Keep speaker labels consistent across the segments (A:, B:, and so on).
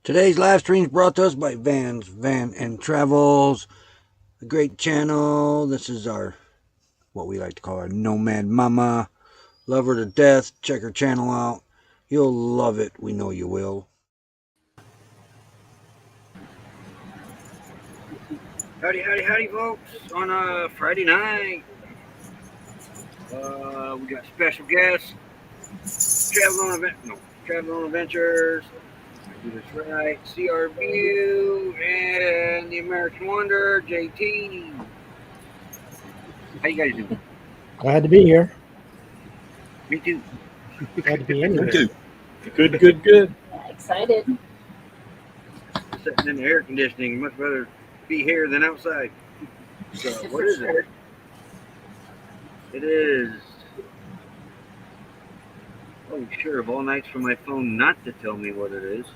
A: Today's live stream is brought to us by Van and Travels, a great channel. This is our, what we like to call our Nomad Mama. Love her to death. Check her channel out. You'll love it. We know you will.
B: Howdy, folks. On a Friday night, we got special guests, Traveling Adventures. I do this right. CRView and the American Wonder, JT. How you guys doing?
C: Glad to be here.
B: Me too.
C: Glad to be in here.
D: Me too. Good.
E: Excited.
B: Sitting in the air conditioning, much better be here than outside. So, what is it? It is. Oh, sure, of all nights for my phone not to tell me what it is.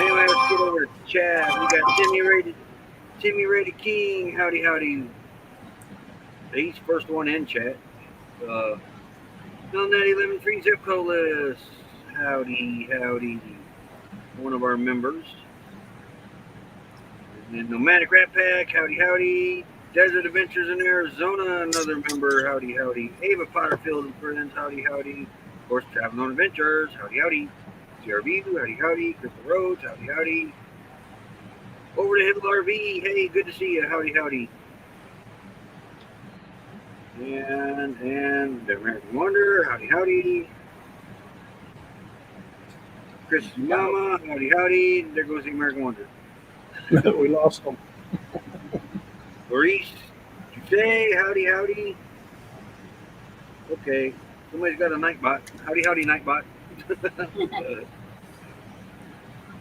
B: Anyway, let's get over to chat. We got Timmy Rady King. Howdy. He's first one in chat. Natty Lemon Free Zip Code List. Howdy. One of our members. And then Nomadic Rat Pack. Howdy. Desert Adventures in Arizona. Another member. Howdy. Ava Potterfield and friends. Howdy. Of course, Traveling on Adventures. Howdy. CRV. Howdy. Crystal Rhodes. Howdy. Over to Hill RV. Hey, good to see you. Howdy. And the American Wonder. Howdy. Chris Mama. Howdy. There goes the American Wonder.
D: We lost them.
B: Maurice. Say howdy. Okay. Somebody's got a Nightbot. Howdy, Nightbot.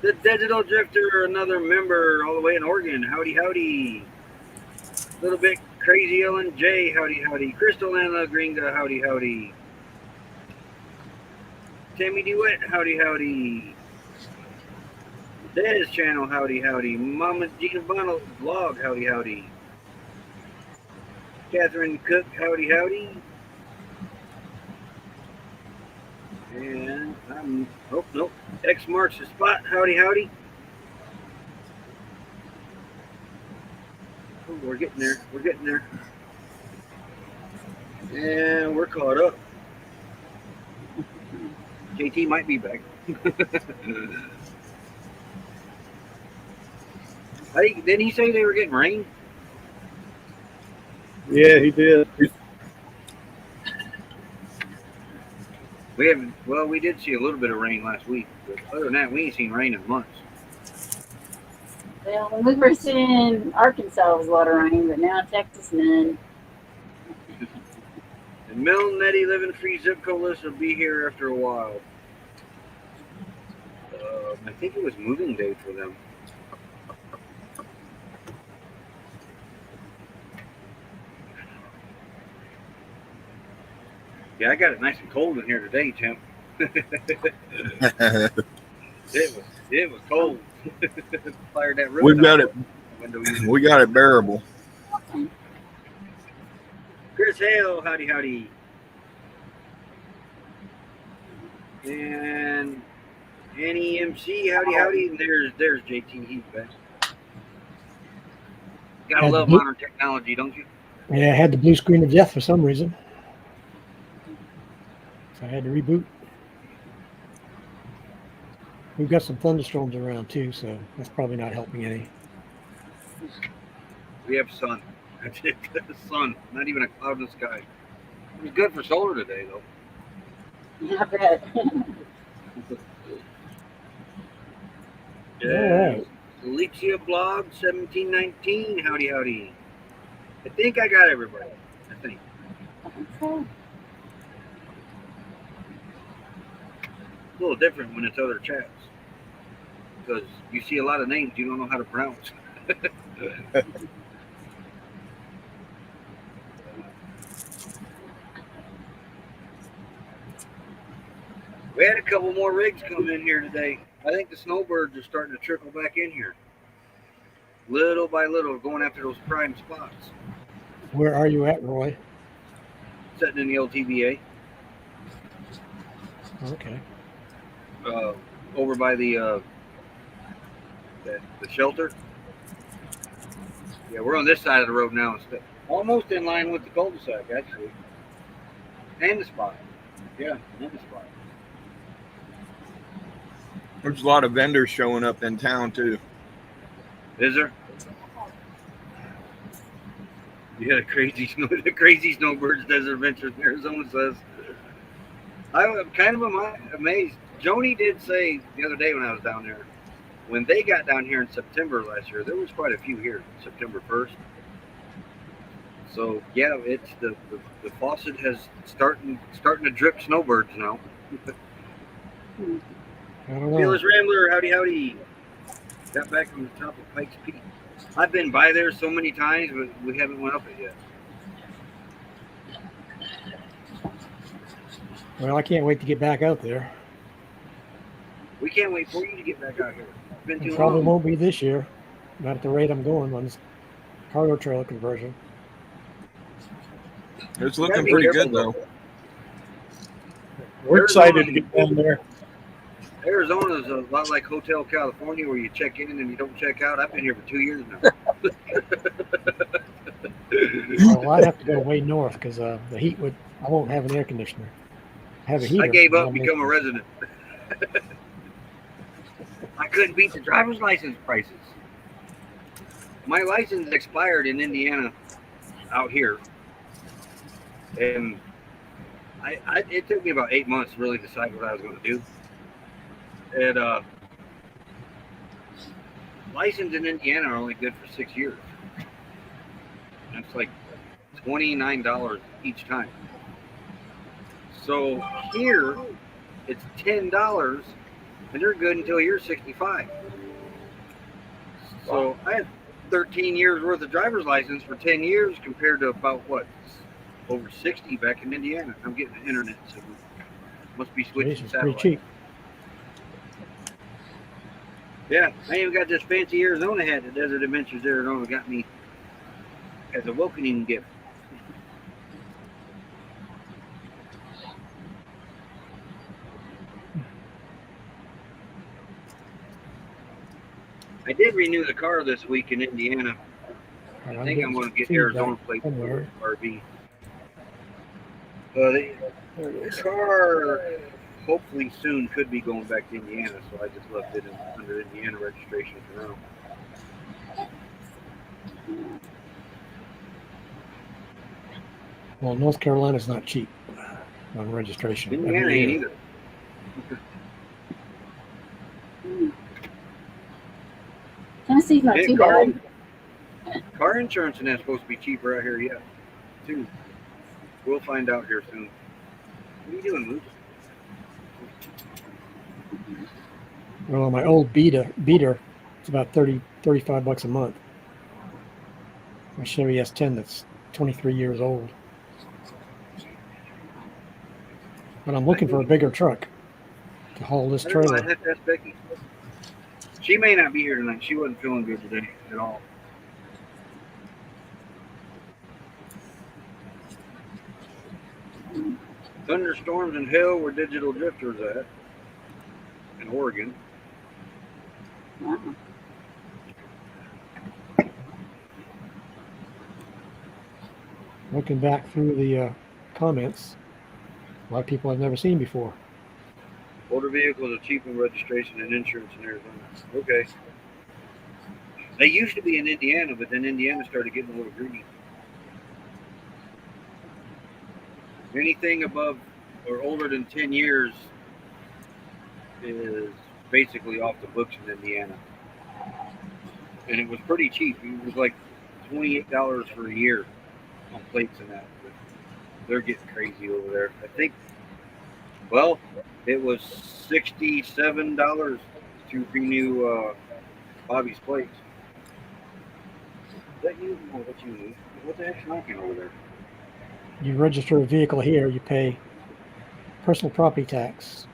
B: The Digital Drifter, another member all the way in Oregon. Howdy. Little bit crazy Ellen J. Howdy. Crystal and La Gringa. Howdy. Tammy DeWitt. Howdy. Dez channel. Howdy. Mama Gina Bonnell vlog. Howdy. Catherine Cook. Howdy. And nope. X marks the spot. Howdy. Oh, we're getting there. And we're caught up. JT might be back. Didn't he say they were getting rain?
D: Yeah, he did.
B: We did see a little bit of rain last week, but other than that, we ain't seen rain in months.
E: Well, when we were in Arkansas, it was a lot of rain, but now in Texas, none.
B: And Mel Nettie Living Free Zip Code List will be here after a while. I think it was moving day for them. Yeah, I got it nice and cold in here today, Tim. It was cold. Fired that roof.
D: We got it bearable.
B: Chris Hale, howdy. And Annie MC, howdy. And there's JT. He's back. Gotta love modern technology, don't you?
C: Yeah, I had the blue screen of death for some reason. So I had to reboot. We've got some thunderstorms around too, so that's probably not helping any.
B: We have sun. That's it. Sun. Not even a cloud in the sky. It was good for solar today, though.
E: I bet.
B: Yeah.
C: All right.
B: Alexia Blog 1719. Howdy. I think I got everybody.
E: Okay.
B: A little different when it's other chats. Because you see a lot of names you don't know how to pronounce. We had a couple more rigs come in here today. I think the snowbirds are starting to trickle back in here. Little by little, going after those prime spots.
C: Where are you at, Roy?
B: Sitting in the old TVA.
C: Okay.
B: over by the shelter. Yeah, we're on this side of the road now instead. Almost in line with the cul-de-sac, actually. And the spot. Yeah, and the spot.
D: There's a lot of vendors showing up in town too.
B: Is there? Yeah, the crazy snowbirds desert adventures in Arizona says. I'm kind of amazed. Joni did say the other day when I was down there, when they got down here in September last year, there was quite a few here, September 1st. So yeah, it's the faucet has starting to drip snowbirds now.
C: I don't know.
B: Fearless Rambler, howdy. Got back from the top of Pikes Peak. I've been by there so many times, but we haven't went up it yet.
C: Well, I can't wait to get back out there.
B: We can't wait for you to get back out here. It's been
C: It
B: too
C: probably
B: long.
C: won't be this year. Not at the rate I'm going on this cargo trailer conversion.
D: It's
B: You gotta
D: looking
B: be
D: pretty
B: careful,
D: good though. We're excited to get down there.
B: Arizona's a lot like Hotel California, where you check in and you don't check out. I've been here for 2 years now.
C: Well, I'd have to go way north because the heat would. I won't have an air conditioner. I have a heater.
B: I gave up,
C: I'll
B: become a resident. I couldn't beat the driver's license prices. My license expired in Indiana out here. And it took me about 8 months to really decide what I was going to do. And license in Indiana are only good for 6 years. That's like $29 each time. So here, it's $10, and they're good until you're 65. So I had 13 years worth of driver's license for 10 years compared to about over 60 back in Indiana. I'm getting the internet, so must be switching
C: It's pretty
B: satellite.
C: cheap.
B: Yeah, I even got this fancy Arizona hat that Desert Adventures Arizona got me as a welcoming gift. I did renew the car this week in Indiana. I think I'm going to get Arizona plates for RV. The car hopefully soon could be going back to Indiana, so I just left it under Indiana registration for now.
C: Well, North Carolina's not cheap on registration.
B: Indiana
C: every
B: ain't
C: year.
B: either.
E: Tennessee's not
B: Hey,
E: too
B: Carl.
E: bad.
B: Car insurance and that's supposed to be cheaper out here yet, too. We'll find out here soon. What are you doing, Luke?
C: Well, on my old beater, it's about 35 bucks a month. My Chevy S10 that's 23 years old. But I'm looking for a bigger truck to haul this
B: I don't know, I'd
C: trailer.
B: have to ask Becky. She may not be here tonight. She wasn't feeling good today at all. Thunderstorms and hail where Digital Drifter's at in Oregon.
E: Wow.
C: Looking back through the comments, a lot of people I've never seen before.
B: Motor vehicles are cheap in registration and insurance in Arizona. Okay. They used to be in Indiana, but then Indiana started getting a little greedy. Anything above or older than 10 years is basically off the books in Indiana. And it was pretty cheap. It was like $28 for a year on plates and that. But they're getting crazy over there. I think, well, it was $67 to renew Bobby's plates. Is that you? No, that's you. What the heck's knocking over there?
C: You register a vehicle here, you pay personal property tax,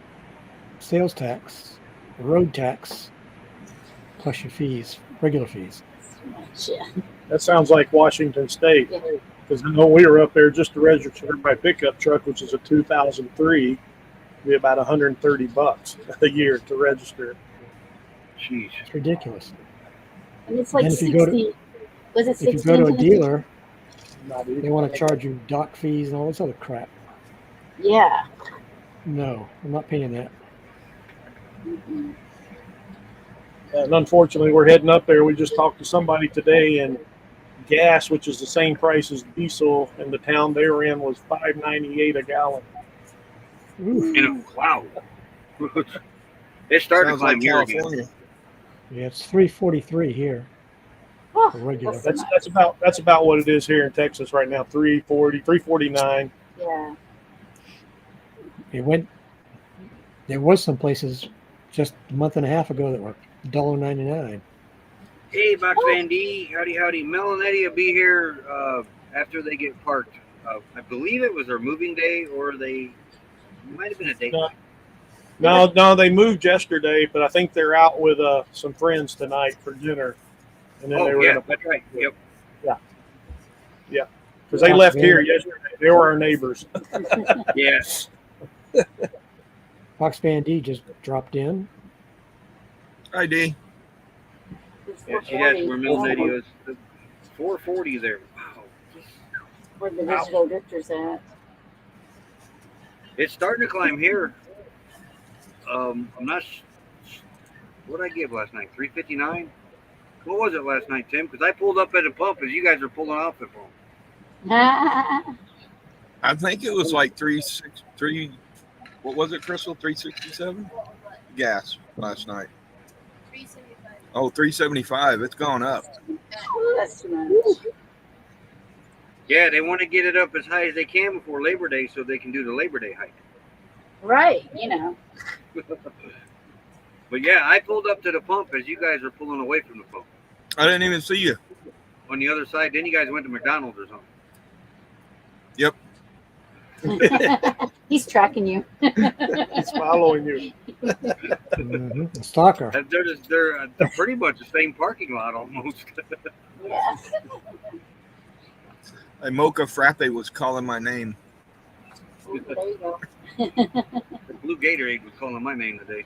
C: sales tax, road tax, plus your fees, regular fees.
E: Yeah.
D: That sounds like Washington State.
E: Yeah.
D: Because I know we were up there just to register my pickup truck, which is a 2003. be about $130 a year to register.
B: Jeez.
C: It's ridiculous.
E: And it's like
C: And if you go to-
E: 60. Was it
C: If you
E: 60?
C: go to a dealer,
D: Not
C: they
D: even.
C: want to charge you dock fees and all this other crap.
E: Yeah.
C: No, I'm not paying that.
E: Mm-mm.
D: And unfortunately, we're heading up there. We just talked to somebody today, and gas, which is the same price as diesel in the town they were in, was $5.98 a gallon.
C: Oof.
B: Wow. It started to
D: Sounds
B: climb
D: like
B: here again.
D: California.
C: Yeah, it's $3.43 here
E: Oh,
C: for regular.
E: that's-
D: That's about what it is here in Texas right now. $3.40, $3.49.
E: yeah.
C: It went. There was some places just a month and a half ago that were $1.99.
B: Hey, Box Van D. Howdy. Mel and Eddie will be here after they get parked. I believe it was their moving day, or it might have been a date.
D: No, they moved yesterday, but I think they're out with some friends tonight for dinner. And then they
B: Oh,
D: were
B: yeah, that's right. Yep.
D: because they left here yesterday. They were our neighbors.
B: Yes.
C: Fox Van D just dropped in.
D: Hi, D.
E: It's
B: Yeah, she
E: 440.
B: has where Mel and Eddie was. 440 there. Wow.
E: Where the digital drifter's at.
B: It's starting to climb here. I'm not. What did I give last night? 359. What was it last night, Tim? Because I pulled up at a pump as you guys are pulling off the pump.
F: I think it was like 363. What was it, Crystal? 367 gas last night.
G: 375.
F: Oh, 375. It's gone up.
E: That's too much.
B: Yeah, they want to get it up as high as they can before Labor Day so they can do the Labor Day hike.
E: Right, you know.
B: But yeah, I pulled up to the pump as you guys are pulling away from the pump.
F: I didn't even see you.
B: On the other side, then you guys went to McDonald's or something.
E: He's tracking you.
D: It's following you.
C: Mm-hmm. Stalker.
B: They're pretty much the same parking lot almost.
E: Yeah.
F: A Mocha Frappe was calling my name.
E: Ooh, there you go.
B: The Blue Gatorade was calling my name today.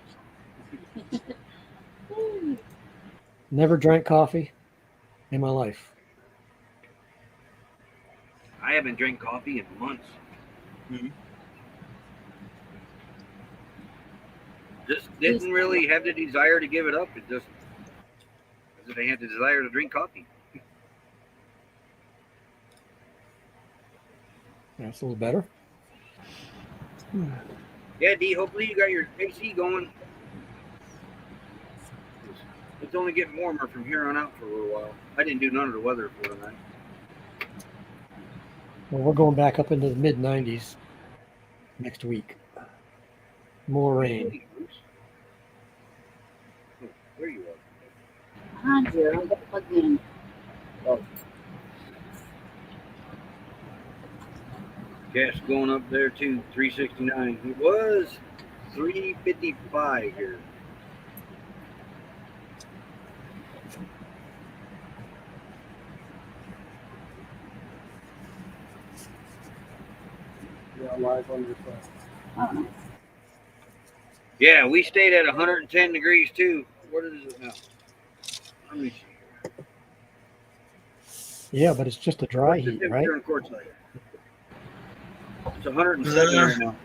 C: Never drank coffee in my life.
B: I haven't drank coffee in months.
F: Mhm.
B: Just didn't really have the desire to give it up. It just as if I had the desire to drink coffee.
C: That's a little better.
B: Yeah, D, hopefully you got your AC going. It's only getting warmer from here on out for a little while. I didn't do none of the weather for tonight.
C: Well, we're going back up into the mid 90s next week. More rain.
B: Oh, there you are.
E: Behind you. I'm gonna plug in.
B: Gas going up there too, 369. It was 355 here.
D: Yeah, live on your phone.
E: Oh, nice.
B: Yeah, we stayed at 110 degrees too. What is it now? Let me see.
C: Yeah, but it's just a dry
B: What's the
C: heat, right?
B: temperature on Quartzsite? It's 107 right now.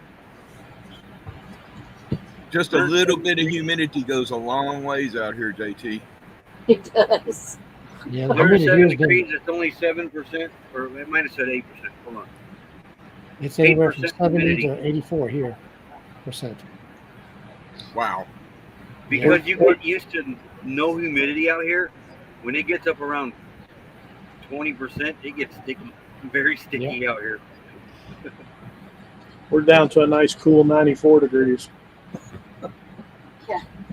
F: Just a little bit of humidity goes a long ways out here, JT.
E: It does.
C: Yeah, the humidity
B: 107
C: has been,
B: degrees, it's only 7%, or it might have said 8%. Hold on.
C: it's anywhere from
B: 8%
C: 70
B: humidity.
C: to 84 here percent.
F: Wow.
B: Because you get used to no humidity out here, when it gets up around 20%, it gets sticky, very sticky out here.
D: We're down to a nice cool 94 degrees.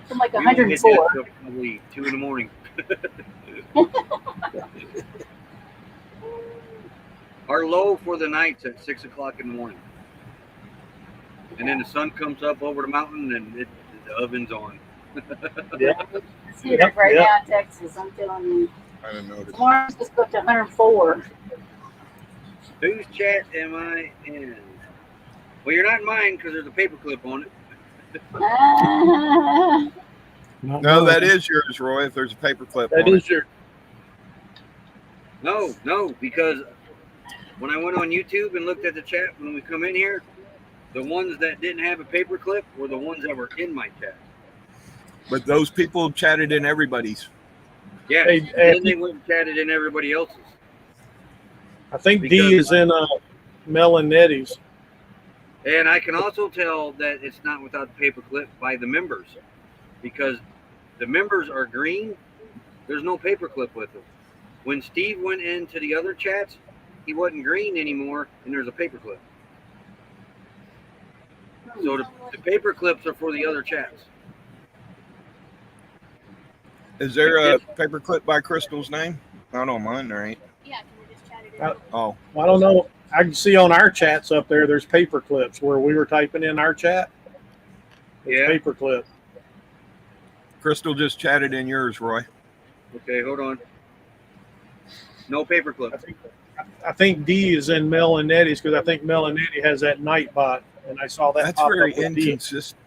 E: From like
B: We won't get that
E: 104.
B: till probably 2 in the morning. Our low for the night's at 6 o'clock in the morning. And then the sun comes up over the mountain and the oven's on.
D: Yeah.
E: It's heated right
D: Yeah.
E: now in Texas. I'm telling you.
F: I didn't notice.
E: Tomorrow's just go up to 104.
B: Whose chat am I in? Well, you're not in mine because there's a paperclip on it.
C: Not
F: No,
C: mine.
F: that is yours, Roy. If there's a paperclip
D: That
F: on
D: is your.
B: No, because when I went on YouTube and looked at the chat when we come in here, the ones that didn't have a paperclip were the ones that were in my chat.
F: but those people chatted in everybody's.
B: Yeah,
D: Hey,
B: and then they went and chatted in everybody else's.
D: I think
B: Because-
D: D is in Mel and Nettie's.
B: And I can also tell that it's not without the paperclip by the members, because the members are green. There's no paperclip with them. When Steve went into the other chats, he wasn't green anymore, and there's a paperclip. So the paperclips are for the other chats.
F: Is there a paperclip by Crystal's name? Not on mine, there ain't.
G: Yeah, can we just chat it
D: Uh,
G: out?
F: Oh,
D: I don't know. I can see on our chats up there. There's paper clips where we were typing in our chat. There's
B: Yeah.
D: paper clip.
F: Crystal just chatted in yours, Roy.
B: Okay, hold on. No paperclip.
D: I think D is in Mel and Nettie's because I think Mel and Nettie has that Nightbot, and I saw that
F: That's
D: pop
F: very
D: up with D.
F: inconsistent.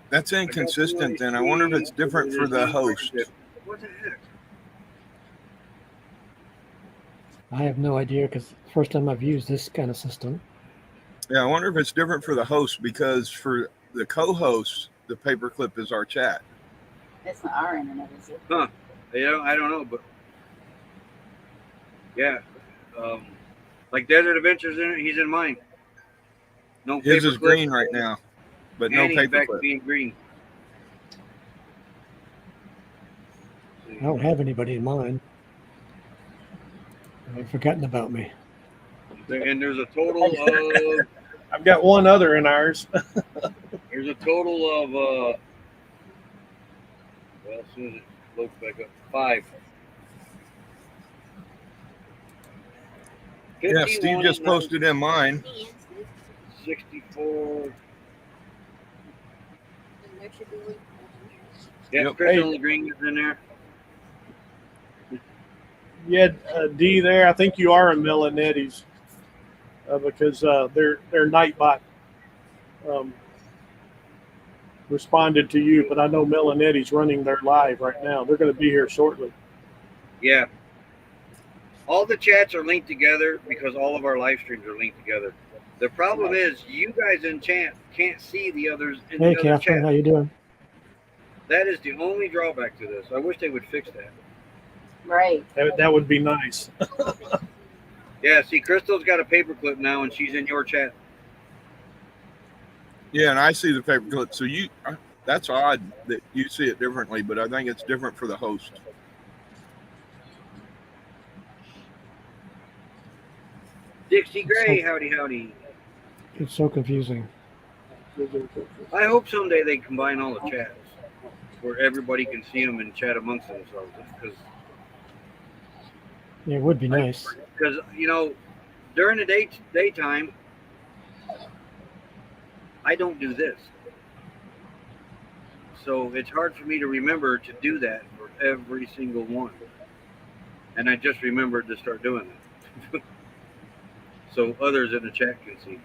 F: That's inconsistent. Then I wonder if it's different for the host.
B: What the heck?
C: I have no idea because first time I've used this kind of system.
F: Yeah, I wonder if it's different for the host because for the co-hosts, the paperclip is our chat.
E: That's not our internet, is it?
B: I don't know, but yeah, like Desert Adventures in it, he's in mine. No
F: His is
B: paperclip.
F: green right now, but no
B: And he's back to
F: paperclip.
B: being green.
C: I don't have anybody in mind. They've forgotten about me.
B: And there's a total of
D: I've got one other in ours.
B: there's a total of well, as soon as it loads back up, 5.
F: Yeah, Steve just posted in mine.
B: 64.
G: And there should be one.
B: Yeah,
F: Yep.
B: Crystal Green is in there.
D: Yeah, D there. I think you are in Mel and Nettie's because their Nightbot responded to you, but I know Mel and Nettie's running their live right now. They're going to be here shortly.
B: Yeah. All the chats are linked together because all of our live streams are linked together. The problem is you guys in chat can't see the others in
C: Hey,
B: the other
C: Catherine, how
B: chat.
C: you doing?
B: That is the only drawback to this. I wish they would fix that.
E: Right.
D: That would be nice.
B: Yeah, see, Crystal's got a paperclip now, and she's in your chat.
F: Yeah, and I see the paperclip. So that's odd that you see it differently, but I think it's different for the host.
B: Dixie Gray, howdy.
C: It's so confusing.
B: I hope someday they combine all the chats where everybody can see them and chat amongst themselves.
C: Yeah, it would be nice.
B: Because you know, during the daytime, I don't do this. So it's hard for me to remember to do that for every single one. And I just remembered to start doing it. So others in the chat can see.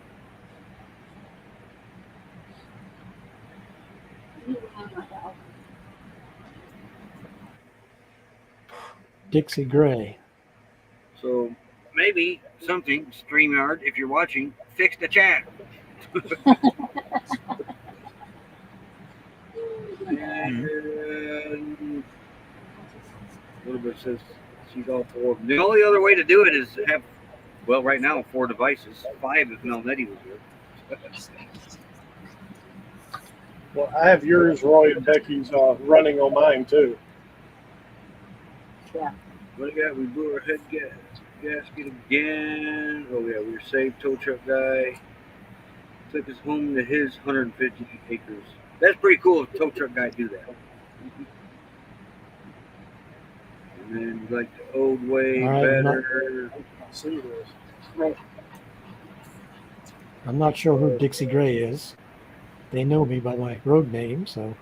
C: Dixie Gray.
B: So maybe something, StreamYard, if you're watching, fix the chat. And a little bit says she's all 4. The only other way to do it is to have, well, right now 4 devices. 5 if Mel Nettie was here.
D: Well, I have yours, Roy, and Becky's running on mine too.
B: What do we got? We blew our head gasket again. Oh yeah, we were saved. Tow truck guy took us home to his 150 acres. That's pretty cool if tow truck guy do that. And then like the old way,
C: All right,
B: better.
D: See this.
E: Right.
C: I'm not sure who Dixie Gray is. They know me by my road name, so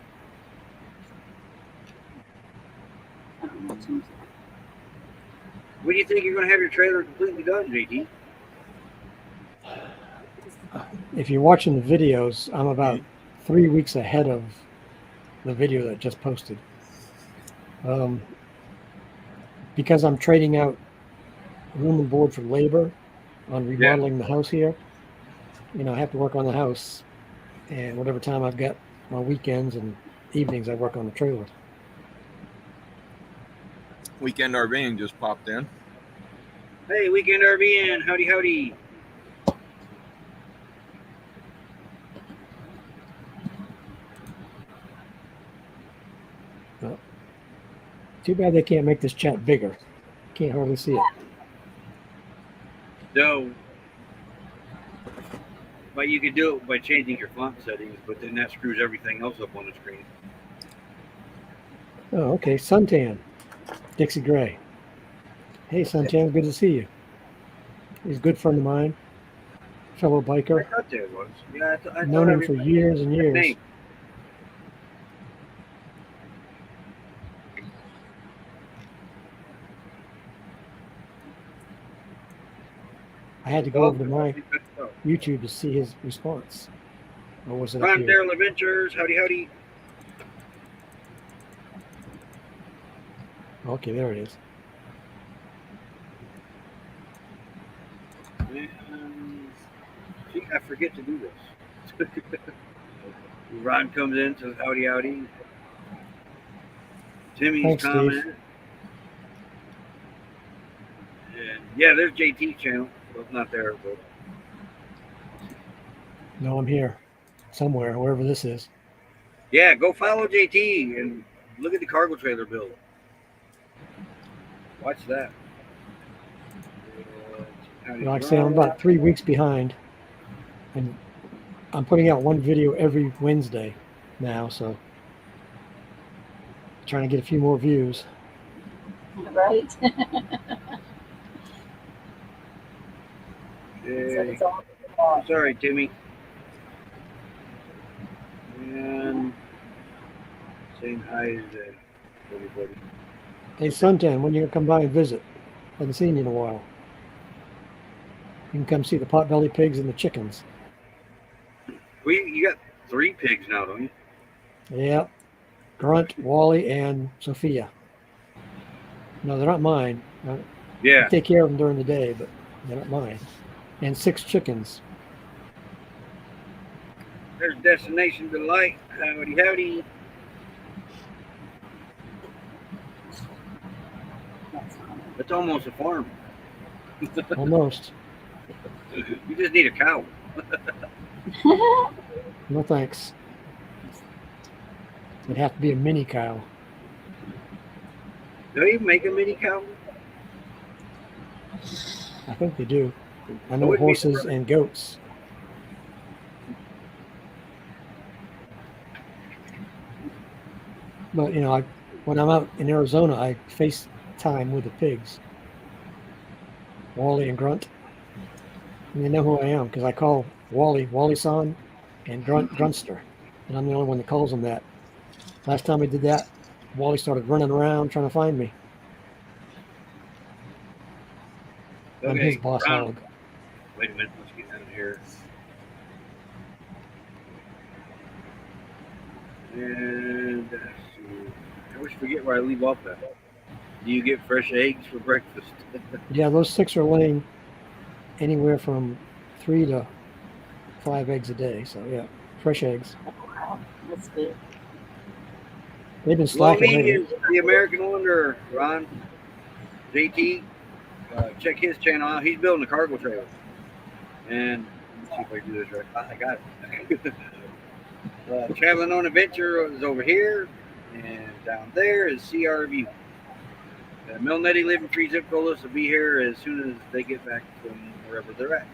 E: I don't know what to
B: When do you think you're going to have your trailer completely done, JT?
C: if you're watching the videos, I'm about 3 weeks ahead of the video that just posted. Because I'm trading out room and board for labor on remodeling the house here. You know, I have to work on the house, and whatever time I've got on weekends and evenings, I work on the trailer.
F: Weekend RVing just popped in.
B: Hey, Weekend RVN, howdy, howdy.
C: Too bad they can't make this chat bigger. Can't hardly see it.
B: No. But you can do it by changing your font settings, but then that screws everything else up on the screen.
C: Oh, okay. Suntan. Dixie Gray. Hey, Suntan. Good to see you. He's a good friend of mine. Fellow
B: I
C: biker.
B: thought there was. Yeah, I thought
C: Known him for
B: everybody
C: years and
B: had a
C: years.
B: name.
C: I had to go over to my YouTube to see his response. Or was it up
B: Ron
C: here?
B: Daryl Adventures, howdy, howdy.
C: Okay, there it is.
B: And, see, I forget to do this. Ron comes in, says howdy, howdy. Timmy's
C: Thanks, Steve.
B: comment. And yeah, there's JT's channel. Well, it's not there, but
C: No, I'm here. Somewhere, wherever this is.
B: yeah, go follow JT and look at the cargo trailer build. Watch that.
C: Like I say, I'm about 3 weeks behind. And I'm putting out one video every Wednesday now, so trying to get a few more views.
E: Right? So
B: Okay.
E: it's all
B: Sorry, Timmy. And saying hi to everybody.
C: Hey, Suntan, when you gonna come by and visit? Haven't seen you in a while. You can come see the potbelly pigs and the chickens.
B: You got 3 pigs now, don't you?
C: Yep. Grunt, Wally, and Sophia. No, they're not mine. I
B: Yeah.
C: take care of them during the day, but they're not mine. And 6 chickens.
B: There's Destination Delight. Howdy, howdy. It's almost a farm.
C: Almost.
B: You just need a cow.
C: No thanks. It'd have to be a mini cow.
B: Do they even make a mini cow?
C: I think they do. I
B: I
C: know
B: wouldn't be
C: horses
B: surprised.
C: and goats. But you know, when I'm out in Arizona, I FaceTime with the pigs, Wally and Grunt. And they know who I am because I call Wally-san, and Grunster, and I'm the only one that calls them that. Last time I did that, Wally started running around trying to find me. I'm his boss
B: Ron.
C: hog.
B: Wait a minute. Let's get down here. And I always forget where I leave off at. Do you get fresh eggs for breakfast?
C: Yeah, those 6 are laying anywhere from 3 to 5 eggs a day. So yeah, fresh eggs.
E: wow. That's good.
C: They've been slacking
B: Looney
C: lately.
B: is the American Wonder, Ron. JT, check his channel out. He's building a cargo trailer. And let me see if I can do this right. Ah, I got it. Traveling on Adventure is over here. And down there is CRV. Milnetti Living Free Zip Colas will be here as soon as they get back from wherever they're at.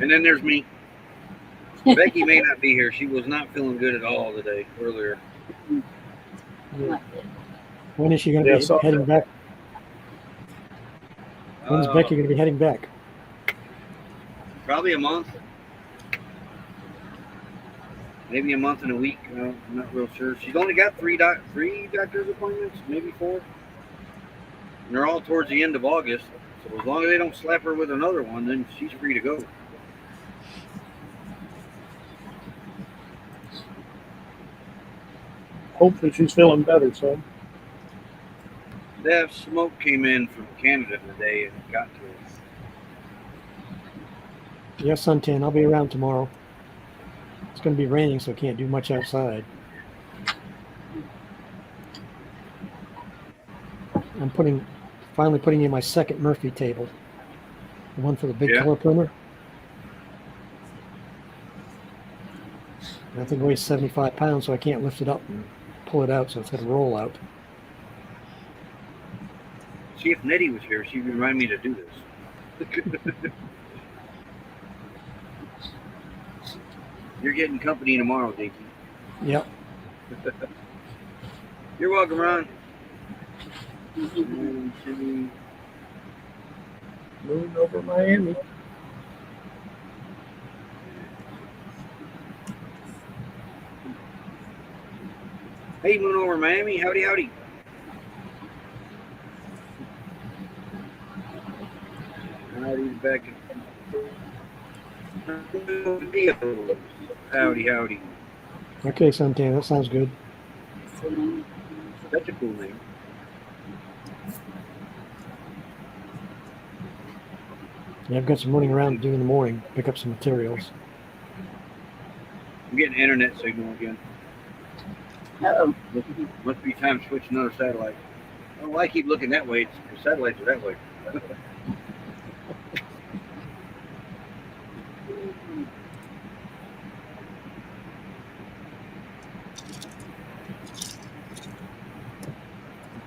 B: And then there's me. Becky may not be here. She was not feeling good at all today, earlier.
C: Yeah. When is she going to
D: Yeah,
C: be
D: so-
C: heading back? When's Becky going to be heading back?
B: Probably a month. Maybe a month and a week. I'm not real sure. She's only got three doctor's appointments, maybe 4. And they're all towards the end of August. So as long as they don't slap her with another one, then she's free to go.
D: Hopefully she's feeling better, so.
B: That smoke came in from Canada today and got to her.
C: Yes, suntan. I'll be around tomorrow. It's going to be raining, so I can't do much outside. I'm finally putting in my second Murphy table. The one for the big
B: Yeah.
C: color printer. That thing weighs 75 pounds, so I can't lift it up and pull it out, so it's got to roll out.
B: See, if Nettie was here, she'd remind me to do this. You're getting company tomorrow, JT.
C: Yep.
B: You're welcome, Ron.
D: Moon over Miami.
B: Hey, Moon over Miami. Howdy, howdy. Howdy, back. Howdy, howdy.
C: Okay, suntan. That sounds good.
B: That's a cool name.
C: Yeah, I've got some running around to do in the morning. Pick up some materials.
B: I'm getting internet signal again.
E: Uh-oh.
B: Must be time to switch another satellite. I don't know why I keep looking that way. It's, the satellites are that way.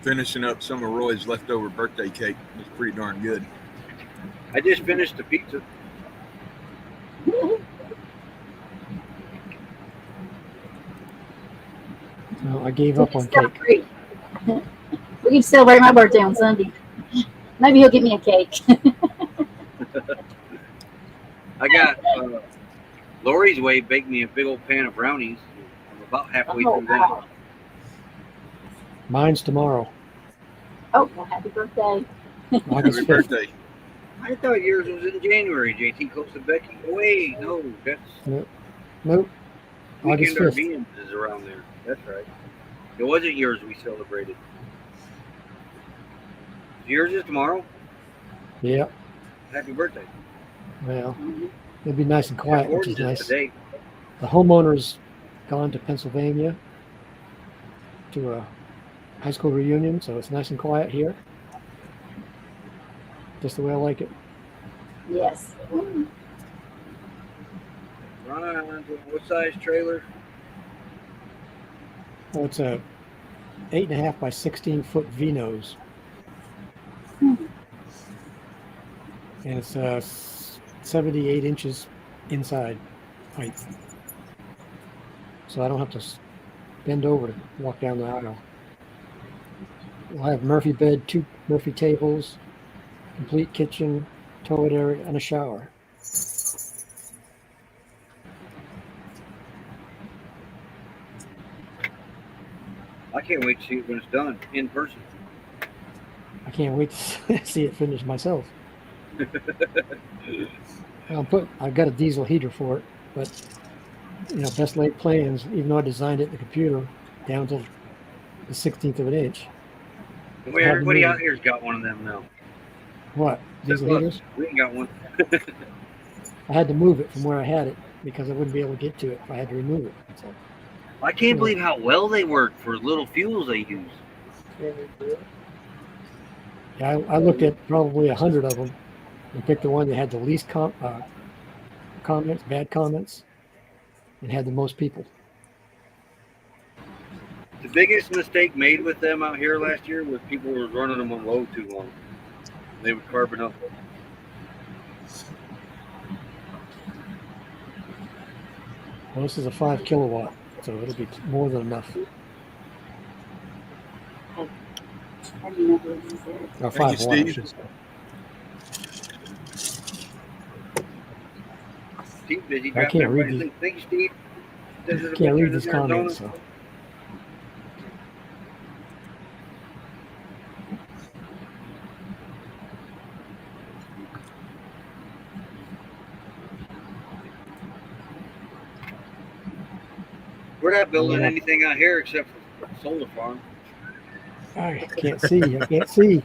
F: Finishing up some of Roy's leftover birthday cake. It's pretty darn good.
B: I just finished the pizza.
C: No, I gave up on cake.
E: Celebrate. We can celebrate my birthday on Sunday. Maybe he'll get me a cake.
B: I got Lori's Way baked me a big old pan of brownies. I'm about halfway
E: Oh,
B: through them.
E: wow.
C: Mine's tomorrow,
E: Oh, well, happy birthday.
C: August
F: Happy
C: 5th.
F: birthday.
B: I thought yours was in January, JT, close to Becky. Oh, wait, no, that's
C: Nope. August
B: Weekend
C: 5th.
B: Armenians is around there. That's right. It wasn't yours we celebrated. Yours is tomorrow.
C: Yep.
B: Happy birthday.
C: Well, it'll be nice and quiet, which is
B: Orange
C: nice.
B: today.
C: The homeowner's gone to Pennsylvania to a high school reunion, so it's nice and quiet here. Just the way I like it.
E: Yes.
B: Ron, what size trailer?
C: Oh, it's a 8.5 by 16 foot V-nose. And it's 78 inches inside height. So I don't have to bend over to walk down the aisle. We'll have Murphy bed, 2 Murphy tables, complete kitchen, toilet area, and a shower.
B: I can't wait to see it when it's done in person.
C: I can't wait to see it finished myself. I've got a diesel heater for it, but best laid plans, even though I designed it in the computer down to the 16th of an inch.
B: Well, everybody out here's got one of them now.
C: What? Diesel
B: Look,
C: heaters?
B: we ain't got one.
C: I had to move it from where I had it because I wouldn't be able to get to it if I had to remove it. So,
B: I can't believe how well they work for little fuels they use.
C: yeah, I looked at probably 100 of them and picked the one that had the least comments, bad comments, and had the most people.
B: The biggest mistake made with them out here last year was people were running them on low too long. They would carbon up.
C: Well, this is a 5 kilowatt, so it'll be more than enough.
E: I do not believe he's there.
C: Or
F: Thank
C: 5
F: you,
C: watt, I
F: Steve.
C: should say.
B: Steve busy
C: I
B: dropping
C: can't read
B: everybody's
C: these.
B: link. Thank you, Steve. Desert
C: Can't read
B: Adventures
C: these
B: in Arizona.
C: comments, so.
B: We're not building
C: Yeah.
B: anything out here except for a solar farm.
C: I can't see. I can't see.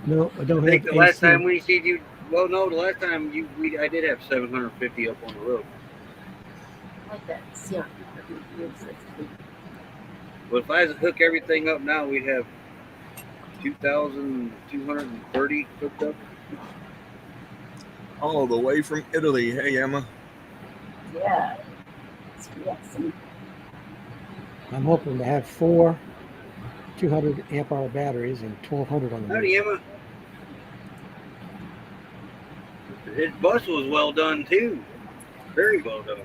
C: No, I don't
B: I think
C: have
B: the last
C: AC.
B: time we see you, well, no, the last time I did have 750 up on the roof.
E: Like that. Yeah.
B: But if I hook everything up now, we'd have 2,230 hooked up.
F: All the way from Italy. Hey, Emma.
E: Yeah. Yes.
C: I'm hoping to have 4 200 amp hour batteries and 1200 on the
B: Howdy,
C: roof.
B: Emma. His bus was well done too. Very well done.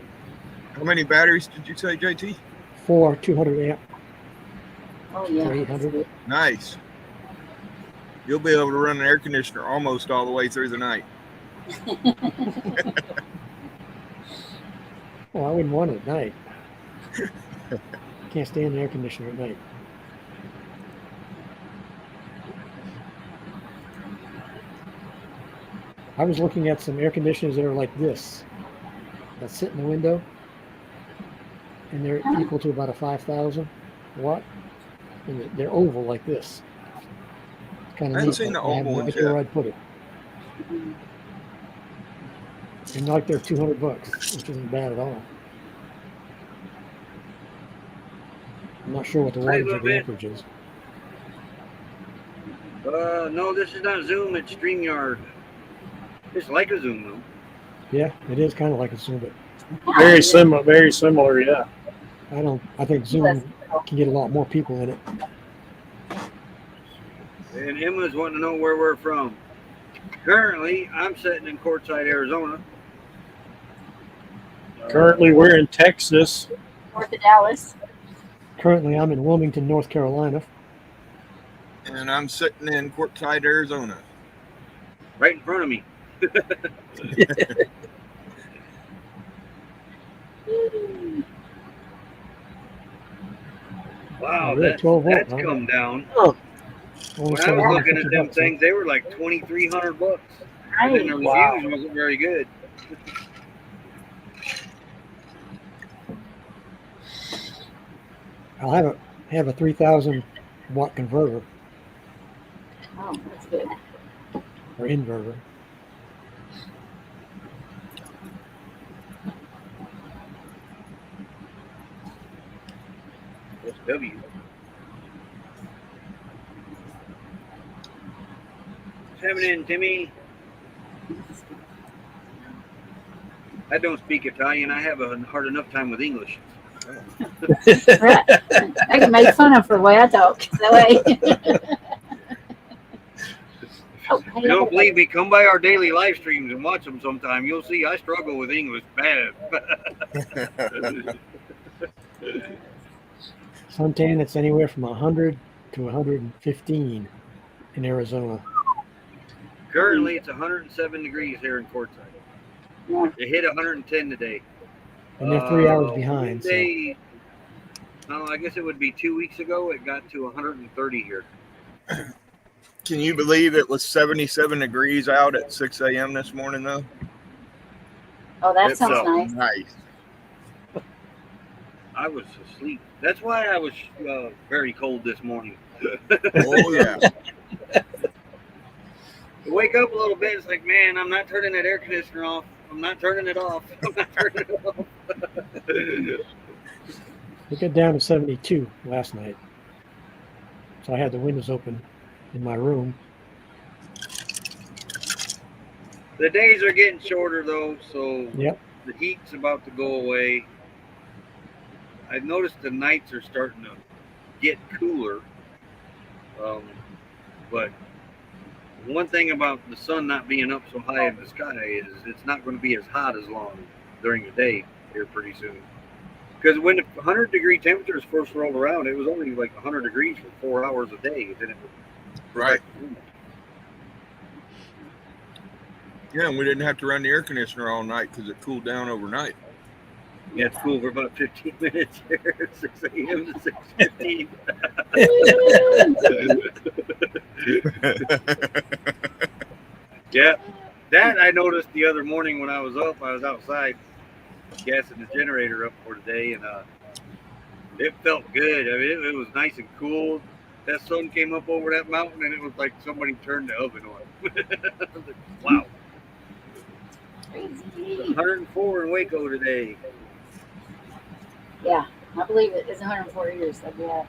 F: How many batteries did you say, JT?
C: 4 200 amp
E: Oh yeah.
C: for 800.
F: Nice. You'll be able to run an air conditioner almost all the way through the night.
C: Well, I wouldn't want it at night. Can't stand the air conditioner at night. I was looking at some air conditioners that are like this, that sit in the window, and they're equal to about a 5,000 watt, and they're oval like this. It's kind
F: I
C: of
F: haven't
C: neat.
F: seen the
C: I have
F: oval
C: no
F: ones
C: idea
F: yet.
C: where I'd put it. And like they're $200, which isn't bad at all. I'm not sure what the
B: Hey,
C: wattage of the
B: bit.
C: amperage is.
B: No, this is not Zoom. It's StreamYard. It's like a Zoom though.
C: Yeah, it is kind of like a Zoom, but
D: Very similar. Very similar. Yeah.
C: I think Zoom can get a lot more people in it.
B: And Emma's wanting to know where we're from. Currently, I'm sitting in Quartzsite, Arizona.
D: Currently, we're in Texas.
E: North of Dallas.
C: Currently, I'm in Wilmington, North Carolina.
F: And I'm sitting in Quartzsite, Arizona.
B: Right in front of me. Wow,
C: Oh, really? 12 volt,
B: that's
C: huh?
B: come down.
C: Only
B: When I was
C: 750
B: looking at them
C: bucks, huh?
B: things, they were like $2,300. And then the reviews
D: Wow.
B: wasn't very good.
C: I'll have a 3,000 watt converter
E: Oh, that's good.
C: or inverter.
B: W. What's happening, Timmy? I don't speak Italian. I have a hard enough time with English.
E: Right. I can make fun of the way I talk. That way. Oh,
B: If you don't believe me, come by our daily live streams and watch them sometime. You'll see I struggle with English bad.
C: Suntan, it's anywhere from 100 to 115 in Arizona.
B: Currently, it's 107 degrees here in Quartzsite.
E: Yeah.
B: It hit 110 today.
C: And they're 3 hours behind. So.
B: Wednesday, I guess it would be 2 weeks ago. It got to 130 here.
F: Can you believe it was 77 degrees out at 6 a.m. this morning, though?
E: Oh, that
B: It's,
E: sounds nice.
F: Nice.
B: I was asleep. That's why I was very cold this morning.
F: Oh, yeah.
B: To wake up a little bit, it's like, man, I'm not turning that air conditioner off. I'm not turning it off. I'm not turning it off.
C: It got down to 72 last night. So I had the windows open in my room.
B: The days are getting shorter, though, so
C: Yep.
B: the heat's about to go away. I've noticed the nights are starting to get cooler. But one thing about the sun not being up so high in the sky is it's not going to be as hot as long during the day here pretty soon. Because when the 100-degree temperatures first rolled around, it was only like 100 degrees for 4 hours a day. Then it was
F: Right. Yeah, and we didn't have to run the air conditioner all night because it cooled down overnight.
B: Yeah, it's cool for about 15 minutes here, 6 a.m. to 6:15. Yeah. That I noticed the other morning when I was up. I was outside gassing the generator up for today, and it felt good. I mean, it was nice and cool. That sun came up over that mountain, and it was like somebody turned the oven on. I was like, wow.
E: Crazy.
B: 104 in Waco today.
E: Yeah, I believe it. It's 104 years. So yeah.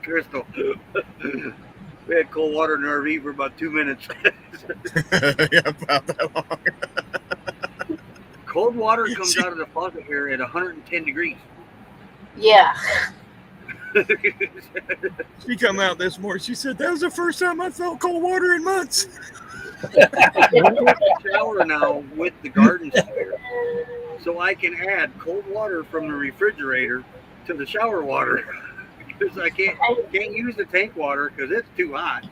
B: Crystal. We had cold water in the RV for about 2 minutes.
F: Yeah, about that long.
B: Cold water comes out of the faucet here at 110 degrees.
E: Yeah.
F: She come out this morning. She said that was the first time I felt cold water in months.
B: I shower now with the garden sprayer, so I can add cold water from the refrigerator to the shower water because I can't use the tank water because it's too hot.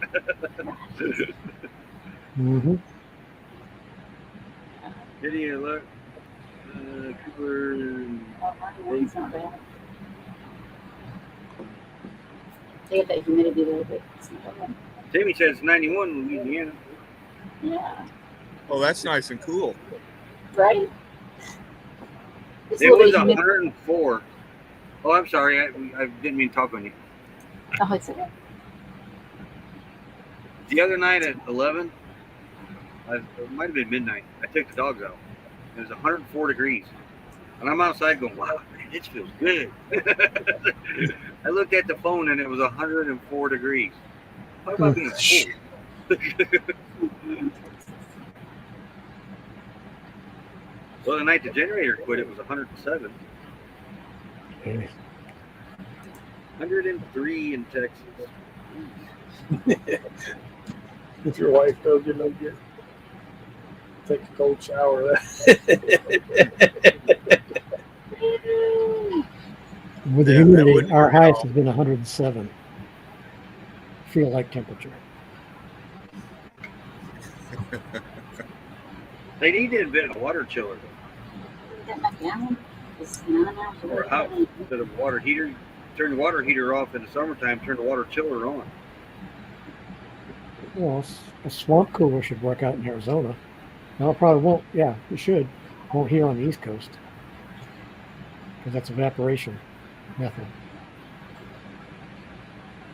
C: Mm-hmm.
B: Did you look? Cooper.
E: It's not bad. They get that humidity a little bit. It's not bad.
B: Jamie says 91 in Louisiana.
E: Yeah.
F: Oh, that's nice and cool.
E: Right? It's a
B: It
E: little
B: was
E: bit humid.
B: 104. Oh, I'm sorry. I didn't mean to talk on you.
E: Oh, it's okay.
B: The other night at 11, it might have been midnight. I took the dogs out. It was 104 degrees. And I'm outside going, wow, man, this feels good. I looked at the phone and it was 104 degrees. How about being cold? Well, the night the generator quit, it was 107.
C: Okay.
B: 103 in Texas.
D: If your wife does, you know, take a cold shower.
C: With the
F: Yeah, that
C: humidity,
F: wouldn't
C: our
F: hurt at
C: highest
F: all.
C: has been 107. Feel like temperature.
B: They need to invent a water chiller
E: That my gallon is 9 ounces.
B: or a house instead of a water heater. Turn the water heater off in the summertime, turn the water chiller on.
C: Well, a swamp cooler should work out in Arizona. No, it probably won't. Yeah, it should. Won't here on the East Coast because that's evaporation method.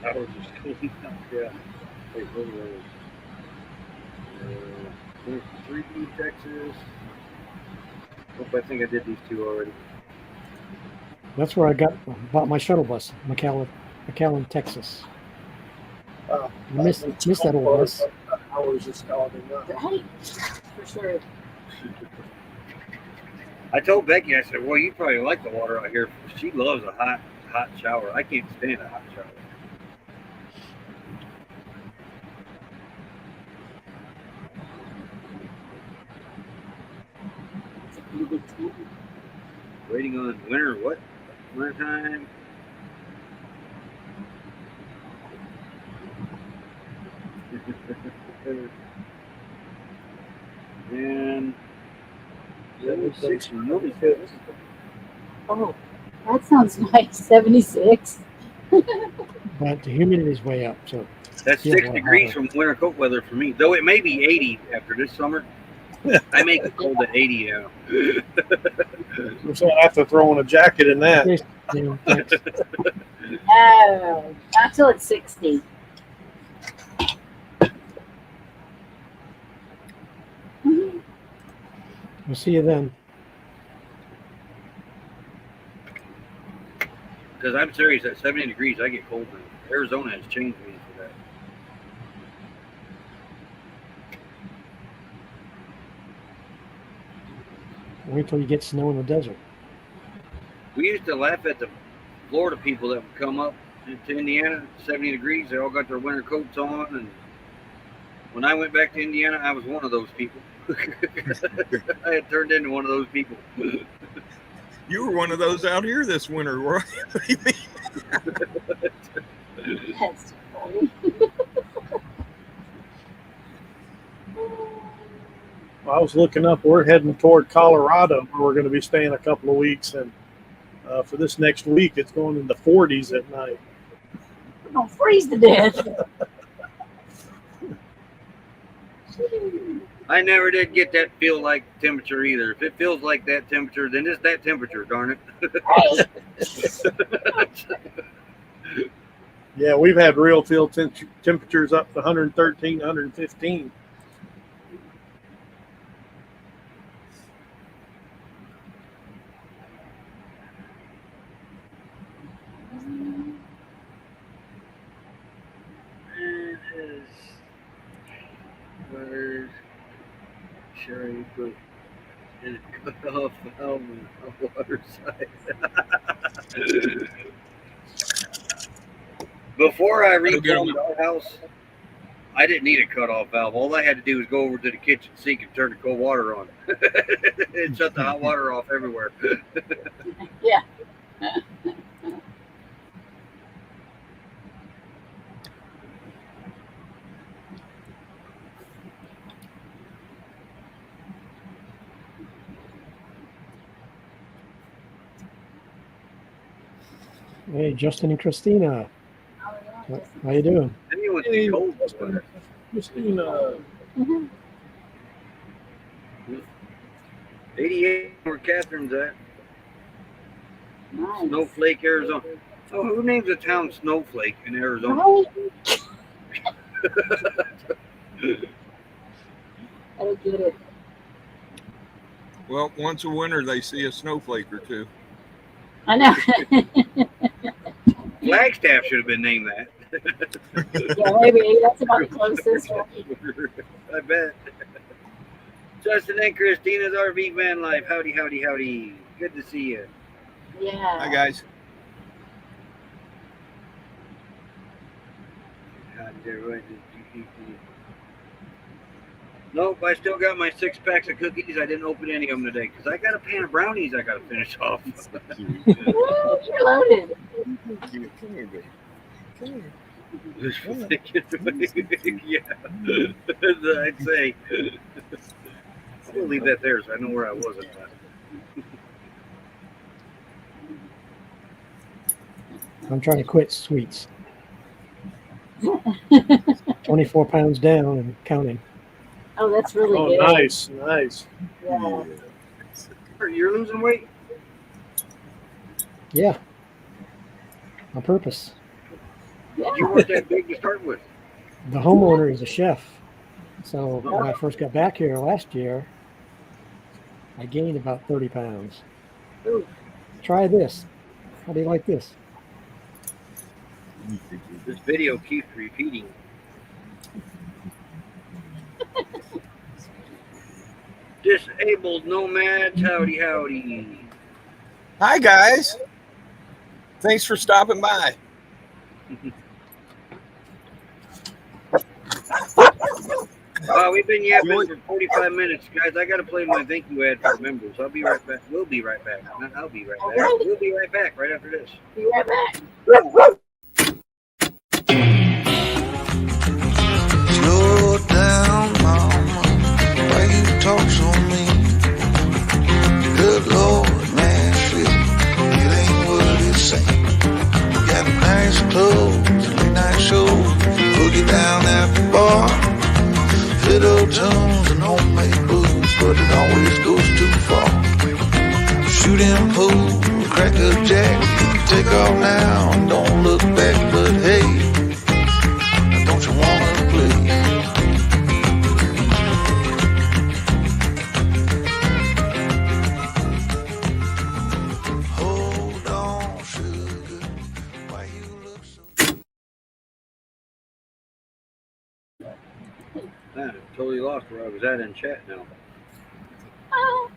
B: I was just cleaning up. Yeah. Wait, what were those? 3 Texas. I think I did these two already.
C: That's where I bought my shuttle bus, McAllen, Texas. I missed that old bus.
D: Hours is calling up.
E: Right? For sure.
B: I told Becky, I said, well, you probably like the water out here. She loves a hot shower. I can't stand a hot shower.
E: It's a pretty big town.
B: Waiting on winter, what? Winter time. And 76 really good.
E: Oh, that sounds nice. 76.
C: But the humidity's way up, so
B: That's
C: Yeah,
B: 6
C: well,
B: degrees
C: hotter.
B: from winter coat weather for me. Though it may be 80 after this summer. I make it cold at 80 now.
D: I'm saying I have to throw in a jacket in that.
C: you know, thanks.
E: Oh, not till it's 60. Mhm.
C: We'll see you then.
B: Because I'm serious, at 70 degrees, I get cold now. Arizona has changed me for that.
C: Wait till you get snow in the desert.
B: We used to laugh at the Florida people that would come up to Indiana, 70 degrees. They all got their winter coats on. And when I went back to Indiana, I was one of those people. I had turned into one of those people.
F: You were one of those out here this winter, were you?
E: That's funny.
D: I was looking up. We're heading toward Colorado, where we're going to be staying a couple of weeks, and for this next week, it's going in the 40s at night.
E: We're going to freeze to death.
B: I never did get that feel like temperature either. If it feels like that temperature, then it's that temperature, darn it.
D: Yeah, we've had real field temperatures up to 113, 115.
B: Where's Sherry put and cut off valve on the water side? Before I replumbed our house, I didn't need a cutoff valve. All I had to do was go over to the kitchen sink and turn the cold water on and shut the hot water off everywhere.
E: Yeah.
C: Hey, Justin and Christina. How you doing?
B: Anyone's
D: Hey,
B: cold.
D: Christina,
E: Mhm.
B: 88 where Catherine's at.
E: Nice.
B: Snowflake, Arizona. Oh, who names a town Snowflake in Arizona?
E: Right? I don't get it.
F: Well, once a winter, they see a snowflake or two.
E: I know.
B: Flagstaff should have been named that.
E: Yeah, maybe that's about the closest.
B: I bet. Justin and Christina's RV van life. Howdy, howdy, howdy. Good to see you.
E: Yeah.
F: Hi, guys.
B: Nope, I still got my 6 packs of cookies. I didn't open any of them today because I got a pan of brownies I got to finish off.
E: Woo, you're loaded.
F: Come here, baby. Come here.
B: Yeah, I'd say. I'll leave that there so I know where I was at that.
C: I'm trying to quit sweets. 24 pounds down and counting.
E: Oh, that's really
D: oh,
E: good.
D: nice, nice.
E: Yeah.
B: You're losing weight?
C: Yeah. On purpose.
E: Yeah.
B: You weren't that big to start with.
C: The homeowner is a chef. So when I first got back here last year, I gained about 30 pounds.
E: Ooh.
C: Try this. How do you like this?
B: This video keeps repeating. Disabled nomads, howdy, howdy.
F: Hi, guys. Thanks for stopping by.
B: We've been yapping for 45 minutes, guys. I got to play my thank you ad for members. I'll be right back. We'll be right back. Not I'll be right back. We'll be right back right after this.
E: Be right back.
H: Slow down, mama. Why you talk so mean? Good Lord, Nashville, it ain't what it seems. You got nice clothes, late night shows, boogie down at the bar, fiddle tunes and homemade blues, but it always goes too far. Shooting pool, crack a jack, take off now and don't look back, but hey, don't you wanna play? Hold on, sugar, why you look so...
B: Man, I totally lost where I was at in chat now.
E: Oh,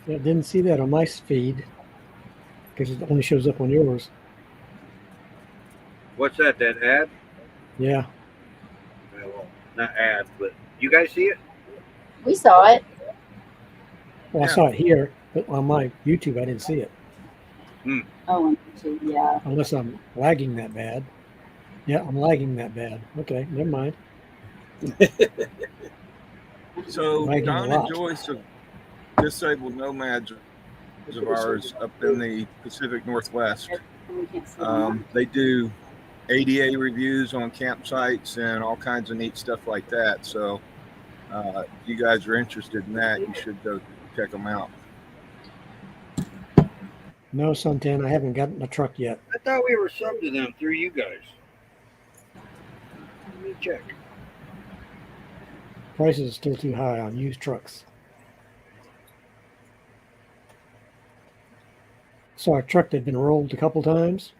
C: Yeah, didn't see that on my feed because it only shows up on yours.
B: What's that? That ad?
C: Yeah.
B: Well, not ad, but you guys see it?
E: we saw it.
C: Well, I
F: Yeah.
C: saw it here, but on my YouTube, I didn't see it
E: Oh, and two, yeah.
C: unless I'm lagging that bad. Yeah, I'm lagging that bad. Okay, never mind.
F: So
C: Lagging a
F: Don and
C: lot.
F: Joyce of Disabled Nomads of ours up in the Pacific Northwest.
E: We can't see them.
F: They do ADA reviews on campsites and all kinds of neat stuff like that. So If you guys are interested in that, you should go check them out.
C: No, Suntan, I haven't gotten a truck yet.
B: I thought we were subbed to them through you guys. Let me check.
C: Prices are still too high on used trucks. Saw a truck that'd been rolled a couple times.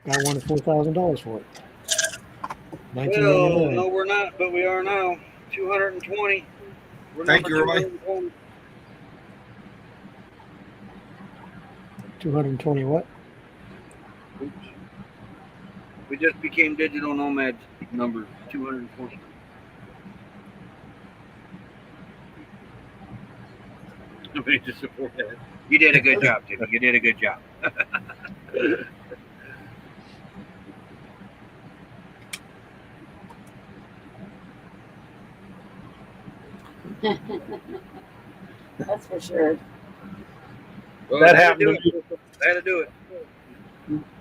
C: Guy wanted $4,000 for it.
B: Well,
C: 1999.
B: no, we're not, but we are now. 220. We're
F: Thank
B: number
F: you, Roy.
B: 220.
C: 220 what?
B: Oops. We just became Digital Nomads number 220. Nobody to support that. You did a good job, Jimmy. You did a good job.
E: That's for sure.
B: Well,
D: That
B: I had
D: happened
B: to
D: to
B: do it. I had to do it.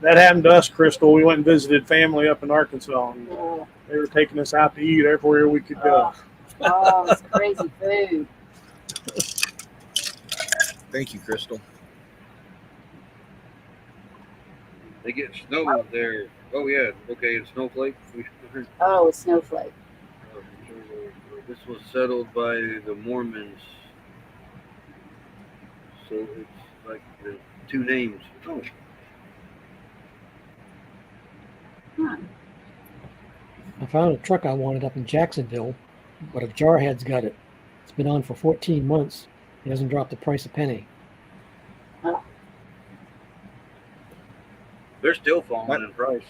D: That happened to us, Crystal. We went and visited family up in Arkansas, and
E: Oh,
D: they were taking us out to eat everywhere we could go.
E: oh, it's crazy food.
F: Thank you, Crystal.
B: They get snow there. Oh yeah. Okay, it's snowflake.
E: Oh, a snowflake.
B: This was settled by the Mormons. So it's like the two names. Oh.
E: Huh.
C: I found a truck I wanted up in Jacksonville, but if Jarhead's got it, it's been on for 14 months. He hasn't dropped the price a penny.
B: They're still falling in price.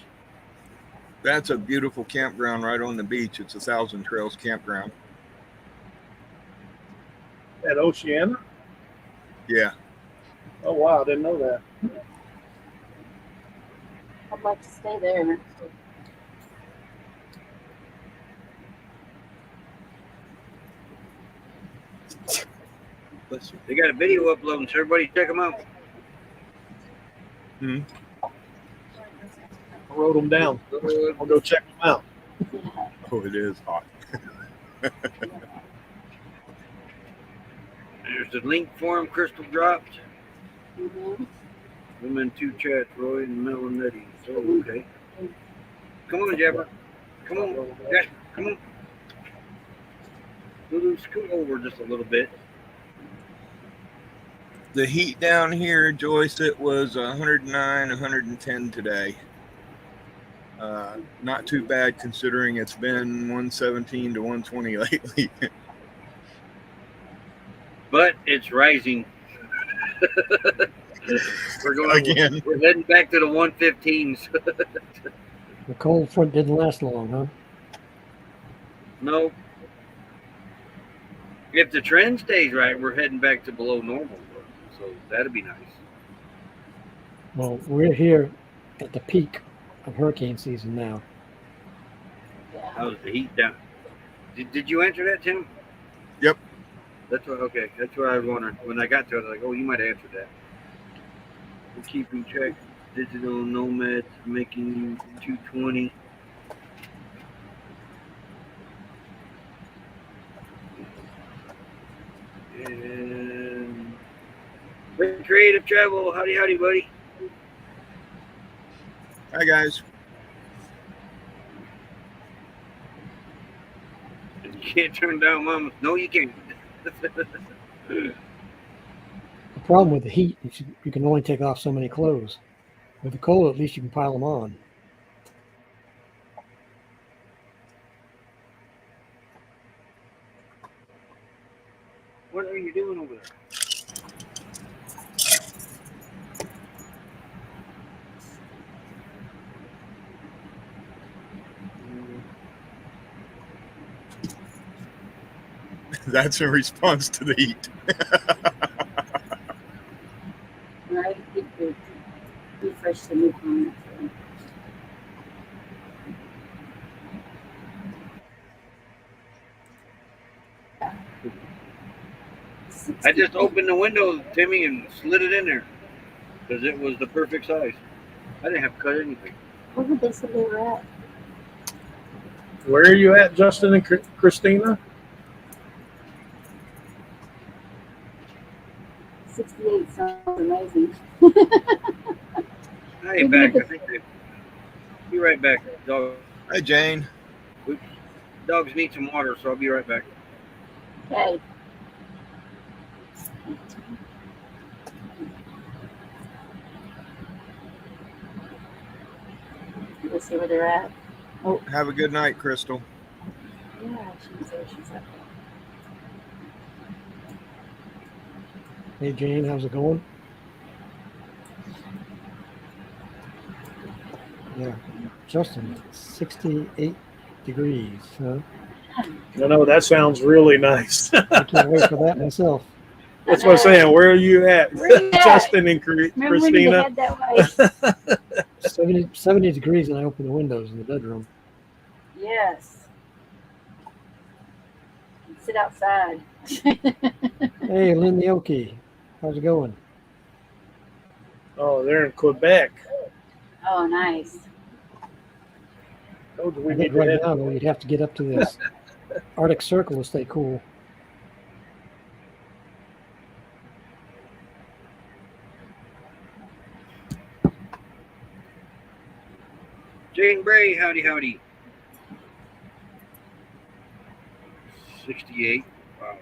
F: That's a beautiful campground right on the beach. It's a Thousand Trails campground.
D: At Oceana?
F: Yeah.
D: Oh, wow. I didn't know that.
E: I'd like to stay there.
F: Listen.
B: They got a video uploading, so everybody check them out.
D: I wrote them down.
B: Good.
D: I'll go check them out.
F: Oh, it is hot.
B: There's the link for them. Crystal dropped.
E: Mhm.
B: I'm in two chats, Roy and Mel and Nettie. So okay. Come on, Jabber. Come on, Jack. Come on. Lulu, scoot over just a little bit.
F: The heat down here, Joyce, it was 109, 110 today. Not too bad considering it's been 117 to 120 lately.
B: But it's rising. We're going
F: Again.
B: We're heading back to the 115s.
C: The cold front didn't last long, huh?
B: No. If the trend stays right, we're heading back to below normal. So that'd be nice.
C: Well, we're here at the peak of hurricane season now.
E: Yeah.
B: How's the heat down? Did you answer that, Tim?
F: Yep.
B: That's what. Okay, that's what I was wondering. When I got to it, I was like, "Oh, you might answer that." We're keeping track. Digital Nomads making 220. And Creative Travel. Howdy, howdy, buddy.
F: Hi, guys.
B: You can't turn down Mama. No, you can't.
C: The problem with the heat is you can only take off so many clothes. With the cold, at least you can pile them on.
B: What are you doing over there?
F: That's in response to the heat.
E: Right? Refresh the new comments.
B: I just opened the window, Timmy, and slid it in there because it was the perfect size. I didn't have to cut anything.
E: Where did they say they were at?
D: Where are you at, Justin and Christina?
E: 68 sounds amazing.
B: Hey, back. I think they. Be right back. Dog.
F: Hey, Jane.
B: Oops. Dogs need some water, so I'll be right back.
E: Okay. Let's see where they're at.
F: Have a good night, Crystal.
E: Yeah, she's there. She's up
C: Hey, Jane, how's it going? Yeah, Justin, 68 degrees, huh?
D: I know that sounds really nice.
C: I can't wait for that myself.
D: That's what I'm saying. Where are you at,
E: Where you at?
D: Justin and
E: Remember when you
D: Christina?
E: head that way?
C: 70 degrees, and I open the windows in the bedroom.
E: Yes. Sit outside.
C: Hey, Lynn Oki, how's it going?
D: Oh, they're in Quebec.
E: Oh, nice.
D: Oh, do we
C: I
D: need
C: think
D: to
C: right
D: head?
C: now, though, you'd have to get up to this Arctic Circle to stay cool.
B: Jane Bray, howdy, howdy. 68. Wow.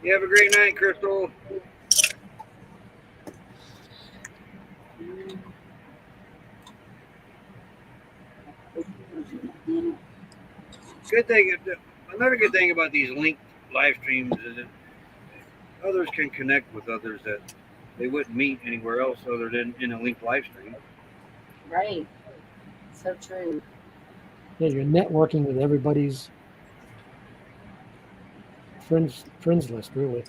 B: You have a great night, Crystal. Good thing. Another good thing about these linked live streams is that others can connect with others that they wouldn't meet anywhere else other than in a linked live stream.
E: Right. So true.
C: Yeah, you're networking with everybody's friends list, really.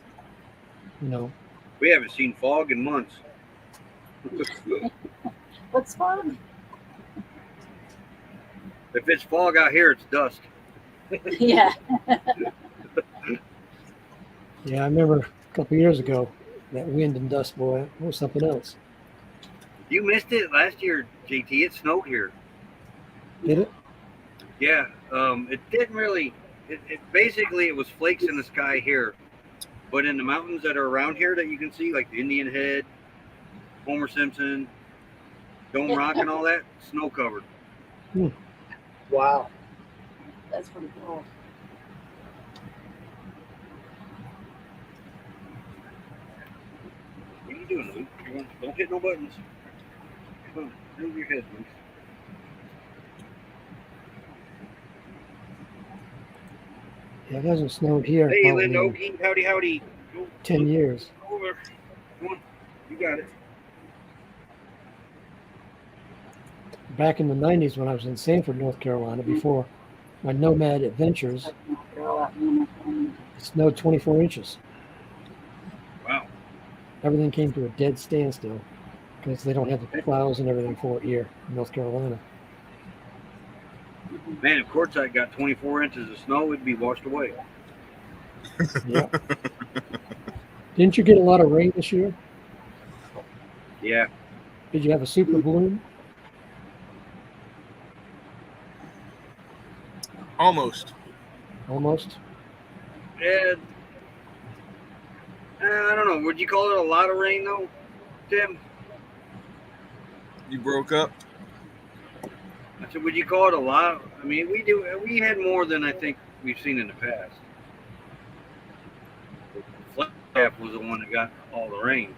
C: You know,
B: We haven't seen fog in months.
E: What's fun?
B: If it's fog out here, it's dust.
E: Yeah.
C: yeah, I remember a couple years ago that wind and dust, boy, it was something else.
B: You missed it last year, JT. It snowed here.
C: Did it?
B: Yeah, it didn't really. It basically it was flakes in the sky here, but in the mountains that are around here that you can see, like the Indian Head, Homer Simpson, Dome Rock, and all that, snow covered.
D: Wow.
E: That's pretty cool.
B: What are you doing, Luke? Don't hit no buttons. Come on, move your head, Luke.
C: Yeah, it hasn't snowed here
B: Hey,
C: probably
B: Linda
C: in
B: Okie, howdy, howdy. Go,
C: 10 years.
B: go over. Come on, you got it.
C: Back in the 90s when I was in Sanford, North Carolina, before my Nomad Adventures,
E: Girl out in
C: it snowed 24 inches.
B: Wow.
C: Everything came to a dead standstill because they don't have the plows and everything for it here in North Carolina.
B: Man, if Quartzsite got 24 inches of snow, it'd be washed away.
C: Yeah. Didn't you get a lot of rain this year?
B: Yeah.
C: Did you have a super bloom?
F: Almost.
C: Almost.
B: And I don't know. Would you call it a lot of rain though, Tim?
F: You broke up.
B: I said, would you call it a lot? I mean, we had more than I think we've seen in the past. Flagstaff was the one that got all the rain.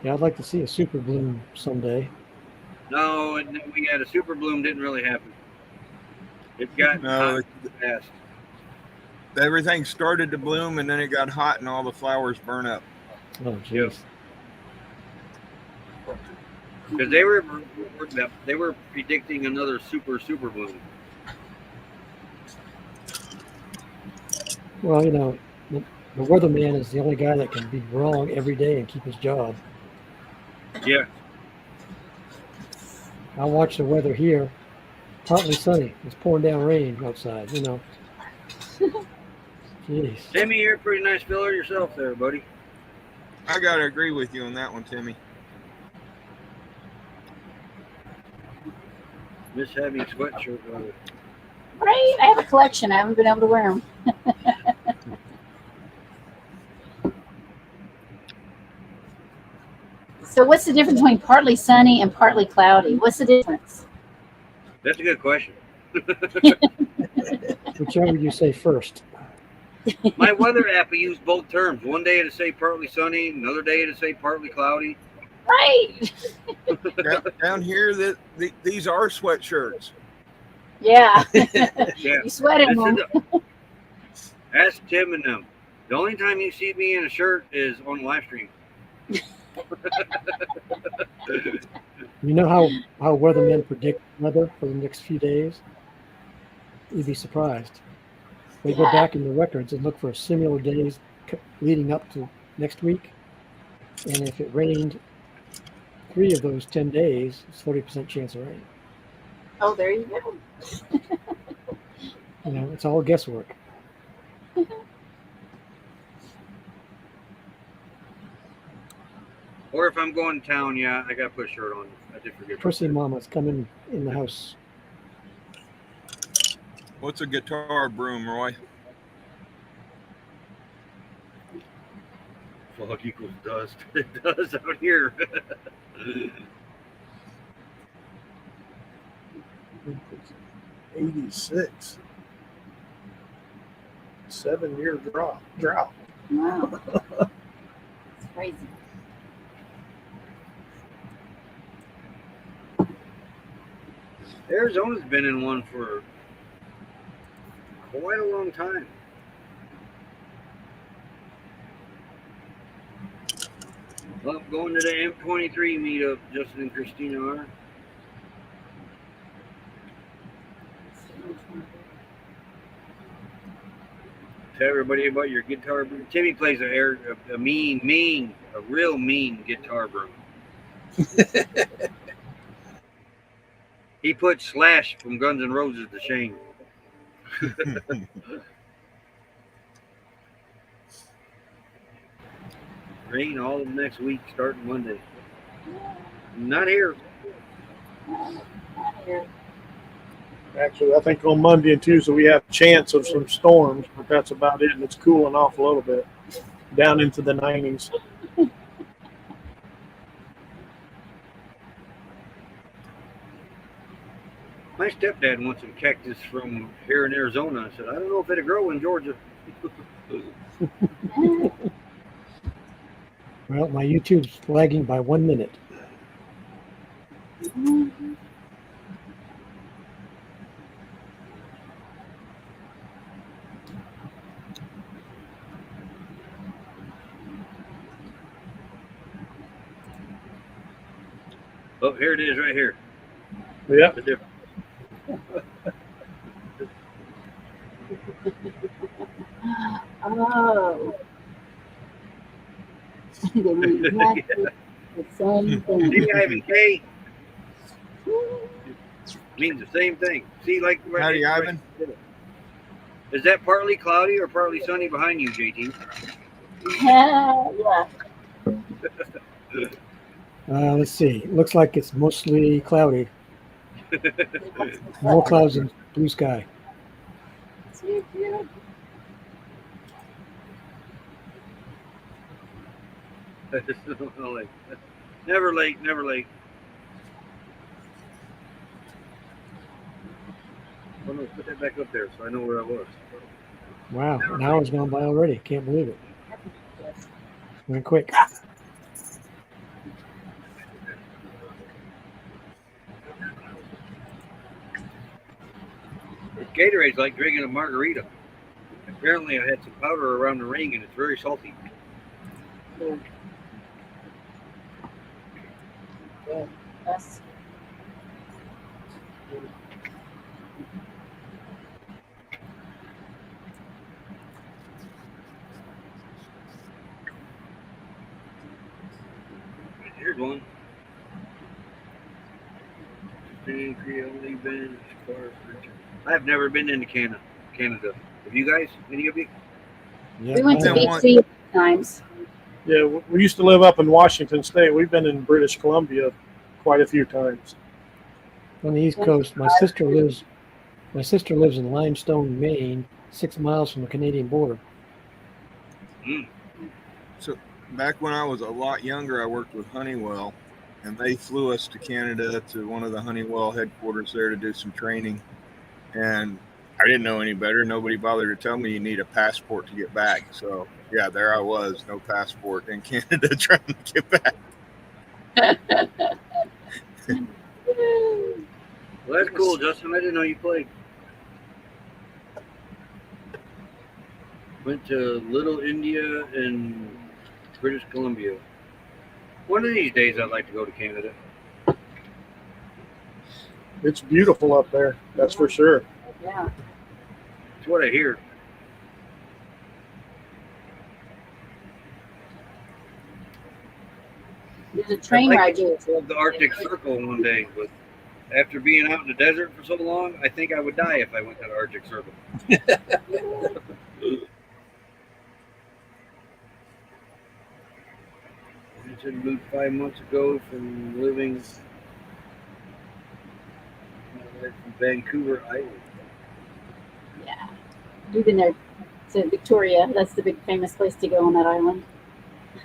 C: Yeah, I'd like to see a super bloom someday.
B: No, we had a super bloom. Didn't really happen. It got
F: No,
B: hot fast.
F: everything started to bloom and then it got hot and all the flowers burn up.
C: Oh, jeez.
B: Because they were predicting another super bloom.
C: Well, you know, the weatherman is the only guy that can be wrong every day and keep his job.
B: Yeah.
C: I watch the weather here. Partly sunny. It's pouring down rain outside, you know. Jeez.
B: Timmy, you're a pretty nice fella yourself there, buddy.
F: I gotta agree with you on that one, Timmy.
B: Miss having sweatshirt weather.
E: Right? I have a collection. I haven't been able to wear them. So what's the difference between partly sunny and partly cloudy? What's the difference?
B: That's a good question.
C: Whichever you say first.
B: My weather app, I use both terms. One day it'll say partly sunny, another day it'll say partly cloudy.
E: Right.
F: Down here, these are sweatshirts.
E: Yeah.
B: Yeah.
E: You sweat in them.
B: Ask Tim and them. The only time you see me in a shirt is on live stream.
C: You know how weathermen predict weather for the next few days? You'd be surprised. They go back in the records and look for similar days leading up to next week. And if it rained 3 of those 10 days, it's 40% chance of rain.
E: Oh, there you go.
C: You know, it's all guesswork.
B: Or if I'm going to town, yeah, I got to put a shirt on. I did forget.
C: Prissy Mama's coming in the house.
F: What's a guitar broom, Roy?
B: Fog equals dust. It does out here.
D: 86. 7-year drought.
E: Wow. It's crazy.
B: Arizona's been in one for quite a long time. Well, going to the M23 meetup, Justin and Christina are. Tell everybody about your guitar. Timmy plays a real mean guitar broom. He put Slash from Guns N' Roses to shame. Rain all of next week, starting Monday. Not here.
D: Actually, I think on Monday and Tuesday we have a chance of some storms, but that's about it. And it's cooling off a little bit down into the 90s.
B: My stepdad wants some cactus from here in Arizona. I said, I don't know if it'll grow in Georgia.
C: Well, my YouTube's lagging by 1 minute.
B: Oh, here it is right here.
D: Yep.
B: The difference.
E: Oh. They mean exactly the same thing.
B: See, Ivan K means the same thing. See, like right,
F: Howdy, Ivan.
B: Is that partly cloudy or partly sunny behind you, JT?
E: Yeah.
C: Let's see. Looks like it's mostly cloudy. More clouds and blue sky.
B: Never late, never late. Oh no, put that back up there so I know where I was.
C: Wow, an hour's gone by already. Can't believe it. Went quick.
B: Gatorade's like drinking a margarita. Apparently, I had some powder around the ring and it's very salty.
E: That's
B: Here's one. Creole bench, I've never been into Canada. Have you guys? Any of you?
C: Yeah,
E: we went to
F: Yeah, one-
E: BC times.
D: Yeah, we used to live up in Washington State. We've been in British Columbia quite a few times.
C: on the East Coast. My sister lives My sister lives in Limestone, Maine, 6 miles from the Canadian border.
F: So back when I was a lot younger, I worked with Honeywell, and they flew us to Canada to one of the Honeywell headquarters there to do some training. And I didn't know any better. Nobody bothered to tell me you need a passport to get back. So yeah, there I was, no passport in Canada trying to get back.
B: Well, that's cool, Justin. I didn't know you played. Went to Little India and British Columbia. One of these days, I'd like to go to Canada.
D: It's beautiful up there, that's for sure.
E: Yeah.
B: That's what I hear.
E: There's a train
B: I'd
E: ride
B: like to
E: you.
B: go to the Arctic Circle one day, but after being out in the desert for so long, I think I would die if I went to the Arctic Circle. I just moved 5 months ago from living from Vancouver Island.
E: Yeah. We've been there to Victoria. That's the big famous place to go on that island.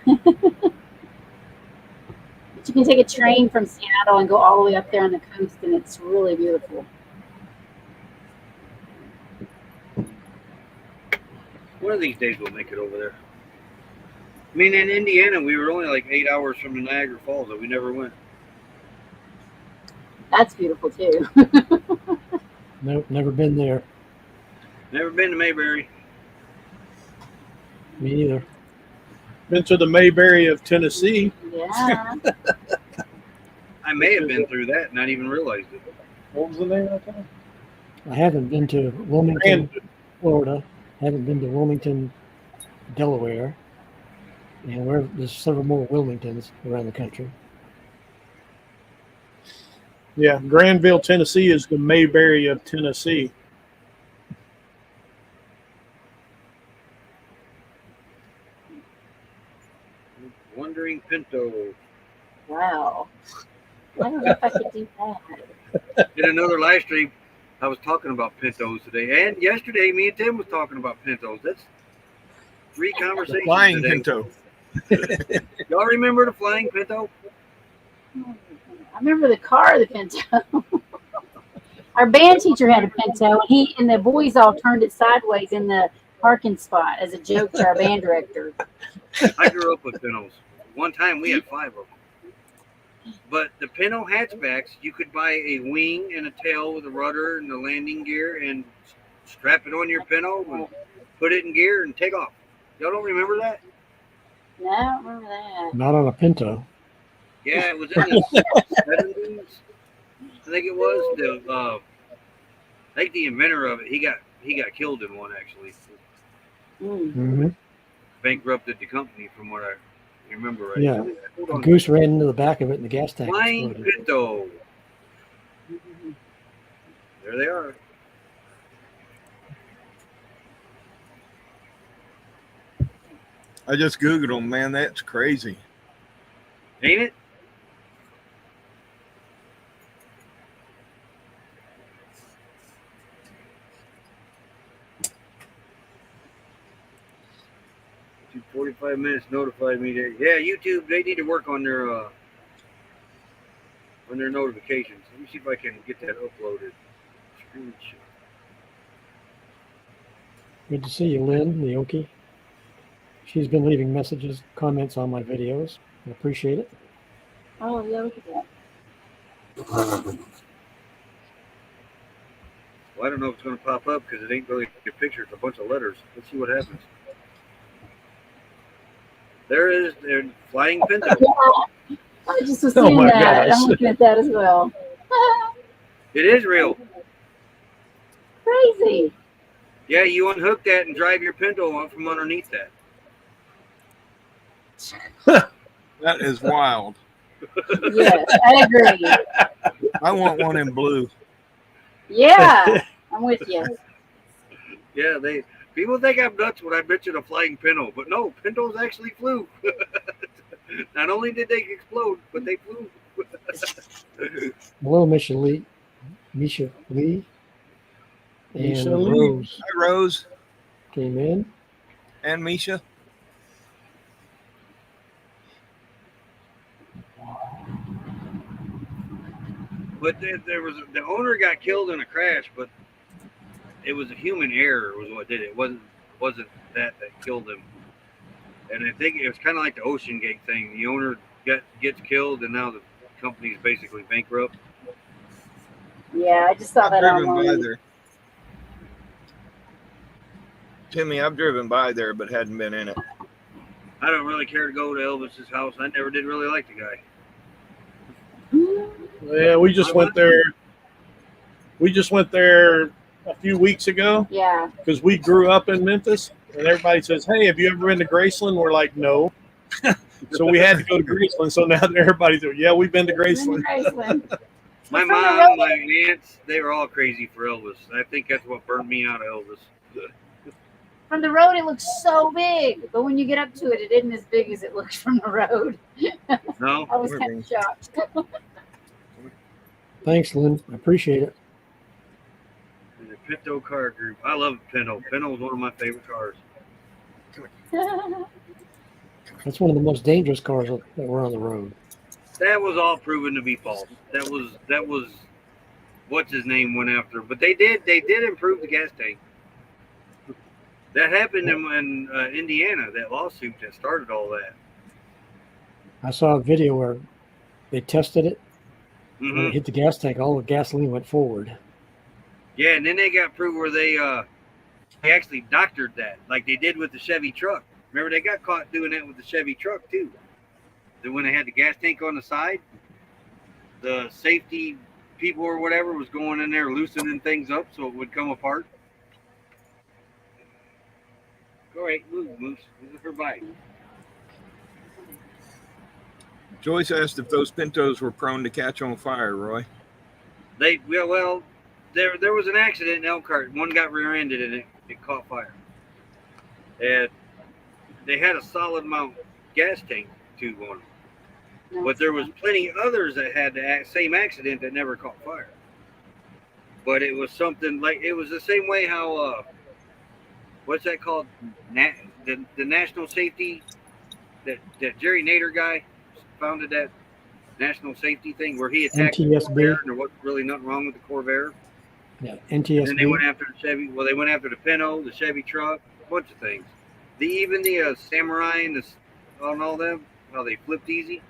E: But you can take a train from Seattle and go all the way up there on the coast, and it's really beautiful.
B: One of these days we'll make it over there. I mean, in Indiana, we were only like 8 hours from the Niagara Falls, but we never went.
E: That's beautiful too.
C: Nope, never been there.
B: Never been to Mayberry.
C: Me neither.
D: Been to the Mayberry of Tennessee.
E: Yeah.
B: I may have been through that and not even realized it.
D: What was the name of that town?
C: I haven't been to Wilmington, Florida. Haven't been to Wilmington, Delaware. And there's several more Wilmingtons around the country.
D: Yeah, Granville, Tennessee is the Mayberry of Tennessee.
B: Wandering Pinto.
E: Wow. I don't know if I could do that.
B: In another live stream, I was talking about Pintos today. And yesterday, me and Tim was talking about Pintos. That's 3 conversations
F: Flying
B: today.
F: Pinto.
B: Y'all remember the Flying Pinto?
E: I remember the car, the Pinto. Our band teacher had a Pinto, and he and the boys all turned it sideways in the parking spot as a joke to our band director.
B: I grew up with Pintos. One time we had 5 of them. But the Pinto hatchbacks, you could buy a wing and a tail with a rudder and the landing gear and strap it on your Pinto and put it in gear and take off. Y'all don't remember that?
E: No, I don't remember that.
C: Not on a Pinto.
B: Yeah, it was in the 70s. I think it was. I think the inventor of it, he got killed in one actually.
E: Mm.
C: Mm-hmm.
B: Bankrupted the company from what I remember right.
C: Yeah.
B: Hold
C: A
B: on.
C: goose ran into the back of it and the gas tank
B: Flying
C: exploded.
B: Pinto. There they are.
F: I just Googled them, man. That's crazy.
B: Ain't it? YouTube 45 minutes notified me that YouTube, they need to work on their notifications. Let me see if I can get that uploaded. Screenshot.
C: Good to see you, Lynn, the Okie. She's been leaving messages, comments on my videos. I appreciate it.
E: Oh, yeah, look at that.
B: Well, I don't know if it's going to pop up because it ain't really a picture. It's a bunch of letters. Let's see what happens. There is their Flying Pinto.
E: I just was
D: Oh
E: seeing
D: my
E: that.
D: gosh.
E: I'm looking at that as well.
B: It is real.
E: Crazy.
B: Yeah, you unhook that and drive your Pinto out from underneath that.
F: That is wild.
E: Yes, I agree.
F: I want one in blue.
E: Yeah, I'm with you.
B: Yeah, people think I'm nuts when I mention a flying Pinto, but no, Pintos actually flew. Not only did they explode, but they flew.
C: Hello, Misha Lee. Misha Lee. And
D: Misha Lee.
C: Rose
F: Hi, Rose
C: came in.
F: and Misha.
B: But there was the owner got killed in a crash, but it was a human error was what did it. It wasn't that killed him. And I think it was kind of like the Ocean Gate thing. The owner gets killed, and now the company's basically bankrupt.
E: Yeah, I just saw
F: I've
E: that
F: driven by
E: online.
F: there. Timmy, I've driven by there but hadn't been in it.
B: I don't really care to go to Elvis's house. I never did really like the guy.
D: Yeah, we just went there. We just went there a few weeks ago
E: Yeah.
D: because we grew up in Memphis, and everybody says, "Hey, have you ever been to Graceland?" We're like, "No." So we had to go to Graceland. So now everybody's like, "Yeah, we've been to Graceland."
E: Graceland.
B: My
E: From the
B: mom,
E: road-
B: my aunts, they were all crazy for Elvis. I think that's what burned me out of Elvis.
E: From the road, it looks so big, but when you get up to it, it isn't as big as it looks from the road.
B: No?
E: I was kind of shocked.
C: Thanks, Lynn. I appreciate it.
B: The Pinto car group. I love Pinto. Pinto is one of my favorite cars.
C: That's one of the most dangerous cars that were on the road.
B: That was all proven to be false. That was what's his name went after. But they did improve the gas tank. That happened in Indiana, that lawsuit that started all that.
C: I saw a video where they tested it. When
B: Hmm
C: it hit the gas tank, all the gasoline went forward.
B: Yeah, and then they got proved where they actually doctored that, like they did with the Chevy truck. Remember, they got caught doing that with the Chevy truck too. Then when they had the gas tank on the side, the safety people or whatever was going in there loosening things up so it would come apart. All right, move, Moose. This is her bike.
F: Joyce asked if those Pintos were prone to catch on fire, Roy.
B: There was an accident in Elkhart. One got rear-ended and it caught fire. And they had a solid mount gas tank tube on them. But there was plenty others that had the same accident that never caught fire. But it was something like, it was the same way how, what's that called? The national safety, that Jerry Nader guy founded that national safety thing where he attacked the
C: NTSB.
B: Corvair and there wasn't really nothing wrong with the Corvair.
C: Yeah,
B: And then they
C: NTSB.
B: went after the Chevy. Well, they went after the Pinto, the Chevy truck, a bunch of things. Even the Samurai and all them, how they flipped easy.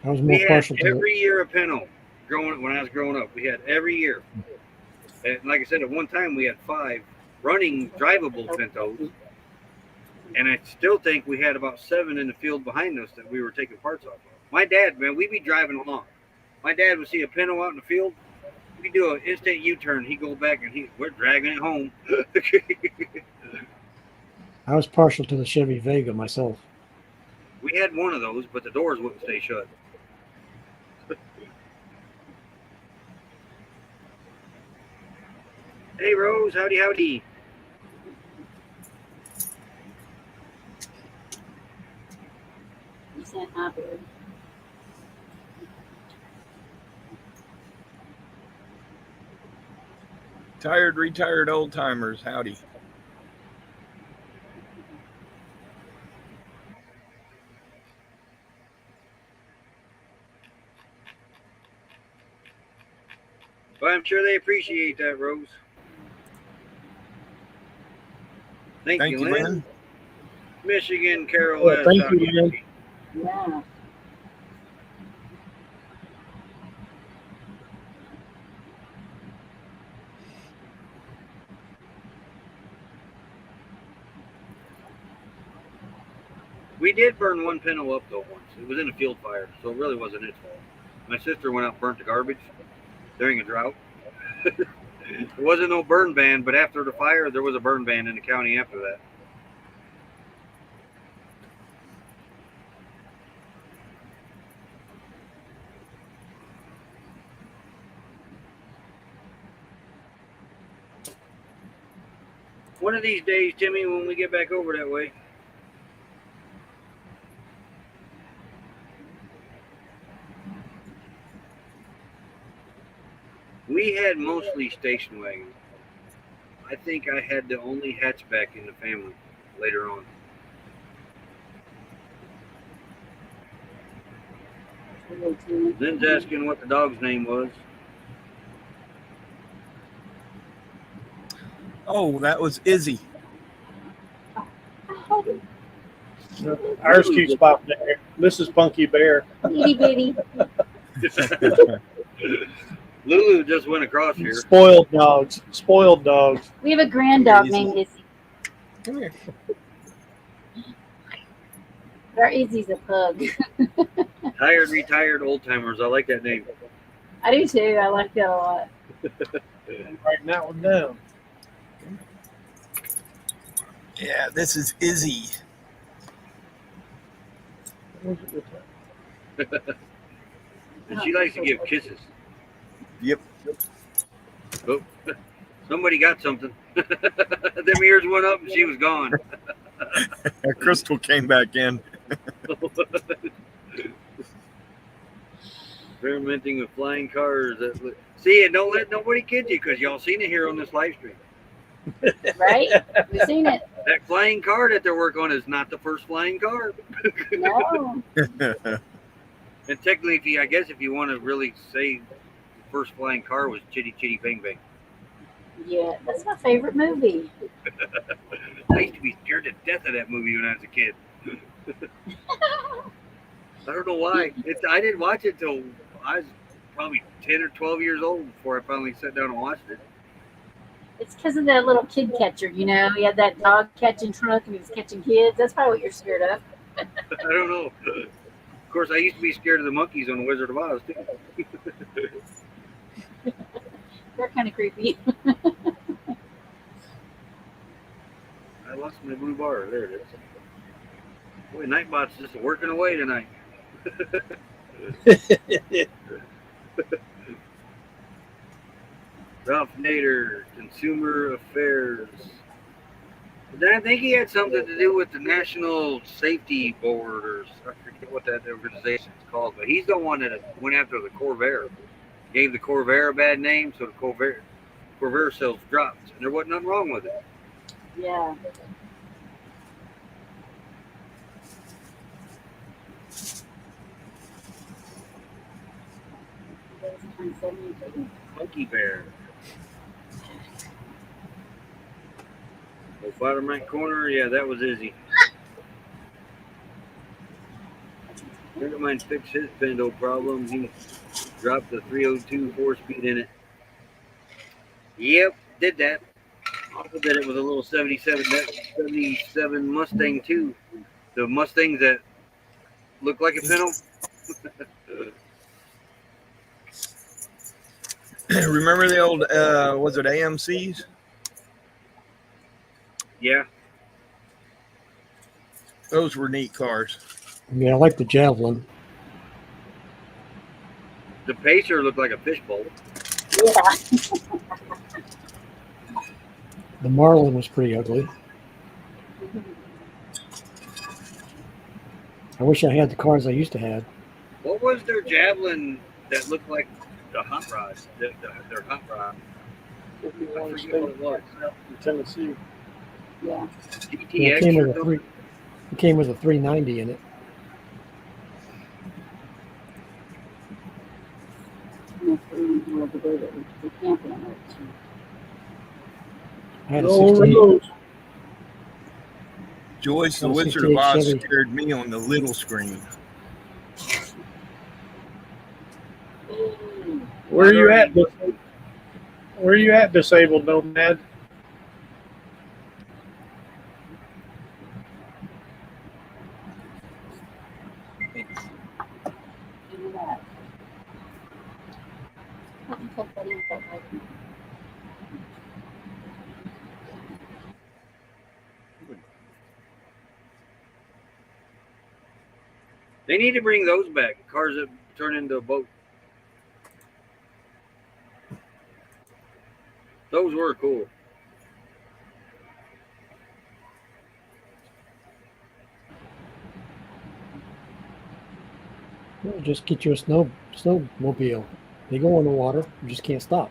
C: I was
B: We
C: more
B: had
C: partial to it.
B: every year a Pinto when I was growing up. We had every year. And like I said, at one time we had 5 running drivable Pintos. And I still think we had about 7 in the field behind us that we were taking parts off of. My dad, man, we'd be driving along. My dad would see a Pinto out in the field. We'd do an instant U-turn. He'd go back and we're dragging it home.
C: I was partial to the Chevy Vega myself.
B: We had one of those, but the doors wouldn't stay shut. Hey, Rose. Howdy, howdy.
E: You sent my bird.
F: Tired, retired old timers, howdy.
B: Well, I'm sure they appreciate that, Rose. Thank you, Lynn. Michigan, Carol.
D: Well, thank you, Lynn.
E: Yeah.
B: We did burn one Pinto up, though, once. It was in a field fire, so it really wasn't its fault. My sister went out and burnt the garbage during a drought. There wasn't no burn ban, but after the fire, there was a burn ban in the county after that. One of these days, Timmy, when we get back over that way. We had mostly station wagons. I think I had the only hatchback in the family later on. Lynn's asking what the dog's name was.
F: Oh, that was Izzy.
D: Ours keeps popping there. This is Punky Bear.
E: Itty bitty.
B: Lulu just went across here.
D: Spoiled dogs. Spoiled dogs.
E: We have a grand dog
F: Izzy.
E: named Izzy.
F: Come here.
E: But our Izzy's a pug.
B: Tired, retired old timers. I like that name.
E: I do too. I like that a lot.
D: I'm writing that one down.
F: Yeah, this is Izzy.
B: And she likes to give kisses.
F: Yep.
B: Oh, somebody got something. Them ears went up and she was gone.
F: Crystal came back in.
B: Experimenting with flying cars. See, and don't let nobody kid you because y'all seen it here on this live stream.
E: Right? We've seen it.
B: That flying car that they're working on is not the first flying car.
E: No.
B: And technically, if you want to really say the first flying car was Chitty Chitty Bang Bang.
E: Yeah, that's my favorite movie.
B: I used to be scared to death of that movie when I was a kid. I don't know why. I didn't watch it till I was probably 10 or 12 years old before I finally sat down and watched it.
E: It's because of that little kid catcher, you know. He had that dog catching truck and he was catching kids. That's probably what you're scared of.
B: I don't know. Of course, I used to be scared of the monkeys on The Wizard of Oz, too.
E: They're kind of creepy.
B: I lost my blue bar. There it is. Boy, Nightbot's just working away tonight. Ralph Nader, Consumer Affairs. Then I think he had something to do with the National Safety Board, or I forget what that organization is called, but he's the one that went after the Corvair. Gave the Corvair a bad name, so the Corvair sales dropped, and there wasn't nothing wrong with it.
E: Yeah.
B: Monkey Bear. Oh, bottom right corner, yeah, that was Izzy. A friend of mine fixed his Pendo problem. He dropped the 302 4-speed in it. Yep, did that. Also did it with a little 77 Mustang too. The Mustangs that look like a Pinto.
F: Remember the old, was it AMCs?
B: Yeah.
F: Those were neat cars.
C: Yeah, I like the Javelin.
B: The Pacer looked like a fishbowl.
E: Yeah.
C: The Marlin was pretty ugly. I wish I had the cars I used to have.
B: What was their Javelin that looked like the hot rod? Their hot rod. I forget what it was.
D: In Tennessee.
E: Yeah.
B: GTX.
C: It came with a 390 in it. I had a
D: No
C: 68.
D: roads.
F: Joyce, the
C: Oh,
F: Wizard of Oz
C: 68
F: scared me on the little screen.
D: Where are you at? Where are you at, Disabled Nomad?
B: They need to bring those back. Cars that turn into a boat. Those were cool.
C: Well, just get you a snowmobile. They go on the water. You just can't stop.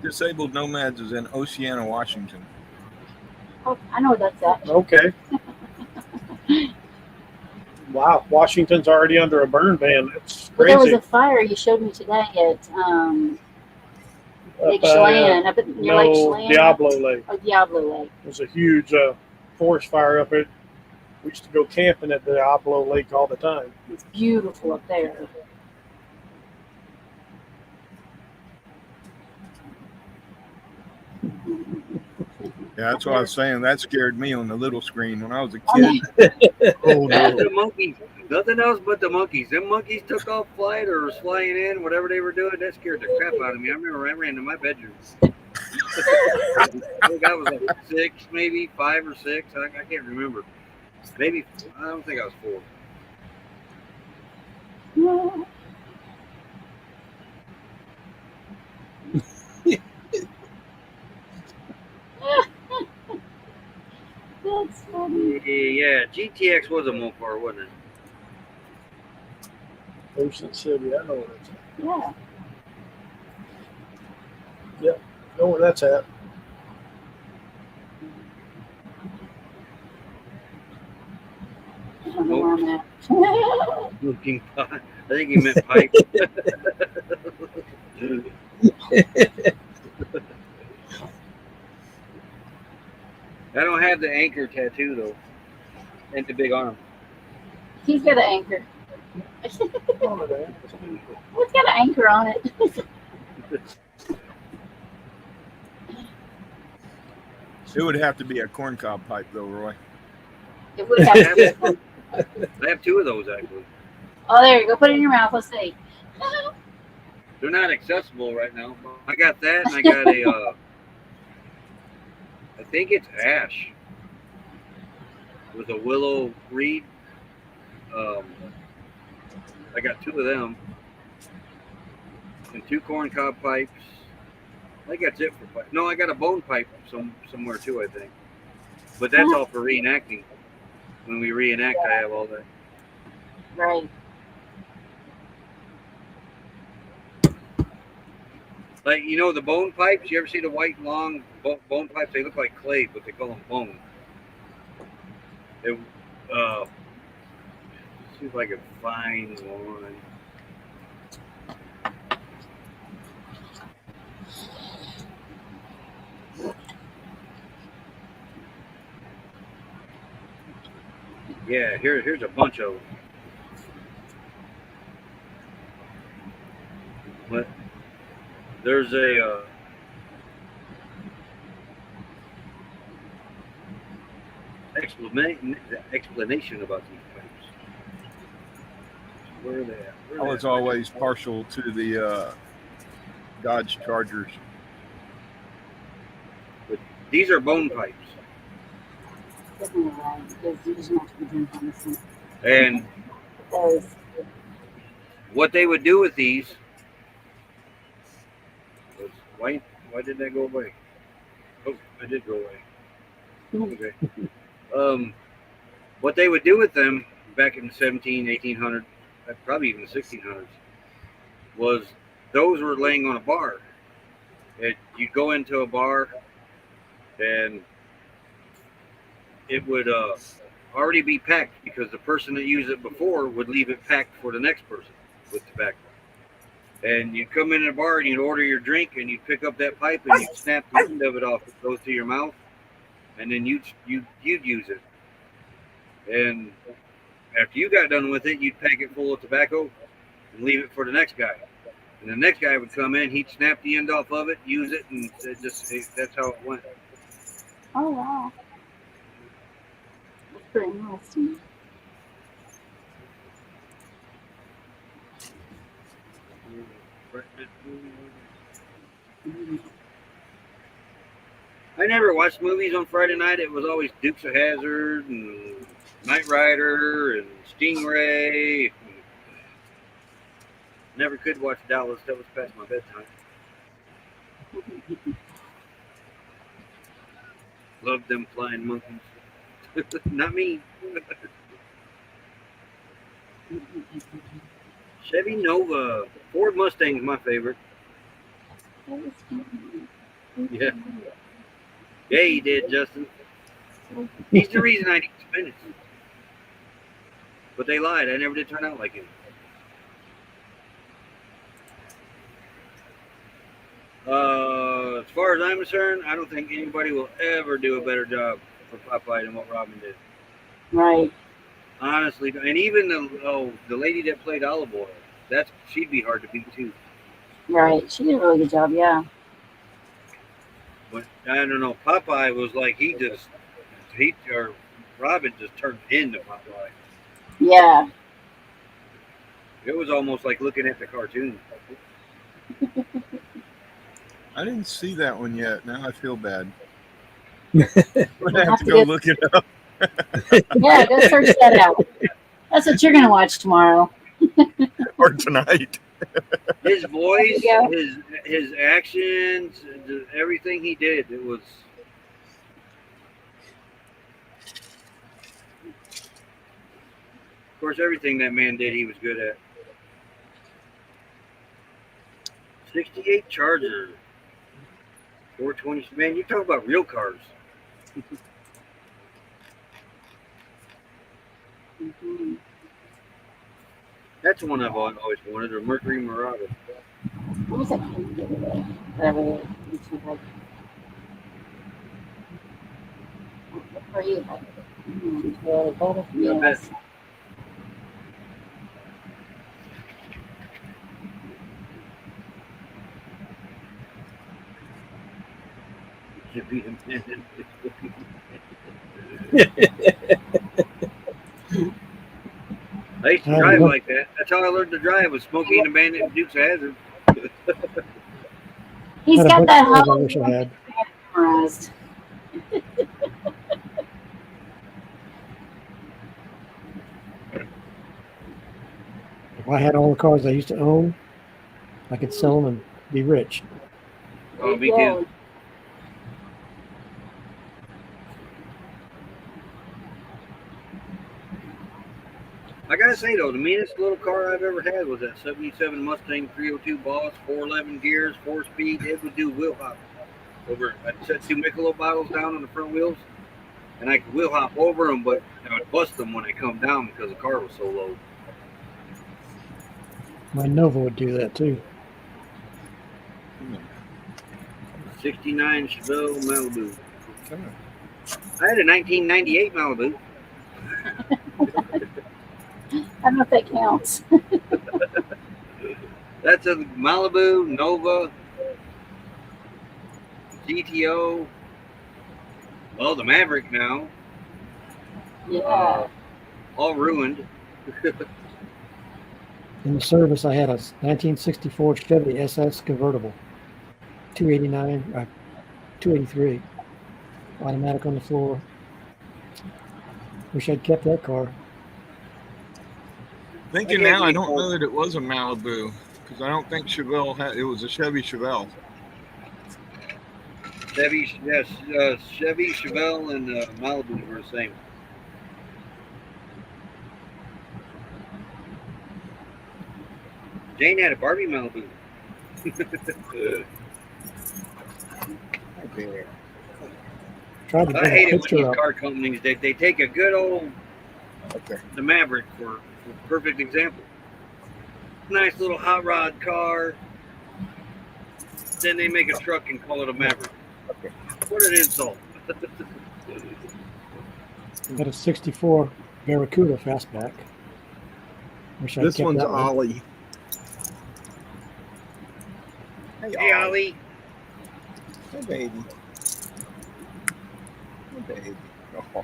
F: Disabled Nomads is in Oceana, Washington.
E: Oh, I know where that's at.
D: Okay. Wow, Washington's already under a burn ban. That's
E: But there was
D: crazy.
E: a fire you showed me today at Lake
D: Up,
E: Chelan, up at near Lake
D: no,
E: Chelan.
D: Diablo Lake.
E: Oh, Diablo Lake.
D: There's a huge forest fire up there. We used to go camping at Diablo Lake all the time.
E: It's beautiful up there.
F: Yeah, that's what I was saying. That scared me on the little screen when I was a kid.
D: Oh
B: That's
D: no.
B: the monkeys. Nothing else but the monkeys. Them monkeys took off flight or was flying in, whatever they were doing. That scared the crap out of me. I remember I ran to my bedroom. I think I was like 6, maybe 5 or 6. I can't remember. Maybe I don't think I was 4.
E: That's funny.
B: Yeah, GTX was a Mopar, wasn't it?
D: Ocean City, I know where that's at.
E: Yeah.
D: Know where that's at.
E: I don't know where I'm at.
B: Looking pipe. I think he meant pipe. I don't have the anchor tattoo though, and the big arm.
E: He's got an anchor.
D: Oh, that.
E: What's got an anchor on it?
F: It would have to be a corncob pipe, though, Roy.
E: It would have to be.
B: I have 2 of those actually.
E: Oh, there you go. Put it in your mouth. Let's see.
B: They're not accessible right now. I got that, and I got a. I think it's ash with a willow reed. I got 2 of them and 2 corncob pipes. I think that's it for pipe. No, I got a bone pipe somewhere too, I think. But that's all for reenacting. When we reenact, I have all that.
E: Right.
B: Like, you know, the bone pipes, you ever see the white long bone pipes? They look like clay, but they call them bone. It, see if I can find one. Yeah, here's a bunch of them. But there's a explanation about these pipes. Where are they at?
F: I was always partial to the Dodge Chargers.
B: These are bone pipes.
E: Definitely right. Because you just have to be doing on this one.
B: And
E: Because
B: what they would do with these was, why did that go away? Oh, I did go away. Okay. What they would do with them back in the 1800s, probably even the 1600s, was those were laying on a bar. You'd go into a bar and it would already be packed because the person that used it before would leave it packed for the next person with tobacco. And you'd come in a bar and you'd order your drink and you'd pick up that pipe and you'd snap the end of it off. It goes to your mouth, and then you'd use it. And after you got done with it, you'd pack it full of tobacco and leave it for the next guy. And the next guy would come in, he'd snap the end off of it, use it, and that's how it went.
E: oh wow, that's pretty interesting.
B: I never watched movies on Friday night. It was always Dukes of Hazzard and Knight Rider and Stingray. Never could watch Dallas. That was past my bedtime. Loved them flying monkeys. Not me. Chevy Nova. Ford Mustang's my favorite. Yeah. Yeah, he did, Justin. He's the reason I need spinach. But they lied. I never did turn out like him. As far as I'm concerned, I don't think anybody will ever do a better job for Popeye than what Robin did.
E: Right.
B: Honestly, and even the lady that played Olive Oil, she'd be hard to beat too.
E: Right. She did a really good job. Yeah.
B: But I don't know. Popeye was like or Robin just turned into Popeye.
E: Yeah.
B: It was almost like looking at the cartoon.
F: I didn't see that one yet. Now I feel bad.
E: We'll
F: I have to go look it up.
E: Yeah, go search that out. That's what you're gonna watch tomorrow.
F: Or tonight.
B: His voice,
E: Yeah.
B: his actions, everything he did, it was. Of course, everything that man did, he was good at. 68 Charger, 420. Man, you talk about real cars.
E: Mhm.
B: That's the one I've always wanted, a Mercury Marauder.
E: What was that kid the other day? Whatever YouTube had. What are you?
B: Yeah, I bet.
E: Yes.
B: Should be a man. I used to drive like that. That's how I learned to drive, was Smokey and the Bandit and Dukes of Hazzard.
E: He's
C: Had a
E: got
C: bunch
E: that
C: of those I
E: whole
C: wish I had.
E: memorized.
C: If I had all the cars I used to own, I could sell them and be rich.
B: Oh, me
E: Yeah.
B: too. I gotta say though, the meanest little car I've ever had was that '77 Mustang 302 Boss, 411 gears, 4-speed. It would do wheel hop over. I'd set 2 Michelob bottles down on the front wheels, and I could wheel hop over them, but I would bust them when I come down because the car was so low.
C: My Nova would do that too.
B: 69 Chevelle Malibu. I had a 1998 Malibu.
E: I don't know if that counts.
B: That's a Malibu, Nova, GTO. Well, the Maverick now.
E: Yeah.
B: All ruined.
C: In the service, I had a 1964 Chevy SS convertible, 289, 283, automatic on the floor. Wish I'd kept that car.
F: Thinking now, I don't know that it was a Malibu because I don't think Chevelle had. It was a Chevy Chevelle.
B: Chevy, yes, Chevy, Chevelle, and Malibu were the same. Jane had a Barbie Malibu.
C: Tried to
B: I
C: bring
B: hate
C: a
B: it when
C: picture
B: these
C: up.
B: car companies they take a good old the Maverick for a perfect example. Nice little hot rod car. Then they make a truck and call it a Maverick. What an insult.
C: Got a 64 Barracuda fastback. Wish I'd
F: This
C: kept
F: one's
C: that one.
F: Ollie.
B: Hey, Ollie.
F: Hey, baby. Hey, baby.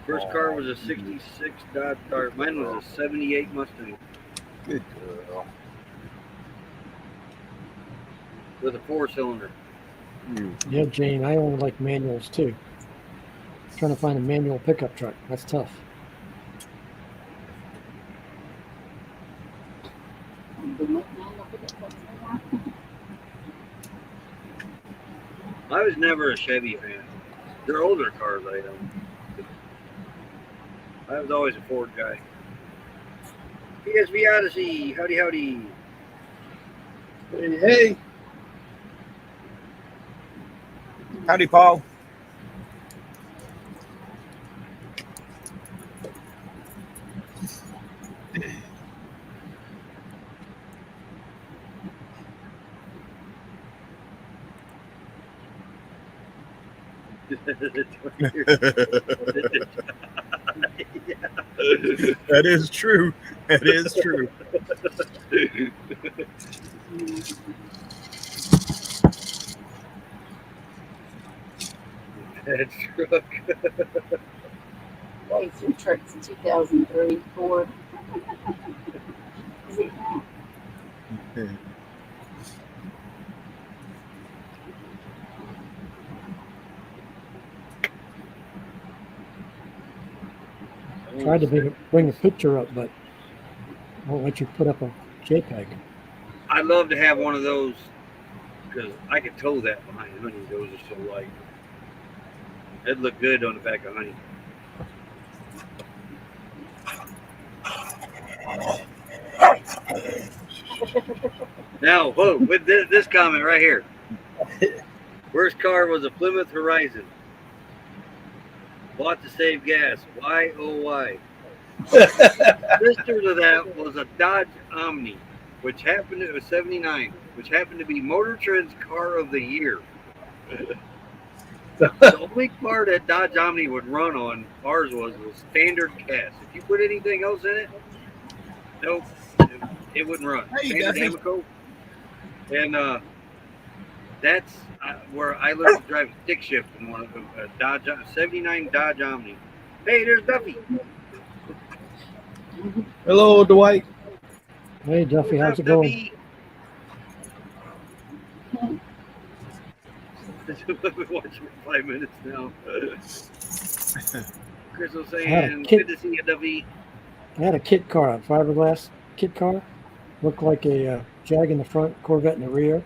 B: First car was a 66 Dodge Dart. Mine was a 78 Mustang
F: Good girl.
B: with a 4-cylinder.
C: Yeah, Jane, I only like manuals too. Trying to find a manual pickup truck. That's tough.
B: I was never a Chevy fan. They're older cars, I own. I was always a Ford guy. PSV Odyssey, howdy howdy.
F: Hey, hey. Howdy, Paul. That is true. That is true.
B: That truck.
E: Wait, your truck's a 2003 Ford. Is it now?
C: Tried to bring a picture up, but it won't let you put up a JPEG.
B: I'd love to have one of those because I could tow that behind Honey. Those are so light. It'd look good on the back of Honey. Now, whoa, with this comment right here. Worst car was a Plymouth Horizon. Bought to save gas. Why, oh, why? Sister to that was a Dodge Omni, which happened to, it was 79, which happened to be Motor Trend's car of the year. The only car that Dodge Omni would run on, ours was standard gas. If you put anything else in it, nope, it wouldn't run.
F: Hey,
B: Standard
F: Duffy.
B: Amoco. And that's where I learned to drive stick shift in one of them, Dodge 79 Dodge Omni. Hey, there's Duffy.
D: Hello, Dwight.
C: Hey, Duffy, how's
B: What's
C: it
B: up,
C: going?
B: Duffy? I've been watching for 5 minutes now. Chris was saying, good to see you, Duffy.
C: I had a kit car, a fiberglass kit car. Looked like a Jag in the front, Corvette in the rear.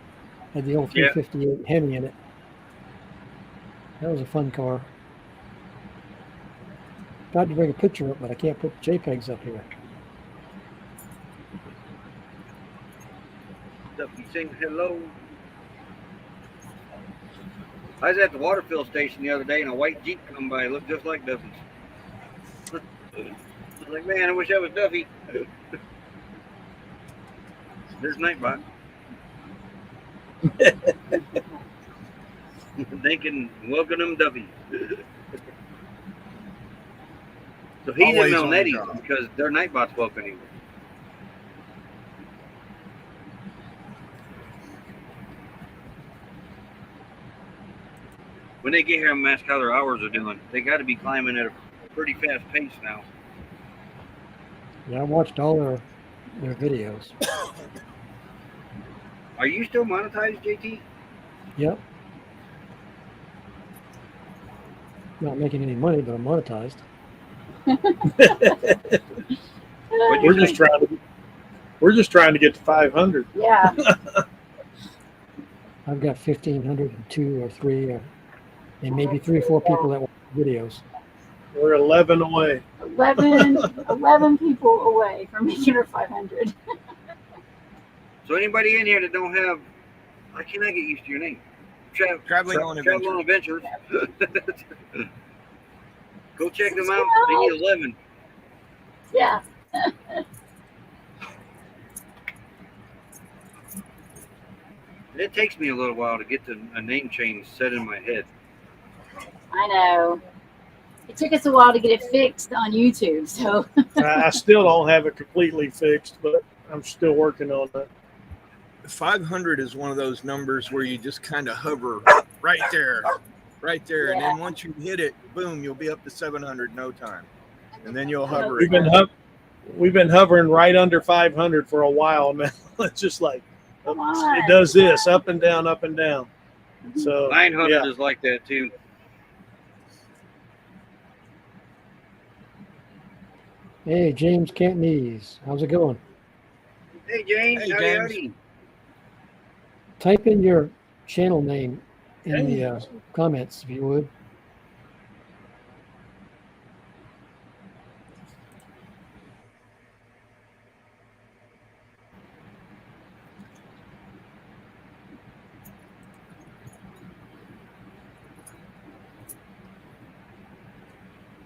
C: Had the old
B: Yeah.
C: 358 Hemi in it. That was a fun car. Tried to bring a picture up, but I can't put JPEGs up here.
B: Duffy saying hello. I was at the water fill station the other day and a white Jeep come by. It looked just like Duffy's. I was like, man, I wish I was Duffy. There's Nightbot. They can welcome him Duffy. So he's
F: Always
B: in
F: on the
B: Melnetti
F: job.
B: because their Nightbot's welcoming him. When they get here and ask how their hours are doing, they got to be climbing at a pretty fast pace now.
C: Yeah, I watched all their videos.
B: Are you still monetized, JT?
C: Yep. Not making any money, but I'm monetized.
B: What'd
D: We're
B: you
D: just
B: think?
D: trying to get to 500.
E: Yeah.
C: I've got 1,502 or 3, and maybe 3 or 4 people that watch videos.
D: We're 11 away.
E: 11 people away from making her 500.
B: So anybody in here that don't have, I cannot get used to your name.
F: Traveling on
B: Travel on Adventures. Go check them out. They need 11.
E: Yeah.
B: It takes me a little while to get a name change set in my head.
E: I know. It took us a while to get it fixed on YouTube, so
D: I still don't have it completely fixed, but I'm still working on that.
F: 500 is one of those numbers where you just kind of hover right there. And then once you hit it, boom, you'll be up to 700 in no time. And then you'll hover again.
D: We've been hovering right under 500 for a while now. It's just like,
E: come on.
D: it does this up and down, up and down. So
B: 900
D: yeah.
B: is like that too.
C: Hey, James Cantonese, how's it going?
B: Hey, James.
F: Hey,
B: Howdy,
F: James.
B: howdy.
C: Type in your channel name in the comments, if you would.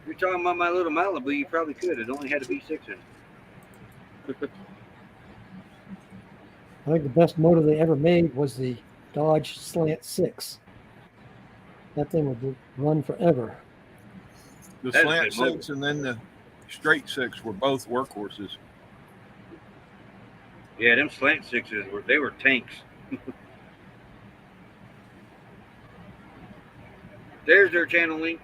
B: If you're talking about my little Malibu, you probably could. It only had a V6 in it.
C: I think the best motor they ever made was the Dodge Slant 6. That thing would run forever.
F: The
B: That's a
F: slant
B: good motor.
F: 6 and then the straight 6 were both workhorses.
B: Yeah, them slant sixes they were tanks. There's their channel link.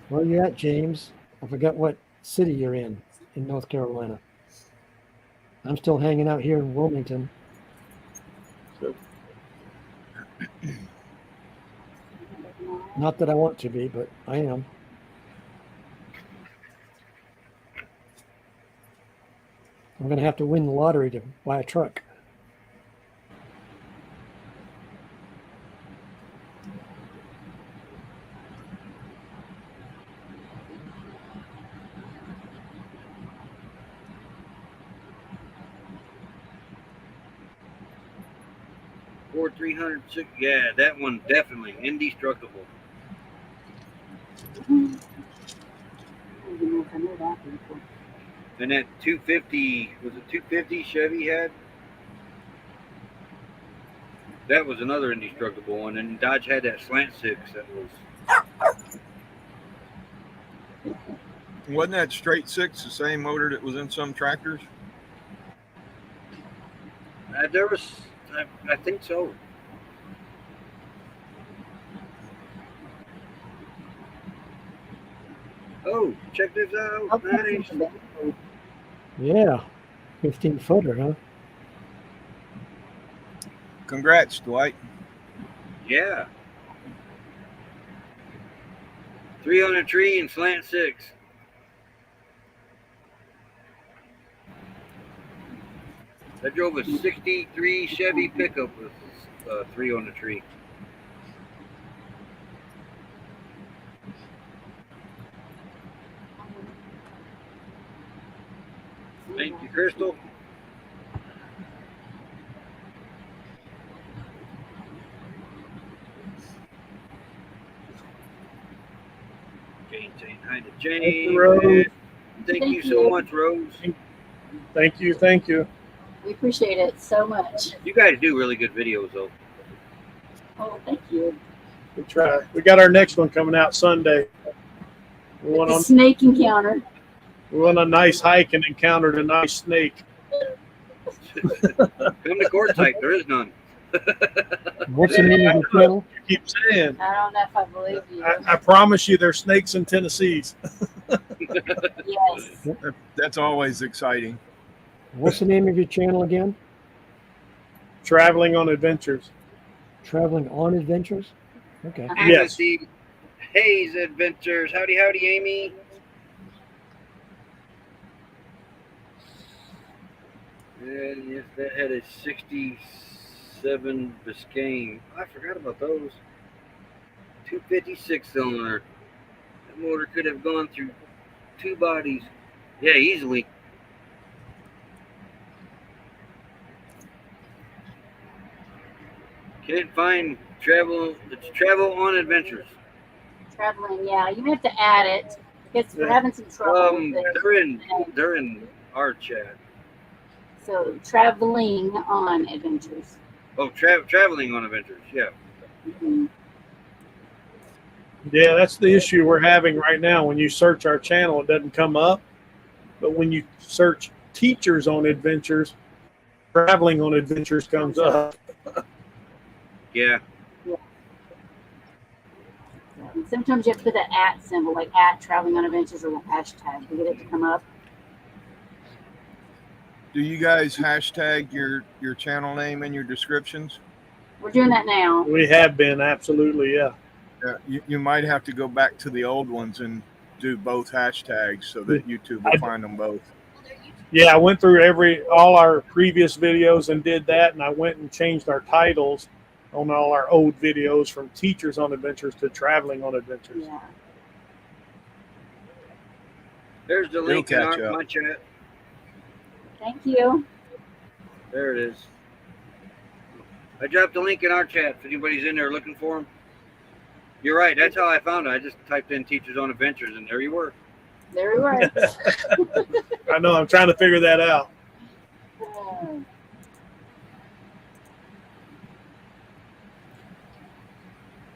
C: Where you at, James? I forgot what city you're in North Carolina. I'm still hanging out here in Wilmington. Not that I want to be, but I am. I'm going to have to win the lottery to buy a truck.
B: Ford 306. Yeah, that one definitely indestructible.
E: I don't even know if I know that before.
B: And that 250, was it 250 Chevy had? That was another indestructible one. And Dodge had that slant 6 that was.
F: Wasn't that straight 6 the same motor that was in some tractors?
B: There was, I think so. Oh, check this out.
E: I'll put
B: Nice.
E: it back.
C: Yeah, 15-footer, huh?
F: Congrats, Dwight.
B: Yeah. 3 on a tree and slant 6. I drove a 63 Chevy pickup with 3 on the tree. Thank you, Crystal. Jane saying hi to Jane.
D: Thank you, Rose.
B: Thank you
E: Thank
B: so
E: you.
B: much, Rose.
D: Thank you. Thank you.
E: We appreciate it so much.
B: You guys do really good videos, though.
E: Oh, thank you.
D: We try. We got our next one coming out Sunday. We went
E: The
D: on,
E: snake encounter.
D: we went on a nice hike and encountered a nice snake.
B: Come to Quartzsite. There is none.
C: What's the name of your channel?
D: You keep saying.
E: I don't know if I believe you.
D: I promise you there's snakes in Tennessee's.
E: Yes.
F: That's always exciting.
C: What's the name of your channel again?
D: Traveling on adventures.
C: Traveling on Adventures? Okay.
D: Yes.
B: Timothy Hayes Adventures. Howdy, howdy, Amy. And yes, that had a 67 Biscayne. I forgot about those. 256 cylinder. That motor could have gone through 2 bodies. Yeah, easily. Can't find travel. It's Travel on Adventures.
E: Traveling, yeah. You have to add it because we're having some trouble with it.
B: They're in our chat.
E: So traveling on adventures.
B: Oh, traveling on adventures. Yeah.
E: Mhm.
D: Yeah, that's the issue we're having right now. When you search our channel, it doesn't come up. But when you search teachers on adventures, traveling on adventures comes up.
B: Yeah.
E: Sometimes you have to put the @ symbol, like @ traveling on adventures or the hashtag to get it to come up.
F: Do you guys hashtag your channel name in your descriptions?
E: We're doing that now.
D: We have been, absolutely, yeah.
F: You might have to go back to the old ones and do both hashtags so that YouTube will find them both.
D: Yeah, I went through all our previous videos and did that, and I went and changed our titles on all our old videos from Teachers on Adventures to Traveling on Adventures.
E: Yeah.
B: There's the link in
F: catch up.
B: my chat.
E: Thank you.
B: There it is. I dropped a link in our chat if anybody's in there looking for them. You're right. That's how I found it. I just typed in Teachers on Adventures, and there you were.
E: There we were.
D: I know. I'm trying to figure that out.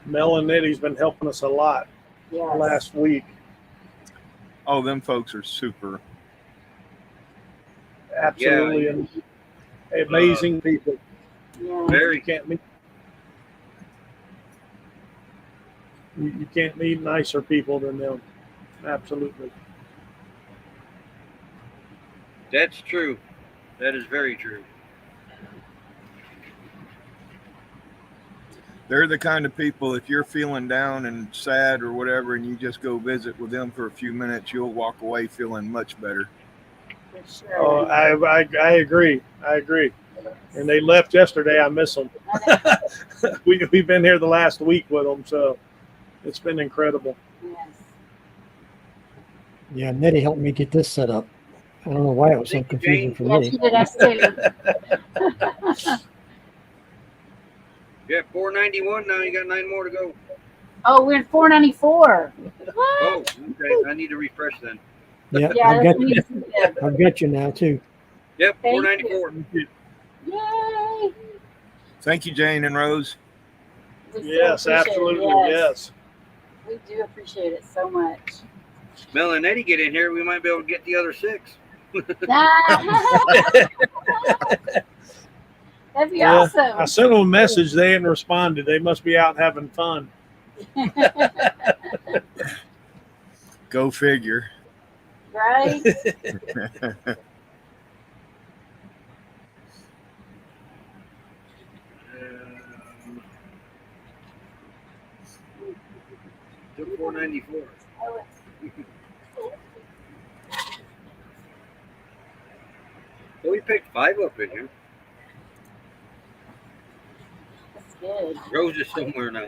D: Mel and Eddie's been helping us a lot
E: Yes.
D: last week.
F: Oh, them folks are super.
D: Absolutely amazing people.
E: Yeah.
D: You
B: Very.
D: can't meet. You can't meet nicer people than them. Absolutely.
B: That's true. That is very true.
F: They're the kind of people, if you're feeling down and sad or whatever, and you just go visit with them for a few minutes, you'll walk away feeling much better.
E: For sure.
D: Oh, I agree. I agree. And they left yesterday. I miss them. We've been here the last week with them, so it's been incredible.
E: Yes.
C: Yeah, Nettie helped me get this set up. I don't know why it was so
B: Thank you,
C: confusing
B: Jane.
C: for
E: Yes,
C: me.
E: you did us too.
B: Yeah, 491 now. You got 9 more to go.
E: Oh, we're at 494. What?
B: Oh, okay. I need to refresh then.
C: Yeah,
E: Yeah,
C: I've
E: that's
C: got you.
E: good.
C: I've got you now too.
B: Yep,
E: Thank
B: 494.
E: Yay.
F: Thank you, Jane and Rose.
E: We so
D: Yes,
E: appreciate it.
D: absolutely.
E: Yes.
D: Yes.
E: We do appreciate it so much.
B: Mel and Eddie get in here. We might be able to get the other 6.
E: That'd be
D: Yeah,
E: awesome.
D: I sent them a message. They hadn't responded. They must be out having fun.
F: Go figure.
E: Right?
B: Still 494. Well, we picked 5 up in here.
E: That's good.
B: Rose is somewhere now.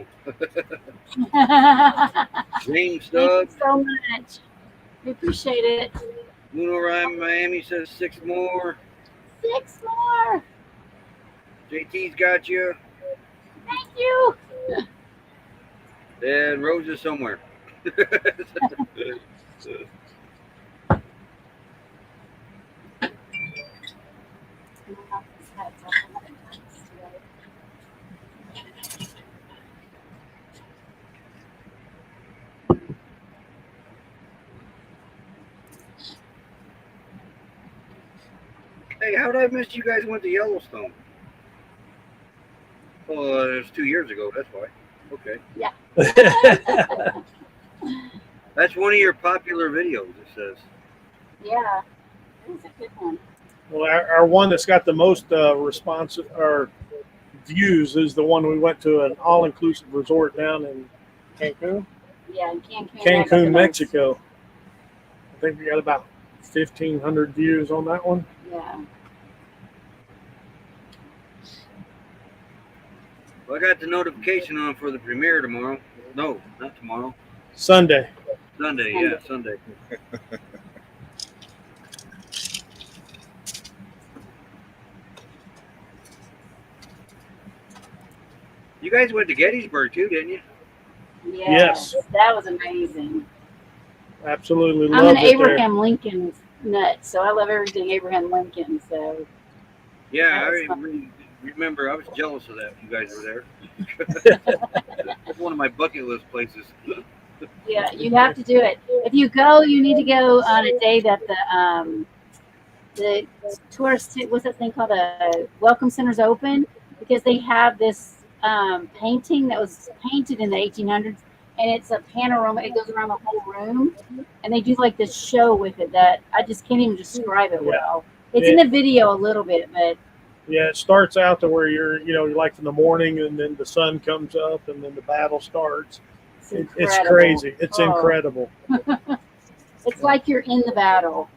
B: James
E: Thank you
B: Doug.
E: so much. We appreciate it.
B: Luno Rhyme Miami says 6 more.
E: 6 more.
B: JT's got you.
E: Thank you.
B: And Rose is somewhere. Hey, how did I miss you guys went to Yellowstone? Oh, it was 2 years ago. That's why. Okay. That's one of your popular videos, it says.
E: Yeah. It was a good one.
D: Well, our one that's got the most response or views is the one we went to an all-inclusive resort down in Cancun,
E: Yeah, in Cancun,
D: Mexico. I think we got about 1,500 views on that one.
E: Yeah.
B: Well, I got the notification on for the premiere tomorrow. No, not tomorrow.
D: Sunday.
B: Sunday, yeah, Sunday. You guys went to Gettysburg too, didn't you?
D: Yes.
E: That was amazing.
D: Absolutely
E: I'm
D: loved
E: an
D: it there.
E: Abraham Lincoln nut, so I love everything Abraham Lincoln. So
B: Yeah,
E: That was
B: I
E: fun.
B: remember. I was jealous of that. You guys were there. It's one of my bucket list places.
E: yeah, you have to do it. If you go, you need to go on a day that the tourist, what's that thing called? The Welcome Center's open, because they have this painting that was painted in the 1800s, and it's a panorama. It goes around the whole room, and they do like this show with it that I just can't even describe it well. It's in the video a little bit, but
D: Yeah, it starts out to where you're like in the morning, and then the sun comes up, and then the battle starts.
E: it's
D: It's
E: incredible.
D: crazy. It's
E: Oh.
D: incredible.
E: It's like you're in the battle.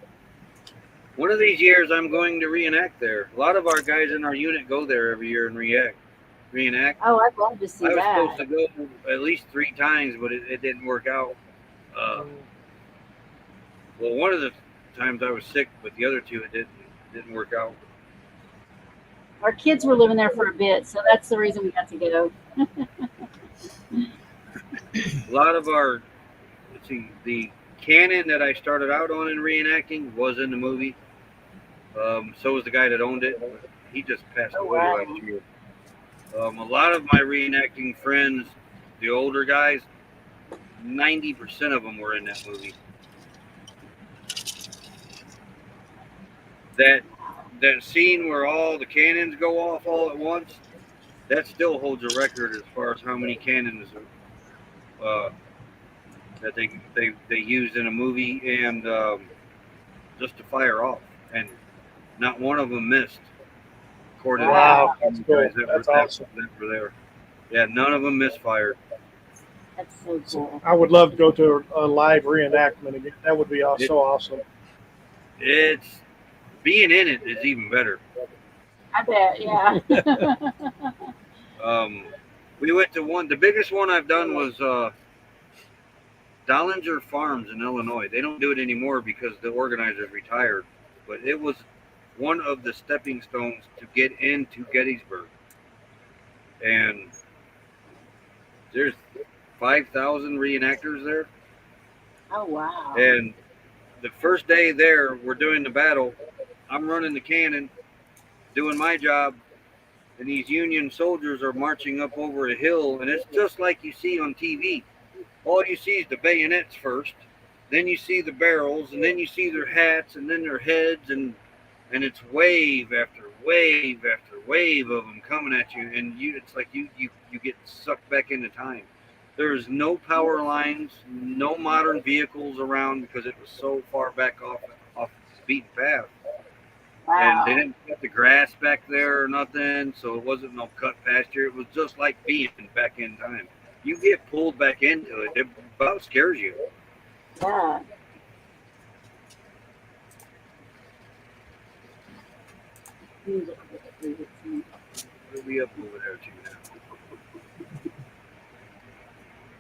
B: One of these years, I'm going to reenact there. A lot of our guys in our unit go there every year and reenact.
E: Oh, I'd love to see
B: I was
E: that.
B: supposed to go at least 3 times, but it didn't work out. Well, one of the times I was sick, but the other 2 it didn't work out.
E: Our kids were living there for a bit, so that's the reason we got to go.
B: A lot of our, let's see, the cannon that I started out on in reenacting was in the movie. So was the guy that owned it. He just passed away
E: wow.
B: last year. A lot of my reenacting friends, the older guys, 90% of them were in that movie. That scene where all the cannons go off all at once, that still holds a record as far as how many cannons that they used in a movie and just to fire off, and not one of them missed. According
D: Wow,
B: to
D: that's
B: the
D: cool.
B: guys
D: That's awesome.
B: that were there. Yeah, none of them misfired.
E: That's so cool.
D: I would love to go to a live reenactment again. That would be so awesome.
B: It's being in it is even better.
E: I bet, yeah.
B: We went to one. The biggest one I've done was Dollinger Farms in Illinois. They don't do it anymore because the organizers retired, but it was one of the stepping stones to get into Gettysburg. And there's 5,000 reenactors there.
E: Oh, wow.
B: And the first day there, we're doing the battle. I'm running the cannon, doing my job, and these Union soldiers are marching up over a hill, and it's just like you see on TV. All you see is the bayonets first, then you see the barrels, and then you see their hats, and then their heads, and it's wave after wave after wave of them coming at you, and it's like you get sucked back into time. There's no power lines, no modern vehicles around because it was so far back off the beaten path.
E: Wow.
B: And they didn't cut the grass back there or nothing, so it wasn't no cut pasture. It was just like being back in time. You get pulled back into it, it about scares you.
E: Yeah.
B: We'll be up over there too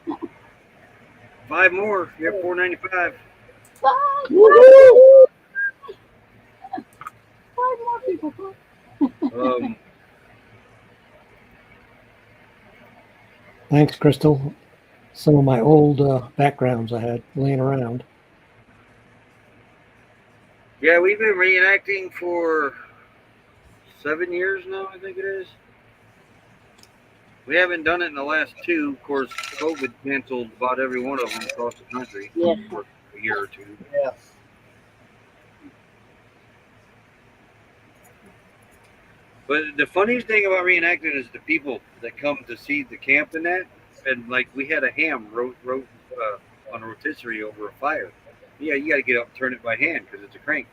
B: now. 5 more. You're at 495.
E: Woo-hoo! 5 more people.
C: Thanks, Crystal. Some of my old backgrounds I had laying around.
B: Yeah, we've been reenacting for 7 years now, I think it is. We haven't done it in the last 2. Of course, COVID canceled about every one of them across the country for a year or 2.
D: Yeah.
B: But the funniest thing about reenacting is the people that come to see the camp and that. And like we had a ham wrote on a rotisserie over a fire. Yeah, you got to get up and turn it by hand because it's a crank.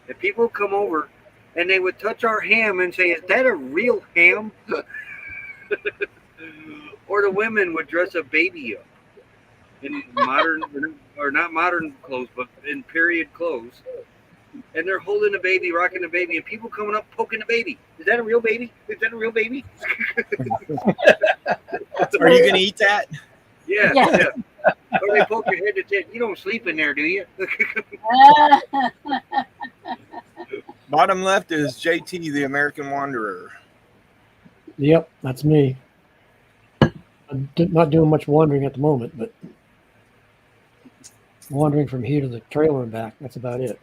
B: And people come over and they would touch our ham and say, "Is that a real ham?" Or the women would dress a baby up in modern, or not modern clothes, but in period clothes. And they're holding the baby, rocking the baby, and people coming up poking the baby. Is that a real baby? Is that a real baby?
I: Are you going to eat that?
B: Yeah. Or they poke your head and say, "You don't sleep in there, do you?"
F: Bottom left is JT, the American Wanderer.
C: Yep, that's me. I'm not doing much wandering at the moment, but wandering from here to the trailer and back, that's about it.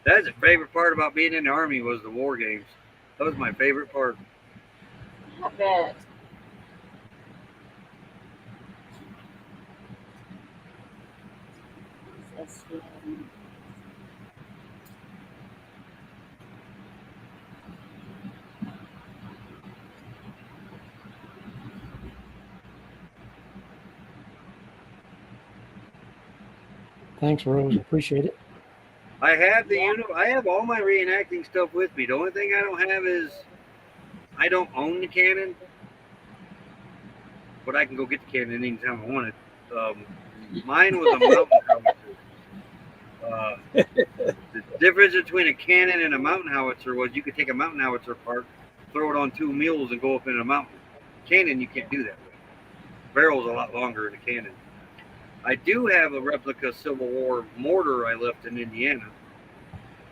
B: That's the favorite part about being in the Army was the war games. That was my favorite part.
E: I bet.
C: Thanks, Rose. Appreciate it.
B: I have I have all my reenacting stuff with me. The only thing I don't have is I don't own the cannon, but I can go get the cannon anytime I want it. Mine was a mountain howitzer. The difference between a cannon and a mountain howitzer was you could take a mountain howitzer apart, throw it on 2 mules, and go up in a mountain. Cannon, you can't do that with. Barrel's a lot longer in a cannon. I do have a replica Civil War mortar I left in Indiana,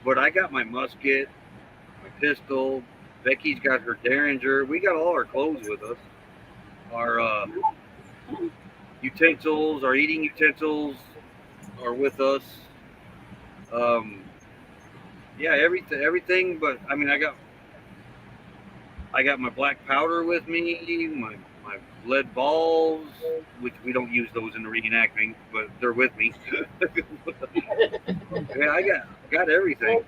B: but I got my musket, my pistol. Becky's got her Derringer. We got all our clothes with us. Our utensils, our eating utensils are with us. Yeah, everything. But I mean, I got my black powder with me, my lead balls, which we don't use those in the reenactment, but they're with me. Yeah, I got everything.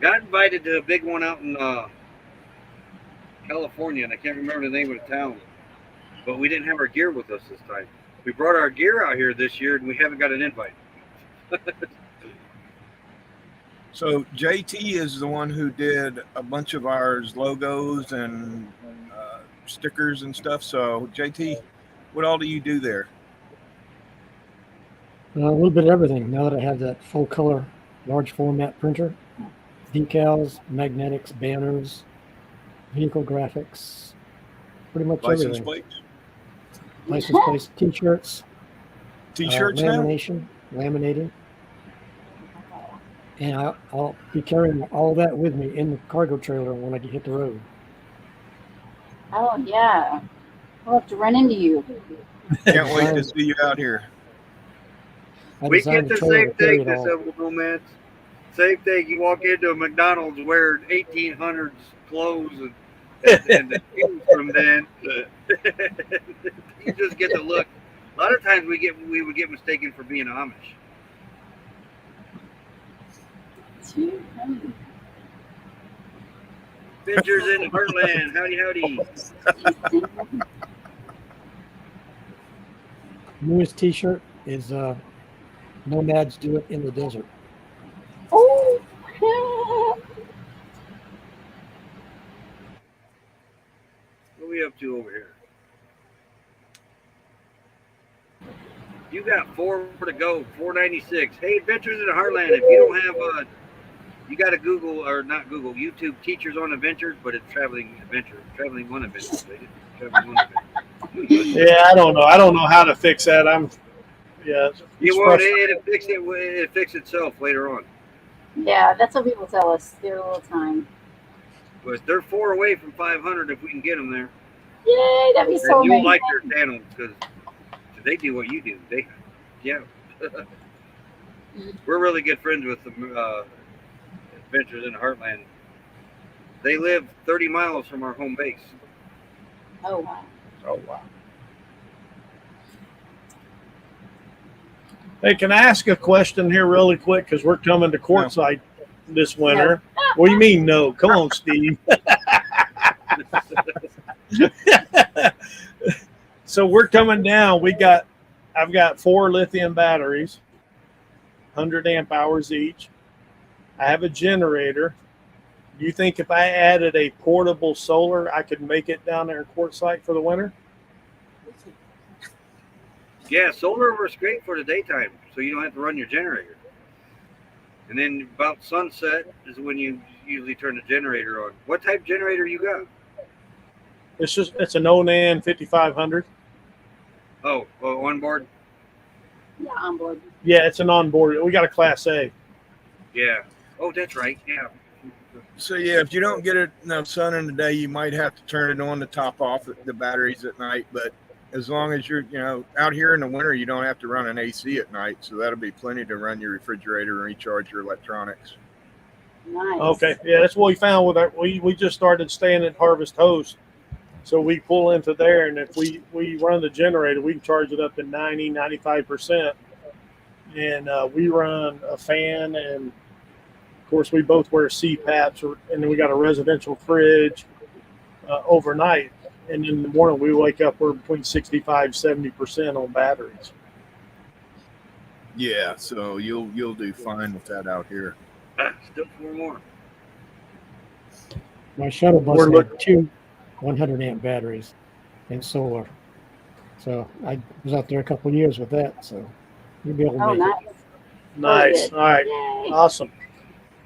B: Got invited to a big one out in California, and I can't remember the name of the town. But we didn't have our gear with us this time. We brought our gear out here this year, and we haven't got an invite.
F: So JT is the one who did a bunch of ours logos and stickers and stuff. So JT, what all do you do there?
C: A little bit of everything. Now that I have that full color, large format printer, decals, magnetics, banners, vehicle graphics, pretty much
F: License
C: everything.
F: plates?
C: License plates, t-shirts,
F: T-shirts now?
C: lamination, laminating. And I'll be carrying all that with me in the cargo trailer when I hit the road.
E: Oh yeah, we'll have to run into you.
F: Can't wait to see you out here.
C: I
B: We
C: designed
B: get the
C: trailer
B: same
C: to carry
B: thing,
C: it
B: the
C: all.
B: Civil Nomads. Same thing. You walk into a McDonald's wearing 1800s clothes and the shoes from then. You just get the look. A lot of times we would get mistaken for being Amish. Adventures in the Heartland. Howdy, howdy.
C: Newest t-shirt is Nomads Do It in the Desert.
E: Oh.
B: What are we up to over here? You got 4 to go, 496. Hey, Adventures in the Heartland. If you don't have you got to Google, or not Google, YouTube Teachers on Adventures, but it's Traveling on Adventures. Traveling on Adventures.
D: Yeah, I don't know. I don't know how to fix that. It's
B: It'll fix itself later on.
E: Yeah, that's what people tell us. They're a little time.
B: But they're 4 away from 500 if we can get them there.
E: Yay, that'd be so
B: And you'll
E: amazing.
B: like their channels because they do what you do. We're really good friends with the Adventures in the Heartland. They live 30 miles from our home base.
E: Oh wow.
D: Oh, wow. Hey, can I ask a question here really quick? Because we're coming to Quartzsite this winter. What do you mean, no? Come on, Steve. So we're coming down. I've got 4 lithium batteries, 100 amp hours each. I have a generator. Do you think if I added a portable solar, I could make it down there in Quartzsite for the winter?
B: Yeah, solar works great for the daytime, so you don't have to run your generator. And then about sunset is when you usually turn the generator on. What type of generator you got?
D: It's an Onan 5500.
B: Oh, on board?
E: Yeah, on board.
D: Yeah, it's an onboard. We got a Class A.
B: Yeah. Oh, that's right. Yeah.
F: So yeah, if you don't get enough sun in the day, you might have to turn it on to top off the batteries at night. But as long as you're, out here in the winter, you don't have to run an AC at night. So that'll be plenty to run your refrigerator and recharge your electronics.
E: Nice.
D: Okay, yeah, that's what we found with we just started staying at Harvest Host. So we pull into there, and if we run the generator, we can charge it up to 90, 95%. And we run a fan, and of course we both wear CPAPs, and then we got a residential fridge overnight. And in the morning we wake up, we're between 65, 70% on batteries.
F: Yeah, so you'll do fine with that out here.
B: Still 4 more.
C: My shuttle bus
D: We're
C: had 2 100 amp batteries and solar. So I was out there a couple of years with that. So you'll be able to
E: Oh,
C: make
E: nice.
D: Nice.
E: good.
D: All right.
E: Yay.
D: Awesome.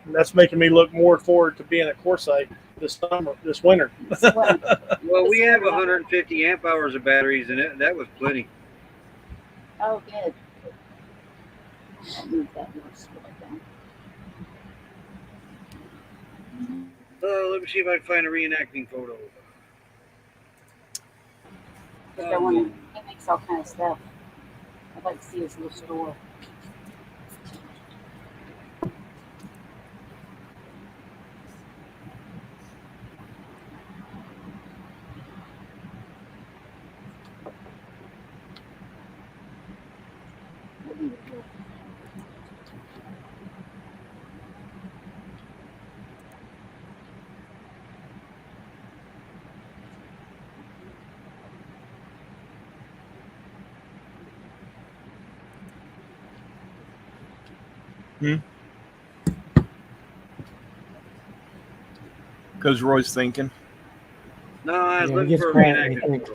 D: That's making me look more forward to being at Quartzsite this winter.
B: Well, we have 150 amp hours of batteries in it. That was plenty.
E: Oh, good. I'll move that more slowly down.
B: Let me see if I can find a reenacting photo.
E: Because I want to, he makes all kind of stuff. I'd like to see his little store.
F: Because Roy's thinking.
B: No, I was
C: Yeah, he
B: looking
C: gets
B: for a
C: quiet when he
B: reenacting
C: thinks.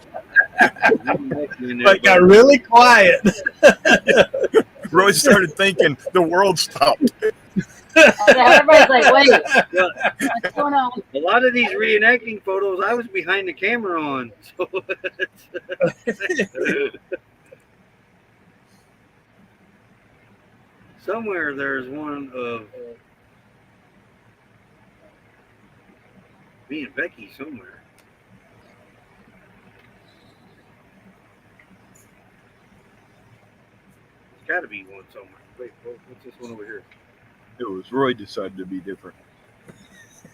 B: photo.
D: But got really quiet.
F: Roy started thinking. The world stopped.
E: Everybody's like, wait, what's going on?
B: A lot of these reenacting photos, I was behind the camera on. So somewhere there's one of me and Becky somewhere. There's got to be one somewhere. Wait, what's this one over here?
F: It was Roy decided to be different.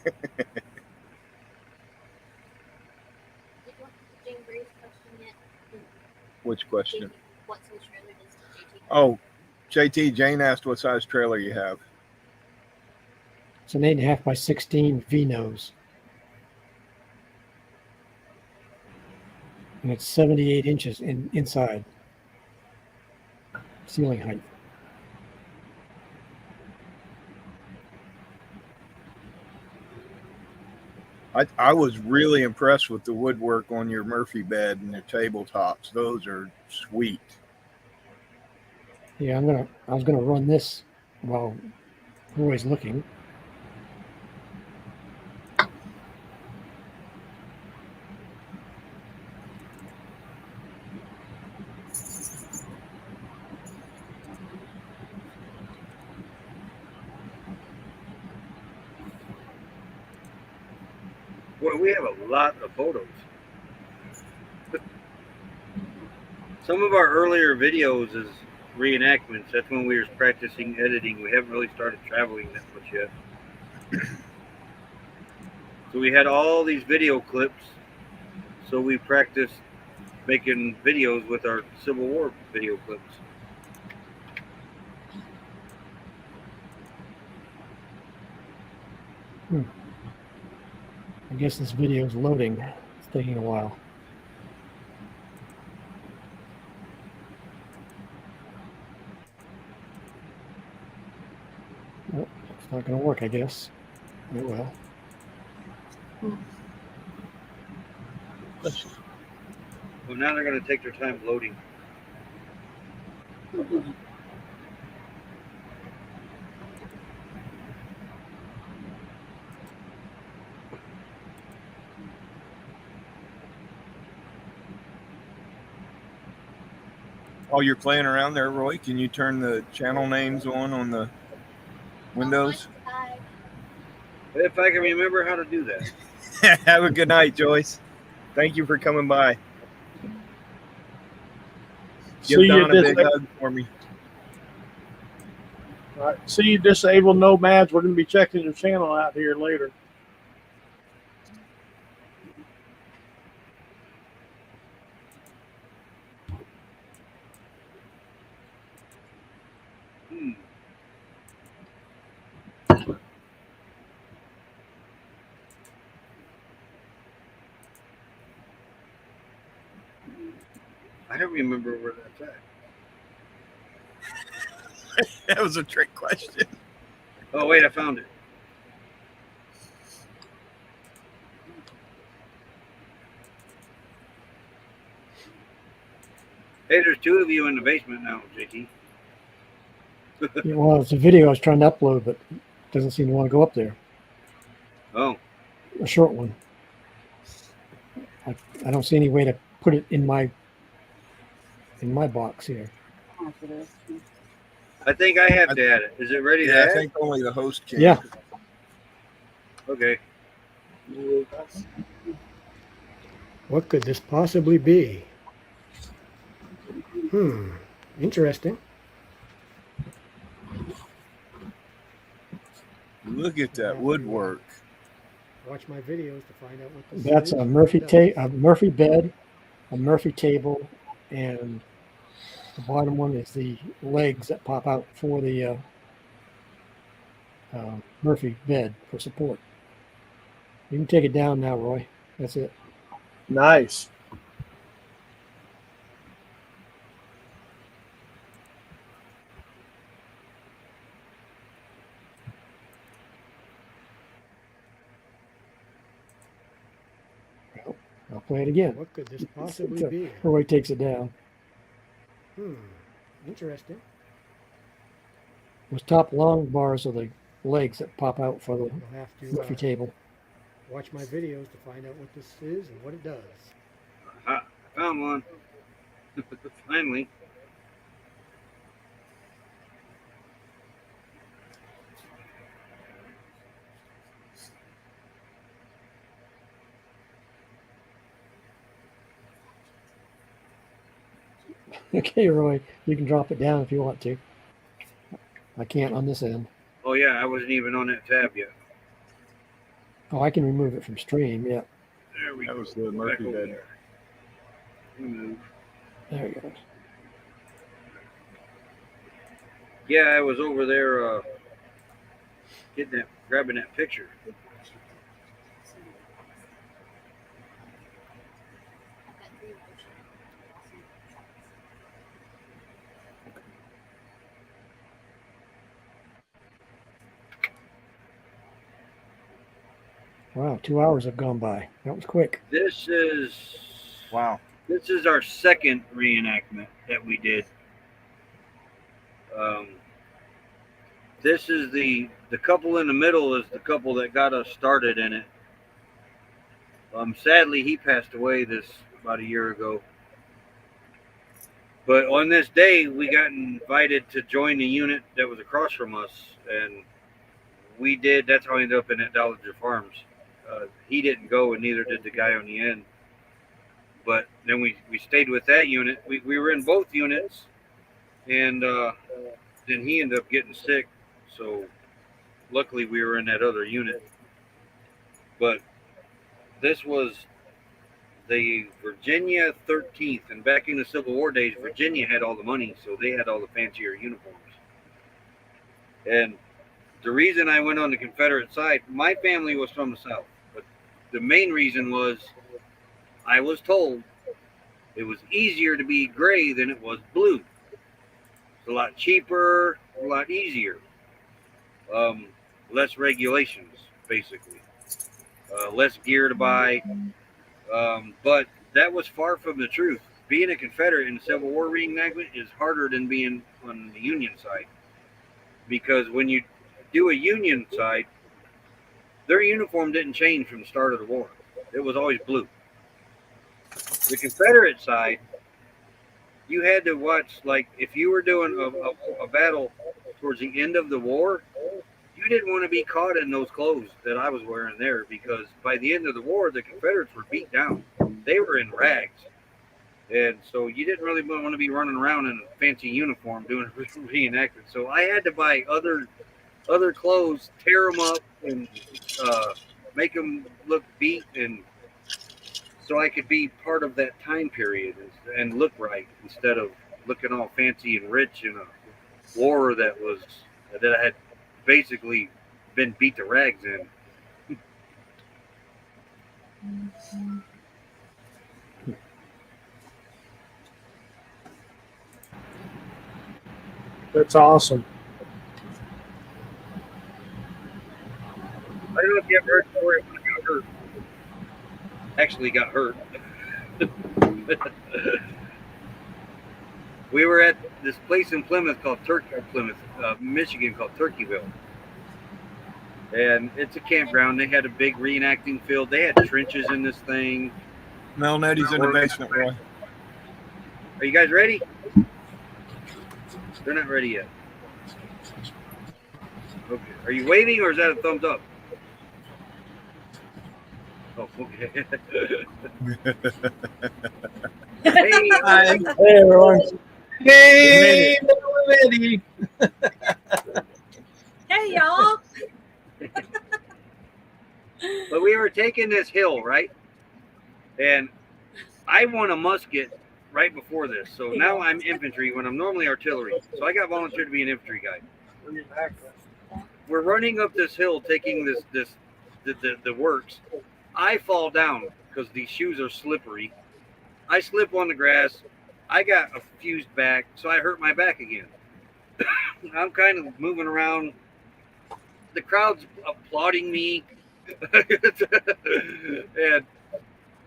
G: Did you want Jane Gray's question yet?
F: Which question?
G: JT, what size trailer does JT have?
F: Oh, JT, Jane asked what size trailer you have.
C: It's an 8.5 by 16 V-nose. And it's 78 inches inside. Ceiling height.
F: I was really impressed with the woodwork on your Murphy bed and your tabletops. Those are sweet.
C: Yeah, I was gonna run this while Roy's looking.
B: Boy, we have a lot of photos. Some of our earlier videos is reenactments. That's when we were practicing editing. We haven't really started traveling that much yet. So we had all these video clips. So we practiced making videos with our Civil War video clips.
C: I guess this video is loading. It's taking a while. Oh, it's not going to work, I guess. It will.
B: Well, now they're going to take their time loading.
F: While you're playing around there, Roy, can you turn the channel names on the Windows?
B: If I can remember how to do that.
F: Have a good night, Joyce. Thank you for coming by. Give
D: See you,
F: Don a big hug for me.
D: All right. See you, disabled nomads. We're going to be checking your channel out here later.
B: I don't remember where that's at.
F: That was a trick question.
B: Oh, wait, I found it. Hey, there's two of you in the basement now, JT.
C: Yeah, well, it's a video I was trying to upload, but it doesn't seem to want to go up there.
B: Oh,
C: A short one. I don't see any way to put it in my box here.
E: After this.
B: I think I have to add it. Is it ready to
F: Yeah, I
B: add?
F: think only the host can.
C: Yeah.
B: Okay.
C: What could this possibly be? Interesting.
F: Look at that woodwork.
C: Watch my videos to find out what this That's a Murphy bed, a Murphy table, and the bottom one is the legs that pop out for the Murphy bed for support. You can take it down now, Roy. That's it.
D: Nice.
C: I'll play it again. What could this possibly be? Roy takes it down. Interesting. Those top long bars are the legs that pop out for the Murphy table. Watch my videos to find out what this is and what it does.
B: I found one. Finally.
C: Okay, Roy, you can drop it down if you want to. I can't on this end.
B: Oh yeah, I wasn't even on that tab yet.
C: Oh, I can remove it from stream. Yeah,
B: There we
F: That
B: go.
F: was the
B: Back
F: Murphy
B: over
F: bed.
B: there. Remove.
C: there you go.
B: Yeah, I was over there grabbing that picture.
C: Wow, 2 hours have gone by. That was quick.
B: This is
F: Wow.
B: This is our second reenactment that we did. This is the couple in the middle is the couple that got us started in it. Sadly, he passed away about a year ago. But on this day, we got invited to join the unit that was across from us, and we did. That's how I ended up in that Dollinger Farms. He didn't go, and neither did the guy on the end. But then we stayed with that unit. We were in both units, and then he ended up getting sick. So luckily we were in that other unit. But this was the Virginia 13th. And back in the Civil War days, Virginia had all the money, so they had all the fancier uniforms. And the reason I went on the Confederate side, my family was from the South. But the main reason was I was told it was easier to be gray than it was blue. It's a lot cheaper, a lot easier. Less regulations, basically. Less gear to buy. But that was far from the truth. Being a Confederate in the Civil War reenactment is harder than being on the Union side. Because when you do a Union side, their uniform didn't change from the start of the war. It was always blue. The Confederate side, you had to watch, like, if you were doing a battle towards the end of the war, you didn't want to be caught in those clothes that I was wearing there, because by the end of the war, the Confederates were beat down. They were in rags. And so you didn't really want to be running around in a fancy uniform doing reenactment. So I had to buy other clothes, tear them up, and make them look beat, and so I could be part of that time period and look right instead of looking all fancy and rich in a war that I had basically been beat to rags in.
D: That's awesome.
B: I don't know if you ever heard the story of when I got hurt. Actually got hurt. We were at this place in Plymouth, Michigan, called Turkeyville. And it's a campground. They had a big reenacting field. They had trenches in this thing.
F: Mel Netty's in the basement, Roy.
B: Are you guys ready? They're not ready yet. Okay. Are you waving or is that a thumbs up? Oh, okay. Hey,
D: Hey, everyone.
I: Hey, Eddie.
J: Hey, y'all.
B: but we were taking this hill, right? And I won a musket right before this. So now I'm infantry when I'm normally artillery. So I got volunteered to be an infantry guy. We're running up this hill, taking the works. I fall down because these shoes are slippery. I slip on the grass. I got a fused back, so I hurt my back again. I'm kind of moving around. The crowd's applauding me. And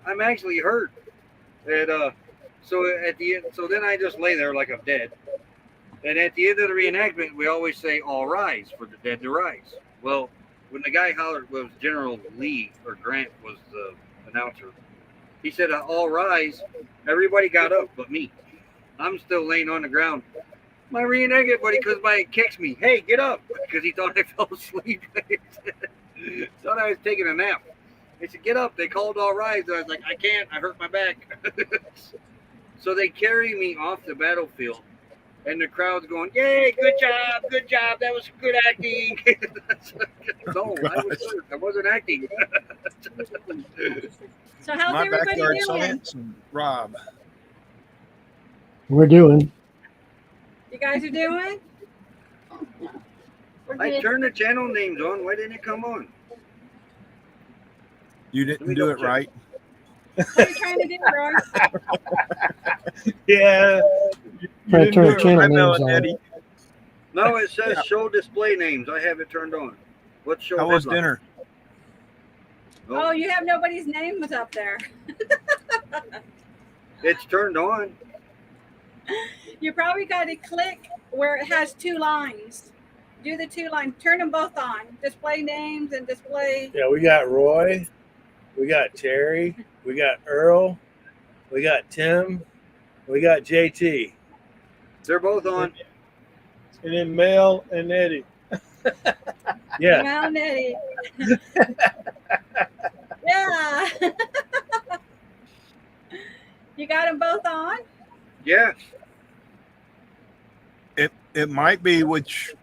B: I'm actually hurt. And so at the end, so then I just lay there like I'm dead. And at the end of the reenactment, we always say, "All rise," for the dead to rise. Well, when the guy hollered, was General Lee or Grant was the announcer. He said, "All rise." Everybody got up but me. I'm still laying on the ground. My reenactment buddy comes by and kicks me. "Hey, get up!" Because he thought I fell asleep. Thought I was taking a nap. They said, "Get up." They called "All rise." I was like, "I can't. I hurt my back." So they carry me off the battlefield. And the crowd's going, "Yay, good job, good job. That was good acting." No, I wasn't acting.
J: So how's
F: My
J: everybody
F: backyard
J: doing?
F: science and Rob.
C: We're doing.
J: You guys are doing?
E: We're
B: I
E: good.
B: turned the channel names on. Why didn't it come on?
F: You
B: Let me
F: didn't do it
B: double check.
F: right.
J: What are you trying to do, Roy?
D: Yeah.
C: Trying to turn the
D: do it
C: channel
D: right,
C: names
D: Melon,
C: on.
D: Eddie.
B: No, it says show display names. I have it turned on. Let's show
F: How was
B: headline.
F: dinner?
J: Oh, you have nobody's name was up there.
B: It's turned on.
J: You probably got to click where it has two lines. Do the two lines. Turn them both on. Display names and display.
D: Yeah, we got Roy, we got Terry, we got Earl, we got Tim, we got JT,
B: They're both on.
D: and then Mel and Eddie. Yeah,
J: Well, Nettie. Yeah. You got them both on?
B: Yeah.
F: It might be which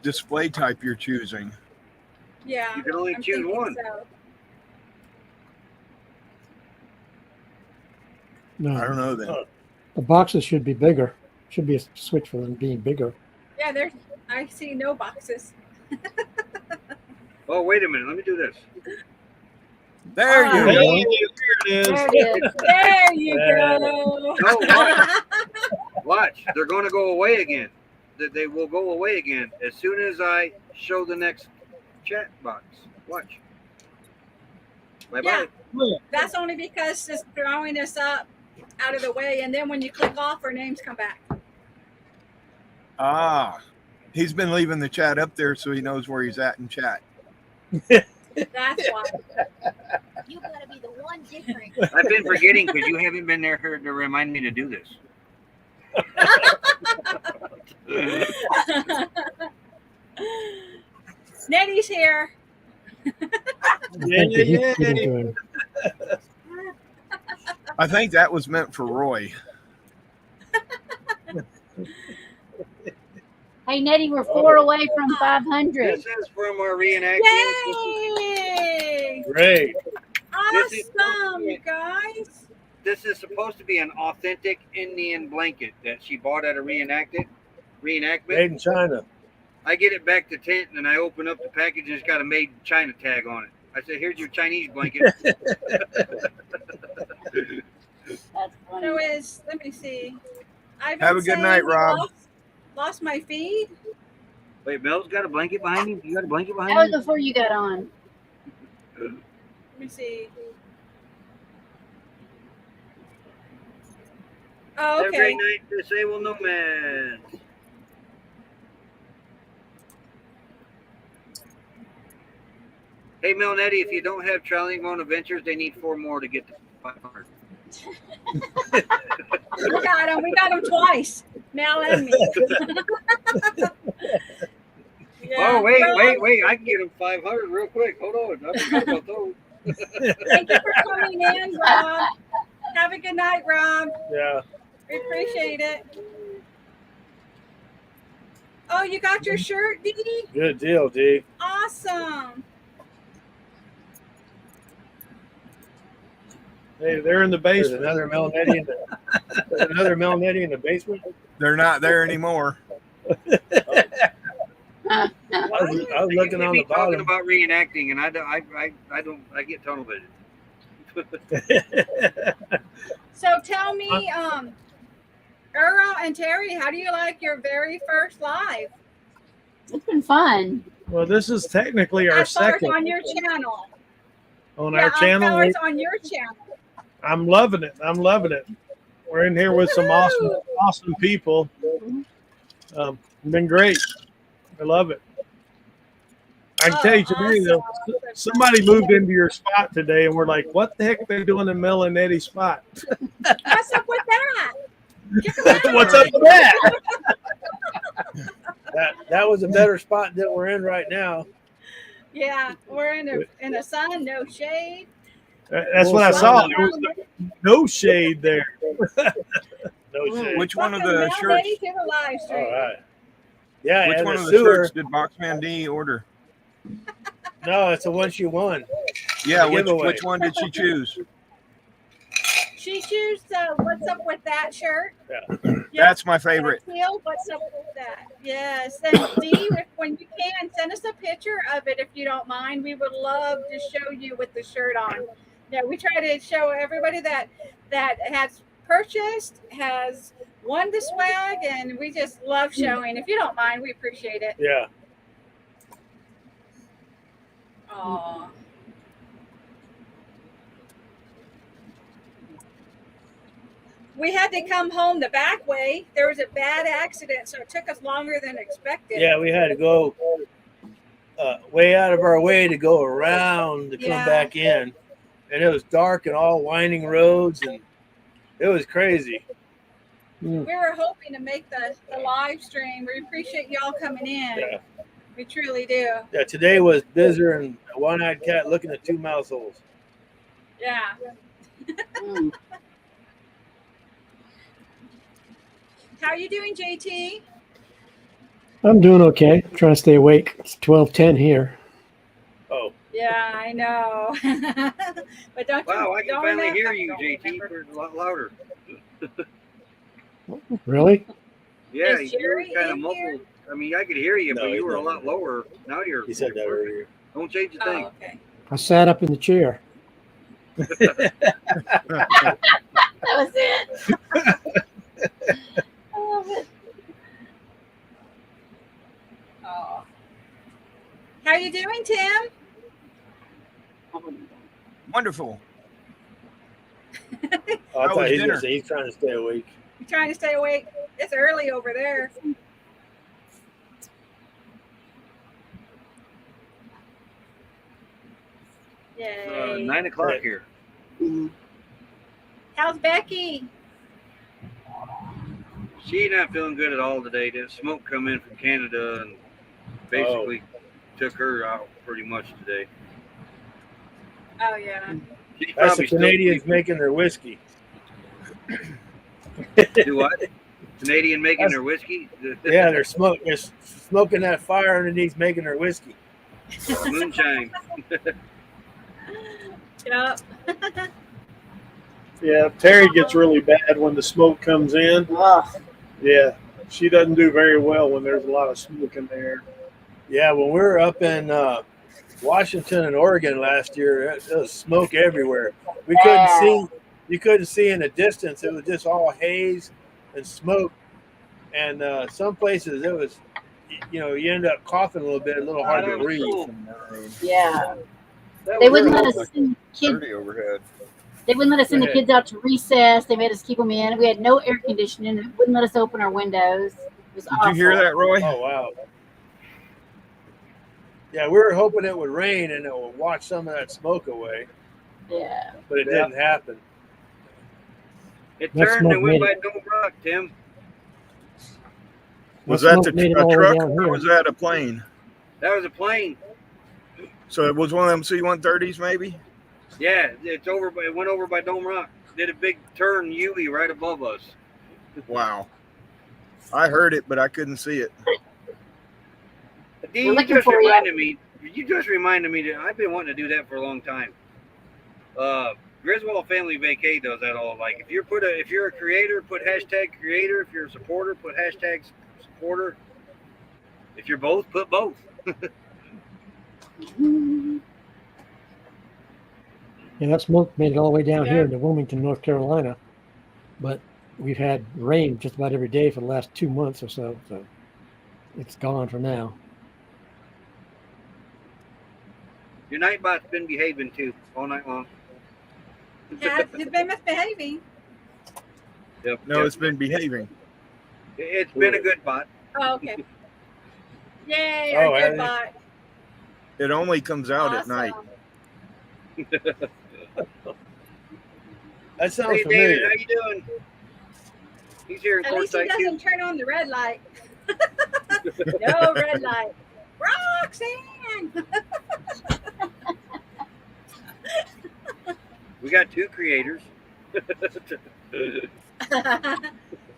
F: display type you're choosing.
J: Yeah.
B: You can only
J: I'm
B: choose
J: thinking
B: one.
J: so.
F: I don't
C: No,
F: know then.
C: the boxes should be bigger. Should be a switch for them being bigger.
J: Yeah, there's. I see no boxes.
B: Oh, wait a minute. Let me do this.
F: There you
C: There
F: go.
C: you
D: There it is.
E: There it is.
J: There you
D: Yeah.
J: go.
B: No, watch. Watch. They're going to go away again. They will go away again as soon as I show the next chat box. Watch. Bye-bye.
J: Yeah. That's only because it's throwing us up out of the way, and then when you click off, our names come back.
F: Ah, he's been leaving the chat up there so he knows where he's at in chat.
J: That's why.
G: You gotta be the one different.
B: I've been forgetting because you haven't been there to remind me to do this.
J: Nettie's here.
C: I think that he's getting to him.
F: I think that was meant for Roy.
E: Hey, Nettie, we're 4 away from 500.
B: This is from our reenactment.
J: Yay!
D: Great.
J: Awesome, you guys.
B: This is supposed to be an authentic Indian blanket that she bought at a reenactment.
D: Made in China.
B: I get it back to tent and I open up the package and it's got a made in China tag on it. I said, "Here's your Chinese blanket."
E: That's funny.
J: So is, let me see. I've
F: Have
J: been
F: a good
J: saying
F: night,
J: we
F: Rob.
J: Lost my feed.
B: Wait, Mel's got a blanket behind you? You got a blanket
E: That
B: behind
E: was
B: you?
E: before you got on.
J: Let me see. Oh,
B: Have a
J: okay.
B: great night, disabled nomads. Hey, Mel and Eddie, if you don't have Traveling Bone Adventures, they need 4 more to get to 500.
J: We got them. We got them twice. Mel and me.
B: Oh, wait,
J: Rob,
B: wait. I can get him 500 real quick. Hold on. I forgot about those.
J: thank you for coming in, Rob. Have a good night, Rob.
D: Yeah.
J: We appreciate it. Oh, you got your shirt, Dee?
D: Good deal, D.
J: Awesome.
D: Hey, they're in the
I: There's
D: basement.
I: another Melnetti in the basement.
F: They're not there anymore.
I: I was looking on the
B: talking
I: bottom.
B: about reenacting, and I get tunnel vision.
J: So tell me, Earl and Terry, how do you like your very first live?
E: It's been fun.
D: Well, this is technically our
J: As far as
D: second
J: on your channel.
D: on
J: Yeah,
D: our
J: as far
D: channel.
J: as on your channel.
D: I'm loving it. We're in here with some awesome people. Been great. I love it. I can tell you today, though, somebody moved into your spot today, and we're like, "What the heck are they doing in Mel and Eddie's spot?
J: What's up with that?
D: What's up with that?"
I: That was a better spot than we're in right now.
J: Yeah, we're in the sun, no shade.
D: That's what I saw. There was no shade there.
I: No shade.
F: Which one of
J: Welcome
F: the
J: Mel
F: shirts?
J: Lady to the live
I: All
J: stream.
I: right. Yeah,
F: Which
I: and
F: one
I: the
F: of the
I: sewer.
F: shirts did Boxman D order?
I: No, it's the one she won.
F: Yeah,
I: The
F: which
I: giveaway.
F: one did she choose?
J: She chose what's up with that shirt.
F: That's my favorite.
J: Teal, what's up with that? Yes. And Dee, when you can, send us a picture of it if you don't mind. We would love to show you with the shirt on. Yeah, we try to show everybody that has purchased, has won the swag, and we just love showing. If you don't mind, we appreciate it.
I: Yeah.
J: Aww. We had to come home the back way. There was a bad accident, so it took us longer than expected.
I: Yeah, we had to go way out of our way to go around to come
J: Yeah.
I: back in. And it was dark and all winding roads, and it was crazy.
J: We were hoping to make the live stream. We appreciate y'all coming in.
I: Yeah.
J: We truly do.
I: Yeah, today was busier and a one-eyed cat looking at two mouse holes.
J: Yeah.
E: Mm.
J: How are you doing, JT?
C: I'm doing okay. I'm trying to stay awake. It's 12:10 here.
I: Oh,
J: Yeah, I know. But don't
B: Wow,
J: you,
B: I can
J: don't
B: finally
J: ever-
B: hear you,
J: don't
B: JT.
J: remember.
B: You're a lot louder.
C: Really?
B: Yeah,
J: Is
B: you were
J: Jerry
B: kind of
J: in
B: muffled.
J: here?
B: I mean, I could hear you,
I: No,
B: but you
I: he's
B: were a
I: not.
B: lot lower. Now you're.
I: he said that
B: perfect.
I: earlier.
B: Don't change a thing.
J: Oh, okay.
C: I sat up in the chair.
E: That was it. I love it.
J: Oh. How you doing, Tim?
F: Wonderful.
I: Oh, I
F: How
I: thought
F: was
I: he was
F: dinner?
I: gonna say he's trying to stay awake.
J: You trying to stay awake? It's early over there. Yay.
B: 9 o'clock here.
J: How's Becky?
B: She not feeling good at all today. The smoke come in from Canada and basically took her out pretty much today.
J: Oh, yeah.
B: She's
I: That's the
B: probably still
I: Canadians
B: sleeping.
I: making their whiskey.
B: Do what? Canadian making
I: That's-
B: their whiskey?
I: Yeah, they're smoking that fire underneath making their whiskey.
B: Moonshine.
J: Yep.
D: Yeah, Terry gets really bad when the smoke comes in.
E: Ugh.
D: Yeah, she doesn't do very well when there's a lot of smoke in the air.
I: Yeah, when we were up in Washington and Oregon last year, it was smoke everywhere. We couldn't see. You couldn't see in the distance. It was just all haze and smoke. And some places it was, you end up coughing a little bit, a little hard to breathe.
E: Yeah.
B: That
E: They
B: was
E: wouldn't let
B: really
E: us send kids.
F: 30 overhead.
E: They wouldn't let us send the
I: Go
E: kids out to recess. They made us keep them in. We had no air conditioning. They wouldn't let us open our windows. It was
F: Did you hear
E: awful.
F: that, Roy?
I: Oh wow. Yeah, we were hoping it would rain and it would wash some of that smoke away,
E: Yeah.
I: but it didn't happen.
B: It
C: That
B: turned
C: smoke
B: and we
C: made
B: might don't rock, Tim.
F: Was
C: That
F: that
C: smoke
F: the
C: made it
F: a
C: all the way
F: truck
C: down
F: or
C: here.
F: was that a plane?
B: That was a plane.
F: So it was one of them C-130s, maybe.
B: Yeah, it went over by Dome Rock. Did a big turn U-ey right above us.
F: Wow. I heard it, but I couldn't see it.
B: D,
E: We're
B: you
E: looking
B: just
E: for you.
B: reminded me. You just reminded me that I've been wanting to do that for a long time. Griswold Family Vacay does that all. Like if you're a creator, put hashtag creator. If you're a supporter, put hashtag supporter. If you're both, put both.
C: Yeah, that smoke made it all the way down
J: Yeah.
C: here to Wilmington, North Carolina. But we've had rain just about every day for the last 2 months or so. So it's gone for now.
B: Your nightbot's been behaving too all night long.
J: Yeah, he's been misbehaving.
B: Yep,
F: No,
B: yep.
F: it's been behaving.
B: It's been a good bot.
J: Oh, okay. Yay,
I: Oh,
J: our
I: has
J: good
I: it?
J: bot.
F: It only comes out at
J: Awesome.
F: night.
I: That sounds
B: Hey David,
I: familiar.
B: how you doing? He's here in
J: At least he
B: Quartzsite too.
J: doesn't turn on the red light. No red light. Roxanne!
B: We got two creators.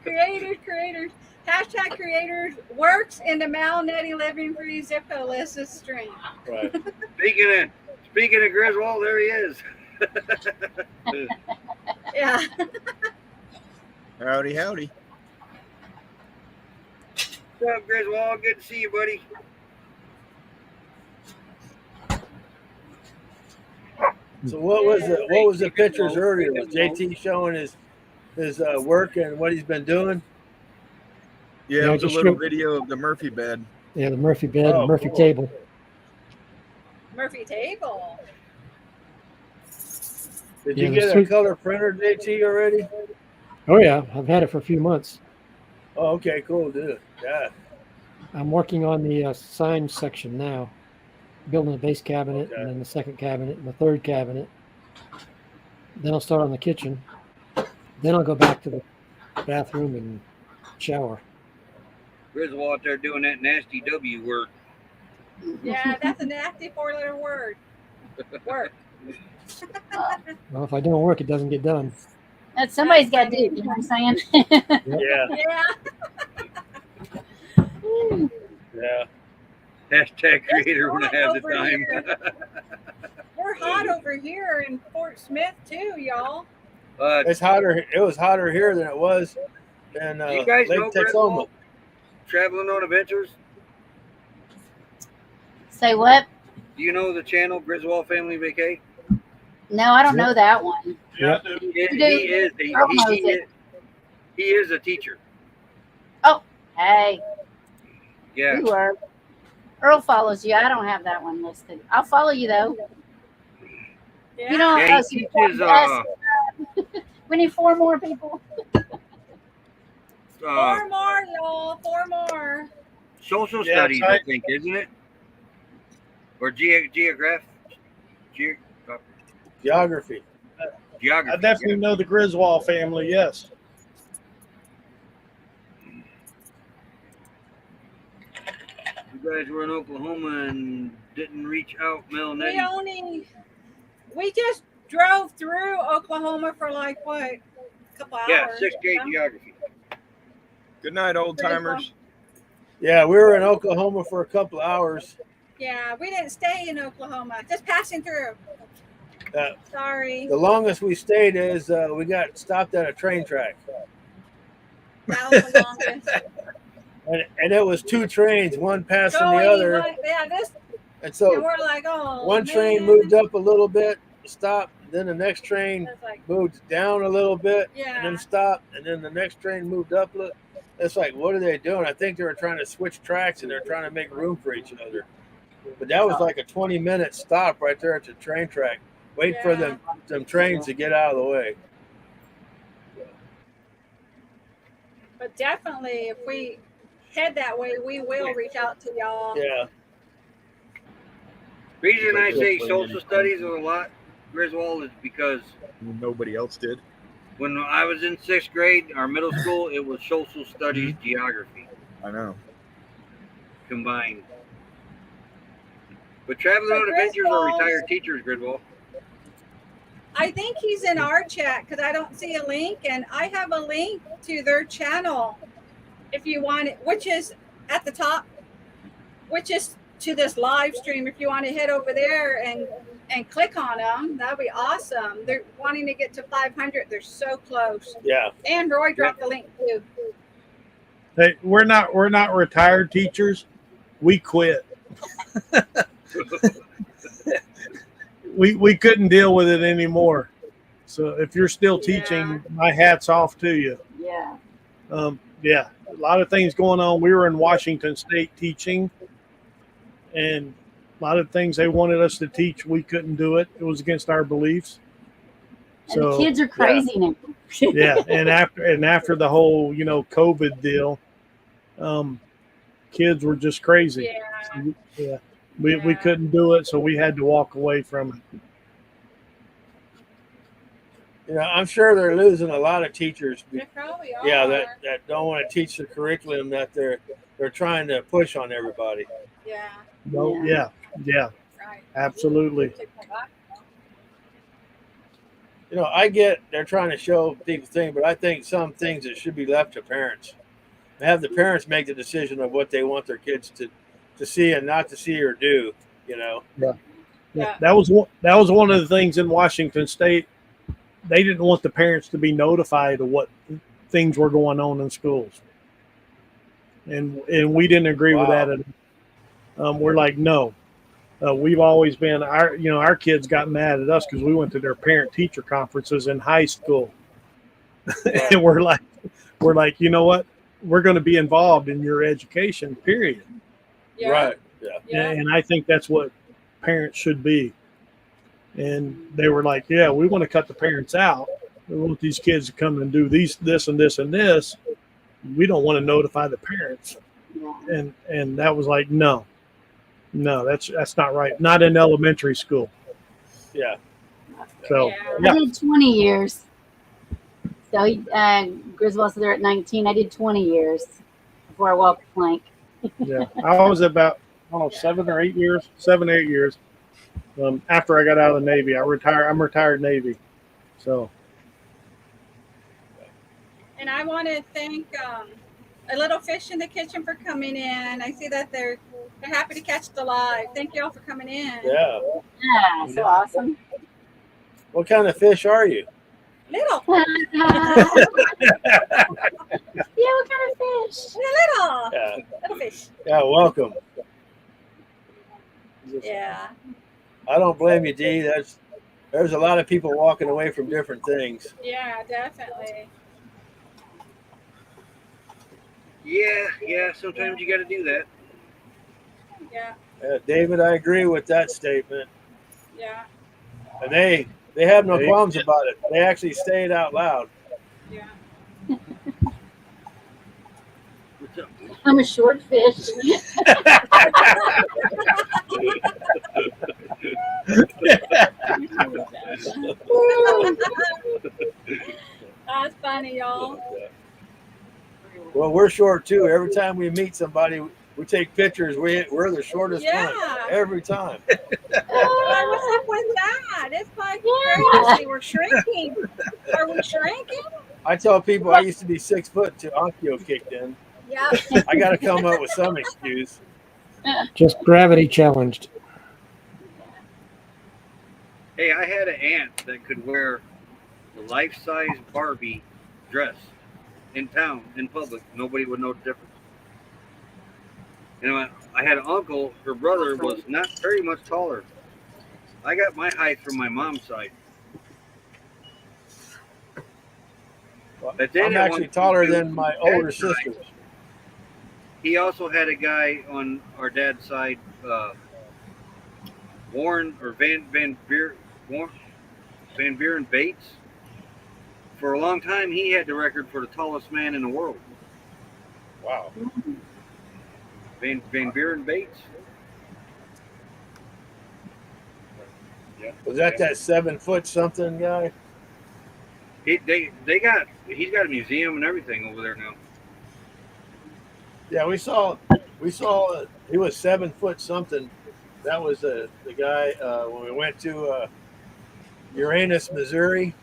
J: creators. Hashtag creators works in the Mal Netty Living Free Zippo list is stream.
I: Right.
B: Speaking of Griswold, there he is.
J: Yeah.
F: Howdy, howdy.
B: What's up, Griswold? Good to see you, buddy.
I: So what was the pictures earlier? Was JT showing his work and what he's been doing?
F: Yeah,
C: Yeah,
F: it was a
C: just
F: little
C: show-
F: video of the Murphy bed.
C: Yeah, the Murphy bed,
I: Oh,
C: and Murphy
I: cool.
C: table.
J: Murphy table.
I: Did
C: Yeah,
I: you
C: the
I: get a
C: sweet-
I: color printer, JT, already?
C: Oh yeah, I've had it for a few months.
I: Oh, okay, cool, dude. Yeah.
C: I'm working on the sign section now, building the base cabinet,
I: Okay.
C: and then the second cabinet, and the third cabinet. Then I'll start on the kitchen. Then I'll go back to the bathroom and shower.
B: Griswold out there doing that nasty W work.
J: Yeah, that's a nasty 4-letter word. Work.
C: Well, if I don't work, it doesn't get done.
E: That somebody's got to do it. You know what I'm saying?
I: Yeah.
J: Yeah.
I: Yeah.
B: Hashtag creator when I
J: hot
B: have the
J: over
B: time.
J: here. We're hot over here in Fort Smith too, y'all.
I: It's hotter. It was hotter here than it was in
B: Do you guys know
I: Lake Texoma.
B: Griswold? Traveling on Adventures?
E: Say what?
B: Do you know the channel Griswold Family Vacay?
E: No, I don't know that one.
D: Yeah,
B: He is a teacher.
E: Hey,
B: Yeah.
E: you are. Earl follows you. I don't have that one listed. I'll follow you though.
J: Yeah.
E: You know,
B: Yeah, he
E: us-
B: teaches
E: us- we need 4 more people.
J: 4 more, y'all. 4 more.
B: social
D: Yeah,
B: studies,
D: it's
B: I think, isn't it? Or geography.
I: Geography.
B: Geography.
D: I definitely know the Griswold family. Yes.
B: You guys were in Oklahoma and didn't reach out, Mel Nettie.
J: We just drove through Oklahoma for like what? A couple
B: Yeah,
J: hours.
B: 6th grade geography.
F: Good night, old timers.
I: Yeah, we were in Oklahoma for a couple of hours.
J: Yeah, we didn't stay in Oklahoma. Just passing through.
I: Uh,
J: Sorry.
I: The longest we stayed is we got stopped at a train track,
J: That was the longest.
I: and it was 2 trains, one passing the
J: Going,
I: other,
J: like, yeah, this,
I: and
J: and
I: so
J: we're like, oh.
I: one train
J: man.
I: moved up a little bit, stopped, then the next train
J: It's like,
I: moved down a little bit, and
J: yeah.
I: then stopped, and then the next train moved up a little. It's like, what are they doing? I think they were trying to switch tracks and they're trying to make room for each other. But that was like a 20-minute stop right there at the train track. Wait for
J: Yeah.
I: them trains to get out of the way.
J: But definitely, if we head that way, we will reach out to y'all.
I: Yeah.
B: Reason I say social studies a lot, Griswold, is because
F: Nobody else did.
B: when I was in 6th grade, our middle school, it was social studies geography.
F: I know.
B: combined. But Traveling
J: So
B: on Adventures are
J: Griswold-
B: retired teachers, Gridwall.
J: I think he's in our chat because I don't see a link, and I have a link to their channel if you want it, which is at the top, which is to this live stream. If you want to head over there and click on them, that'd be awesome. They're wanting to get to 500. They're so close.
I: Yeah.
J: And Roy dropped the link too.
D: Hey, we're not retired teachers. We quit. we couldn't deal with it anymore. So if you're still teaching, my hat's off to you.
E: Yeah.
D: Yeah, a lot of things going on. We were in Washington State teaching, and a lot of things they wanted us to teach, we couldn't do it. It was against our beliefs.
E: And the kids are crazy now.
D: Yeah, and after the whole COVID deal, kids were just crazy.
J: Yeah.
D: We couldn't do it, so we had to walk away from it.
I: I'm sure they're losing a lot of teachers.
J: They probably are.
I: Yeah, that don't want to teach the curriculum that they're trying to push on everybody.
J: Yeah.
D: No, yeah,
J: Right.
D: absolutely.
I: I get they're trying to show people things, but I think some things that should be left to parents. Have the parents make the decision of what they want their kids to see and not to see or do.
D: Yeah, that was one of the things in Washington State. They didn't want the parents to be notified of what things were going on in schools, and we didn't agree with that. We're like, no. We've always been our kids got mad at us because we went to their parent teacher conferences in high school, and we're like, you know what? We're going to be involved in your education, period.
J: Yeah.
I: Right. Yeah.
D: And I think that's what parents should be. And they were like, yeah, we want to cut the parents out. We want these kids to come and do this and this and this. We don't want to notify the parents. And that was like, no, that's not right. Not in elementary school.
I: Yeah.
D: So
E: I did 20 years. So Griswold said they're at 19. I did 20 years before I walked the plank.
D: yeah, I was about 7 or 8 years. After I got out of the Navy, I'm retired Navy. So.
J: And I want to thank A Little Fish in the Kitchen for coming in. I see that they're happy to catch the live. Thank you all for coming in.
I: Yeah.
E: Yeah, so awesome.
I: What kind of fish are you?
J: Little.
E: Yeah, what kind of fish?
J: Little.
I: Yeah.
J: Little fish.
I: Yeah. Welcome.
J: Yeah.
I: I don't blame you, Dee. There's a lot of people walking away from different things.
J: Yeah, definitely.
B: Yeah. Sometimes you got to do that.
J: Yeah.
I: David, I agree with that statement.
J: Yeah.
I: And they have no qualms about it. They actually say it out loud.
J: Yeah.
B: What's up?
E: I'm a short fish.
J: That's funny, y'all.
I: Well, we're short too. Every time we meet somebody, we take pictures. We're the shortest one every time.
J: What's up with that? It's like crazy. We're shrinking. Are we shrinking?
I: I tell people I used to be 6 foot till Onkyo kicked in.
J: Yeah.
I: I got to come up with some excuse.
C: Just gravity challenged.
B: Hey, I had an aunt that could wear the life-size Barbie dress in town, in public. Nobody would know the difference. And I had an uncle, her brother was not very much taller. I got my height from my mom's side. But then
I: I'm
B: at
I: actually
B: one
I: taller
B: point,
I: than my older sisters.
B: He also had a guy on our dad's side, Warren or Van Buren Bates. For a long time, he had the record for the tallest man in the world.
I: Wow.
B: Van Buren Bates. Yeah.
I: Was that 7 foot something guy?
B: He's got a museum and everything over there now.
I: Yeah, we saw. He was 7 foot something. That was the guy when we went to Uranus, Missouri.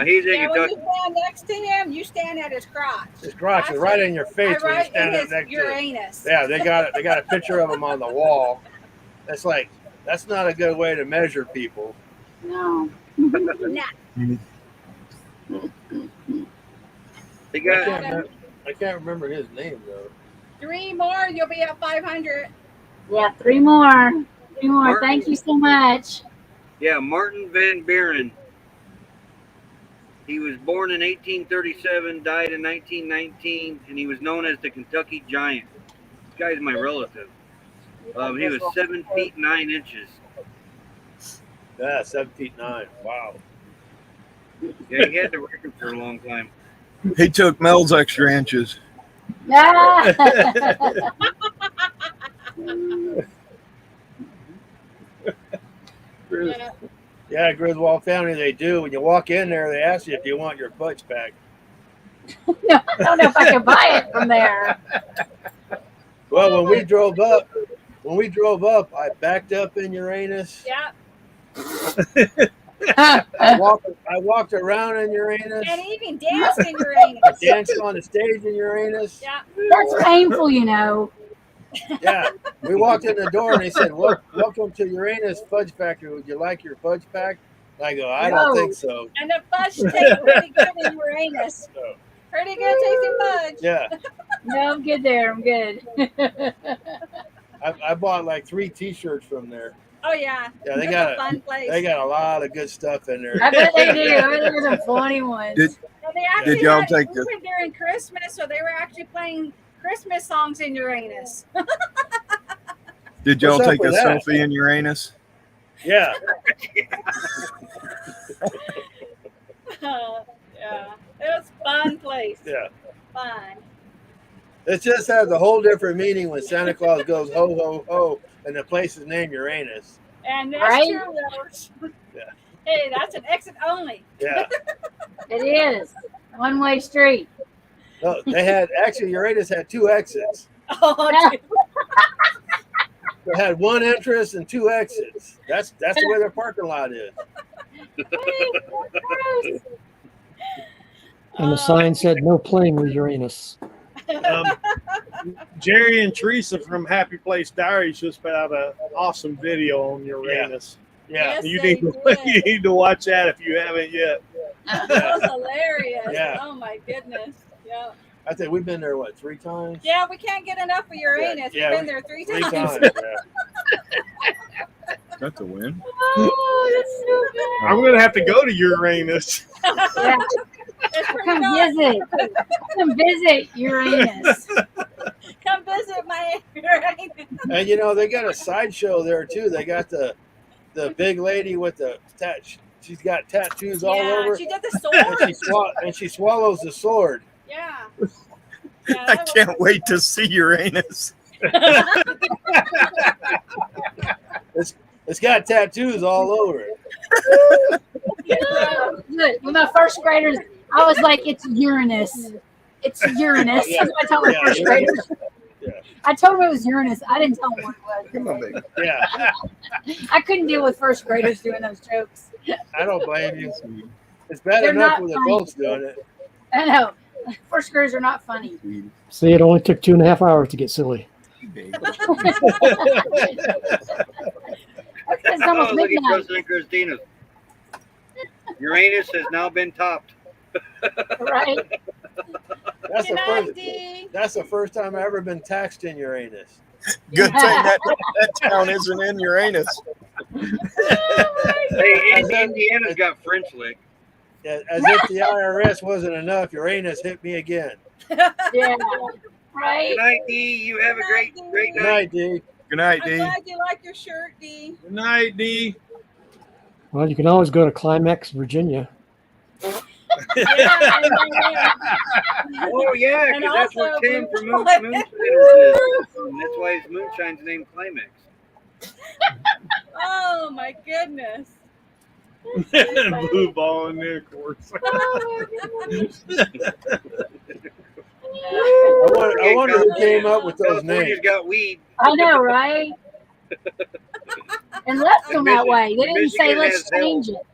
B: He's in
J: Yeah, when
B: Kentucky.
J: you stand next to him, you stand at his crotch.
I: His crotch is right in your face when you
J: Right in
I: stand up
J: his
I: next to him.
J: Uranus.
I: Yeah, they got a picture of him on the wall. That's not a good way to measure people.
E: No.
J: Nah.
B: They
I: I
B: got
I: can't remember his name though.
J: 3 more, you'll be at 500.
E: Yeah, 3 more. 3 more.
B: Martin.
E: Thank you so much.
B: Martin Van Buren. He was born in 1837, died in 1919, and he was known as the Kentucky Giant. This guy's my relative. He was 7 feet 9 inches.
I: Yeah, 7 feet 9. Wow.
B: Yeah, he had the record for a long time.
F: He took Mel's extra inches.
E: Ah!
J: Yeah.
I: Yeah, Griswold Family, they do. When you walk in there, they ask you if you want your fudge pack.
E: No, I don't know if I can buy it from there.
I: Well, when we drove up, I backed up in Uranus.
J: Yeah.
I: I walked around in Uranus.
J: And even danced in Uranus.
I: I danced on the stage in Uranus.
J: Yeah.
E: That's painful, you know.
I: Yeah, we walked in the door and they said, "Welcome to Uranus Fudge Factory. Would you like your fudge pack?" And I go, "I don't think so."
J: And the fudge tastes pretty good in Uranus. Pretty good tasting fudge.
I: Yeah,
E: No, I'm good there. I'm good.
I: I bought like 3 T-shirts from there.
J: Oh yeah.
I: Yeah, they
J: It's
I: got
J: a fun place.
I: They got a lot of good stuff in there.
E: I bet they do. I bet there's some funny ones.
F: Did-
J: And they actually
F: Did y'all
J: had
F: take
J: it
F: the-
J: open during Christmas, so they were actually playing Christmas songs in Uranus.
F: Did y'all
I: What's up
F: take a
I: with that?
F: selfie in Uranus?
I: Yeah,
J: Yeah. It was a fun place.
I: yeah.
J: Fun.
I: It just has a whole different meaning when Santa Claus goes ho ho ho, and the place is named Uranus.
J: And that's
E: Right?
J: true, Rose.
I: Yeah.
J: Hey, that's an exit only.
I: Yeah.
E: It is. One-way street.
I: No, Uranus had 2 exits.
J: Oh, dude.
I: They had 1 entrance and 2 exits. That's the way their parking lot is.
C: And the sign said no playing with Uranus.
D: Jerry and Teresa from Happy Place Diaries just put out an awesome video on Uranus.
I: Yeah.
J: Yes,
D: You
J: they
D: need to
J: did.
D: you need to watch that if you haven't yet.
J: That was hilarious.
I: Yeah.
J: Oh my goodness. Yeah.
I: I think we've been there 3 times?
J: Yeah, we can't get enough of Uranus.
I: Yeah,
J: We've been there 3
I: 3
J: times.
I: times. Yeah.
F: That's a win.
E: Oh, that's so good.
D: I'm gonna have to go to Uranus.
E: Yeah.
J: It's pretty
E: Come
J: fun.
E: visit. Come visit Uranus.
J: Come visit my Uranus.
I: And they got a sideshow there too. They got the big lady with the she's got tattoos all
J: Yeah,
I: over.
J: she did the
I: And
J: sword.
I: she swallows the sword.
J: Yeah.
F: I can't wait to see Uranus.
I: It's got tattoos all over it.
E: Good. With my first graders, I was like, it's Uranus. It's Uranus. That's what I told my
I: Yeah,
E: first
I: yeah.
E: graders.
I: Yeah.
E: I told them it was Uranus. I didn't tell them what it
F: Come on,
E: was.
F: baby.
I: Yeah,
E: I couldn't deal with first graders doing those jokes.
I: I don't blame you. It's bad
E: They're
I: enough
E: not
I: with
E: funny.
I: adults doing it.
E: I know. First graders are not funny.
C: See, it only took 2.5 hours to get silly.
E: It's almost
B: Look at
E: midnight.
B: President Christina. Uranus has now been topped.
E: Right?
I: That's
J: Good
I: the
J: night,
I: first.
J: Dee.
I: That's the first time I've ever been taxed in Uranus.
F: Good thing that town isn't in Uranus.
B: Hey, Indiana's got French lick.
I: As if the IRS wasn't enough, Uranus hit me again.
E: Yeah.
B: Good
E: Right?
B: night, Dee. You have a great
I: Good
B: night.
I: night, D.
F: Good night,
J: I'm
F: D.
J: glad you like your shirt, Dee.
D: Good night, D.
C: Well, you can always go to Climax, Virginia.
J: Yeah,
B: Oh yeah,
J: And
B: because that's where
J: also
B: Tim from
J: Moonshine.
B: Moonshiners is. And that's why his moonshine's named Climax.
J: Oh my goodness.
D: Blue ball in there, of course.
J: Oh my goodness.
I: I wonder who came up with those
B: California's
I: names.
B: got weed.
E: I know, right? And left them that way. They didn't say
B: Michigan
E: let's
B: has hell.
E: change it.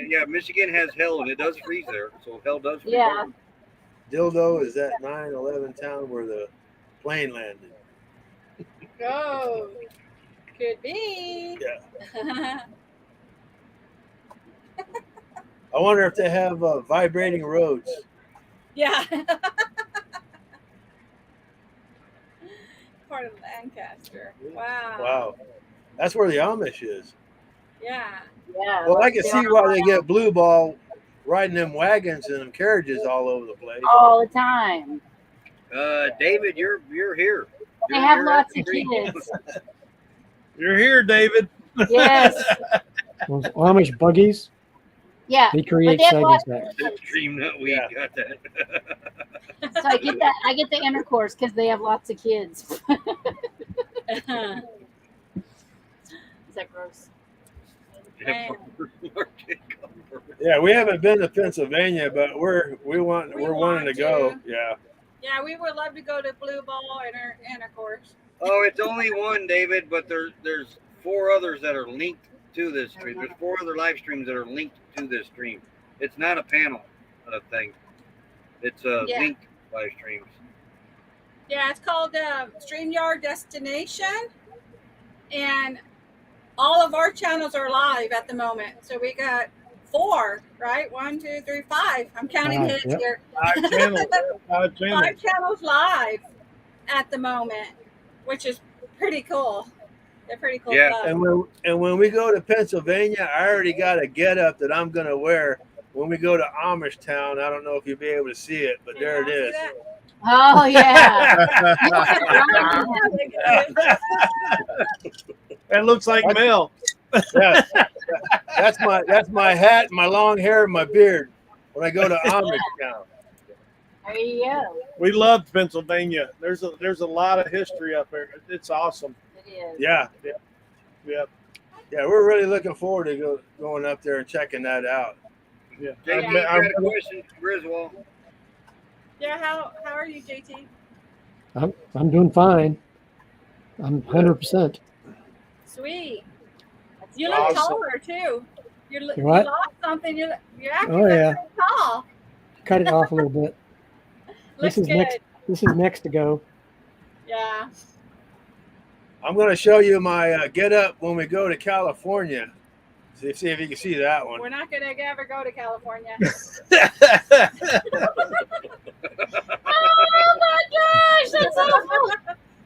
B: Yeah, Michigan has hell, and it does freeze there. So hell does freeze.
E: Yeah.
I: Dildo is that 9/11 town where the plane landed.
J: Oh, could be.
I: Yeah. I wonder if they have vibrating roads.
J: Yeah. Part of Lancaster. Wow.
I: Wow. That's where the Amish is.
J: Yeah.
E: Yeah.
I: Well, I can see why they get blue ball riding them wagons and them carriages all over the place.
E: all the time.
B: David, you're here.
E: They have lots of kids.
D: You're here, David.
E: Yes.
C: Those Amish buggies,
E: Yeah.
C: they
E: But
C: create
E: they have
C: segments
E: lots
C: back.
E: of kids.
B: Stream that we
I: Yeah.
B: got that.
E: So I get that. I get the intercourse because they have lots of kids. Is that gross?
J: Man.
I: Yeah, we haven't been to Pennsylvania, but we're wanting
J: want
I: to go.
J: to.
I: Yeah.
J: Yeah, we would love to go to Blue Ball and of course.
B: Oh, it's only one, David, but there's 4 others that are linked to this stream. There's 4 other live streams that are linked to this stream. It's not a panel thing. It's
J: Yeah.
B: linked live streams.
J: Yeah, it's called StreamYard Destination, and all of our channels are live at the moment. So we got 4, right? 1, 2, 3, 5. I'm counting
C: 5,
J: heads
C: yep.
J: here.
D: 5 channels. 5 channels.
J: 5 channels live at the moment, which is pretty cool. They're pretty cool
B: Yeah.
J: stuff.
I: And when we go to Pennsylvania, I already got a getup that I'm gonna wear when we go to Amish Town. I don't know if you'll be able to see it, but
J: Can
I: there
J: y'all
I: it
J: see
I: is.
J: that?
E: Oh yeah.
D: That looks like Mel.
I: Yeah. That's my hat, my long hair, and my beard when I go to Amish Town.
E: There you go.
D: We love Pennsylvania. There's a lot of history up there. It's awesome.
E: It is.
I: Yeah.
D: Yeah.
I: Yeah, we're really looking forward to going up there and checking that out.
D: Yeah.
B: JT, you got a question for Griswold?
J: Yeah, how are you, JT?
C: I'm doing fine. I'm 100%.
J: Sweet. You look
D: Awesome.
J: taller too. You
C: what?
J: lost something. You're acting
C: Oh, yeah.
J: pretty tall.
C: Cut it off a little bit.
J: Looks
C: This is
J: good.
C: next. This is next to go.
J: Yeah.
I: I'm going to show you my getup when we go to California. See if you can see that one.
J: We're not gonna ever go to California.
E: Oh my gosh, that's awful.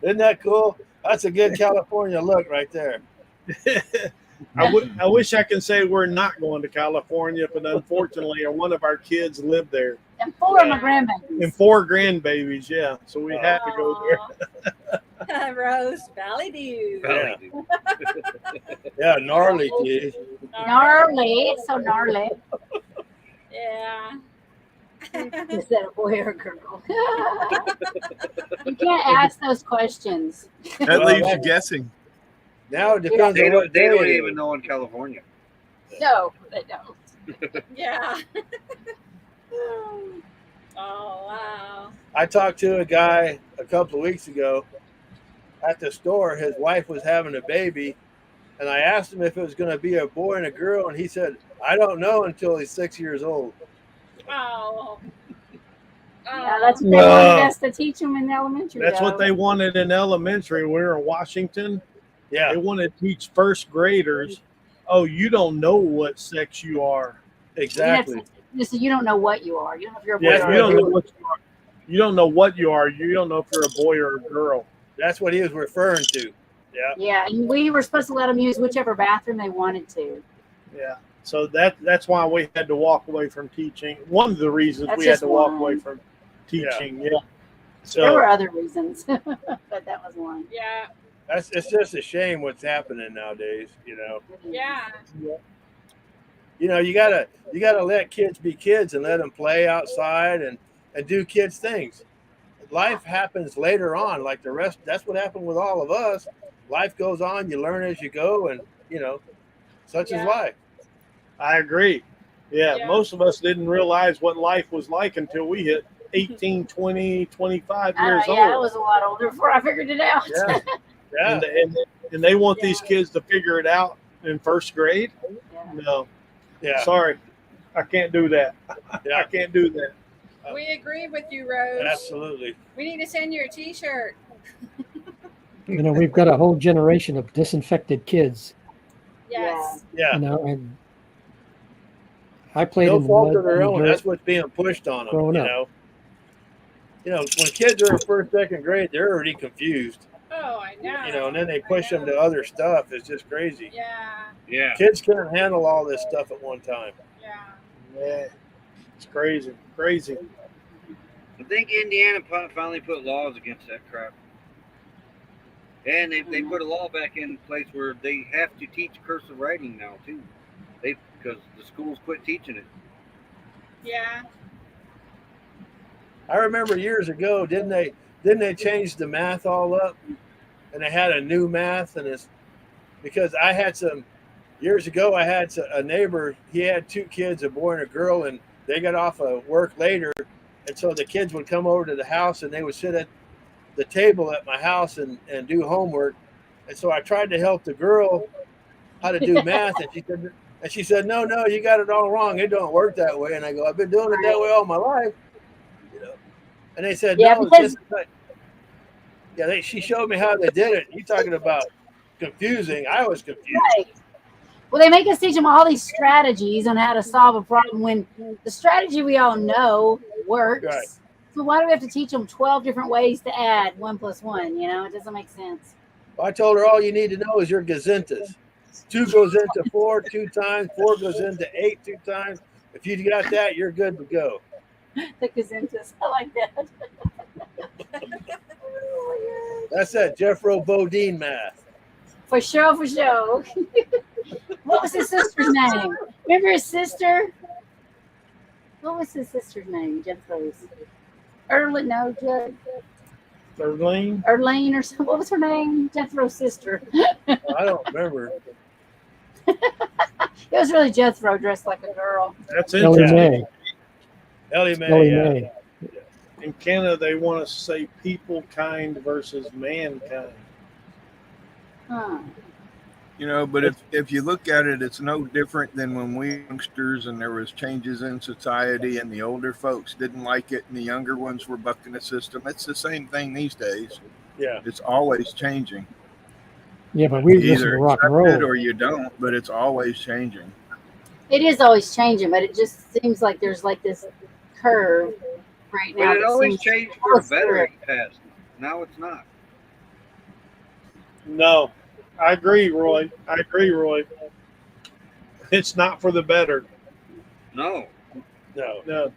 I: Isn't that cool? That's a good California look right there.
D: I wish I could say we're not going to California, but unfortunately, one of our kids lived there.
E: And 4 of my grandbabies.
D: And 4 grandbabies, yeah. So we have to go there.
J: Aw. Rose Valley View.
I: Yeah. Yeah, gnarly, geez.
E: Gnarly. It's so gnarly.
J: Yeah.
E: Is that a boy or a girl? You can't ask those questions.
F: That
I: Well,
F: leaves you
I: that's-
F: guessing.
I: Now it depends
B: They
I: on what
B: don't
I: day it
B: even
I: is.
B: know in California.
E: No, they don't.
J: Yeah. Oh wow.
I: I talked to a guy a couple of weeks ago at the store. His wife was having a baby, and I asked him if it was going to be a boy and a girl, and he said, "I don't know until he's 6 years old."
J: Oh.
E: Yeah, that's what they wanted us to teach them in elementary.
D: That's what
E: though.
D: they wanted in elementary. When we were in Washington.
I: Yeah,
D: They want to teach first graders, oh, you don't know what sex you are.
I: exactly.
E: You don't know what you are. You don't know if you're a boy
D: Yeah,
E: or
D: you
E: a
D: don't know
E: girl.
D: what you are. You don't know what you are. You don't know if you're a boy or a girl.
I: That's what he was referring to. Yeah.
E: Yeah, and we were supposed to let them use whichever bathroom they wanted to.
D: Yeah. So that's why we had to walk away from teaching. One of the reasons
E: That's
D: we had
E: just
D: to walk
E: one.
D: away from teaching. Yeah.
E: There were
D: So
E: other reasons, but that was one.
J: Yeah.
I: It's just a shame what's happening nowadays.
J: Yeah.
I: You gotta let kids be kids and let them play outside and do kids things. Life happens later on, like the rest. That's what happened with all of us. Life goes on. You learn as you go, and such
J: Yeah.
I: is life.
D: I agree. Yeah,
J: Yeah.
D: most of us didn't realize what life was like until we hit 18, 20, 25 years
E: Yeah, I
D: old.
E: was a lot older before I figured it out.
I: Yeah. Yeah.
D: And they want these kids to figure it out in first grade. No,
I: Yeah.
D: sorry, I can't do that.
I: Yeah.
D: I can't do that.
J: We agree with you, Rose.
I: Absolutely.
J: We need to send you a T-shirt.
C: You know, we've got a whole generation of disinfected kids.
J: Yes.
I: Yeah.
C: You know, and I played
I: No
C: in the
I: fault
C: mud
I: of their
C: and
I: own.
C: dirt.
I: That's what's being pushed on them.
C: Growing
I: You
C: up.
I: know. You know, when kids are in first, second grade, they're already confused.
J: Oh, I know.
I: You know, and then they push them to other stuff. It's just crazy.
J: Yeah.
B: Yeah.
I: Kids can't handle all this stuff at one time.
J: Yeah.
D: Yeah, it's crazy, crazy.
B: I think Indiana finally put laws against that crap. And they put a law back in place where they have to teach cursive writing now too. Because the schools quit teaching it.
J: Yeah.
I: I remember years ago, didn't they change the math all up, and they had a new math, and it's because I had some years ago. I had a neighbor. He had two kids, a boy and a girl, and they got off of work later, and so the kids would come over to the house, and they would sit at the table at my house and do homework. And so I tried to help the girl how to do math, and she said, no, you got it all wrong. It don't work that way. And I go, I've been doing it that way all my life. You know. And they said,
E: Yeah,
I: no,
E: because-
I: she showed me how they did it. You talking about confusing? I was confused.
E: Right. Well, they make us teach them all these strategies on how to solve a problem when the strategy we all know works.
I: Right.
E: So why do we have to teach them 12 different ways to add 1 + 1? You know, it doesn't make sense.
I: I told her all you need to know is your gazintas. 2 goes into 4 2 times. 4 goes into 8 2 times. If you got that, you're good to go.
E: The gazintas. I like that.
I: That's that Jeffro Bodine math.
E: For sure. What was his sister's name? Remember his sister? What was his sister's name? Jethro's.
D: Erling.
E: Erlene or something. What was her name? Jethro's sister.
I: I don't remember.
E: It was really Jethro dressed like a girl.
D: That's
C: Ellie
D: interesting.
C: Mae.
I: Ellie Mae.
C: Ellie
I: Yeah.
C: Mae.
D: In Canada, they want us to say people kind versus mankind.
E: Huh.
F: You know, but if you look at it, it's no different than when we youngsters and there was changes in society and the older folks didn't like it and the younger ones were bucking the system. It's the same thing these days.
I: Yeah.
F: It's always changing.
C: Yeah, but we
F: You
C: listen
F: either
C: to rock and
F: accept it
C: roll.
F: or you don't, but it's always changing.
E: It is always changing, but it just seems like there's like this curve right now.
B: But it
E: that
B: always
E: seems
B: changed for the
E: close
B: better
E: to it.
B: in the past. Now it's not.
D: No, I agree, Roy. It's not for the better.
B: No.
I: No.
D: No.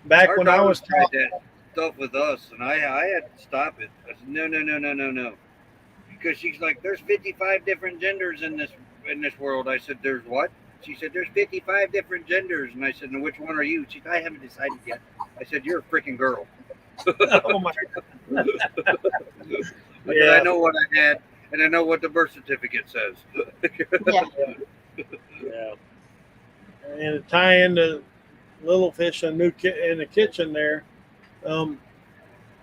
D: Back
B: Our
D: when I was
B: daughters tried
D: taught,
B: that stuff with us, and I had to stop it. I said, no. Because she's like, there's 55 different genders in this world. I said, there's what? She said, there's 55 different genders. And I said, and which one are you? She said, I haven't decided yet. I said, you're a freaking girl.
D: oh my
B: I said,
D: Yeah.
B: I know what I had, and I know what the birth certificate says.
E: Yeah.
I: Yeah.
D: and to tie into Little Fish in the kitchen there,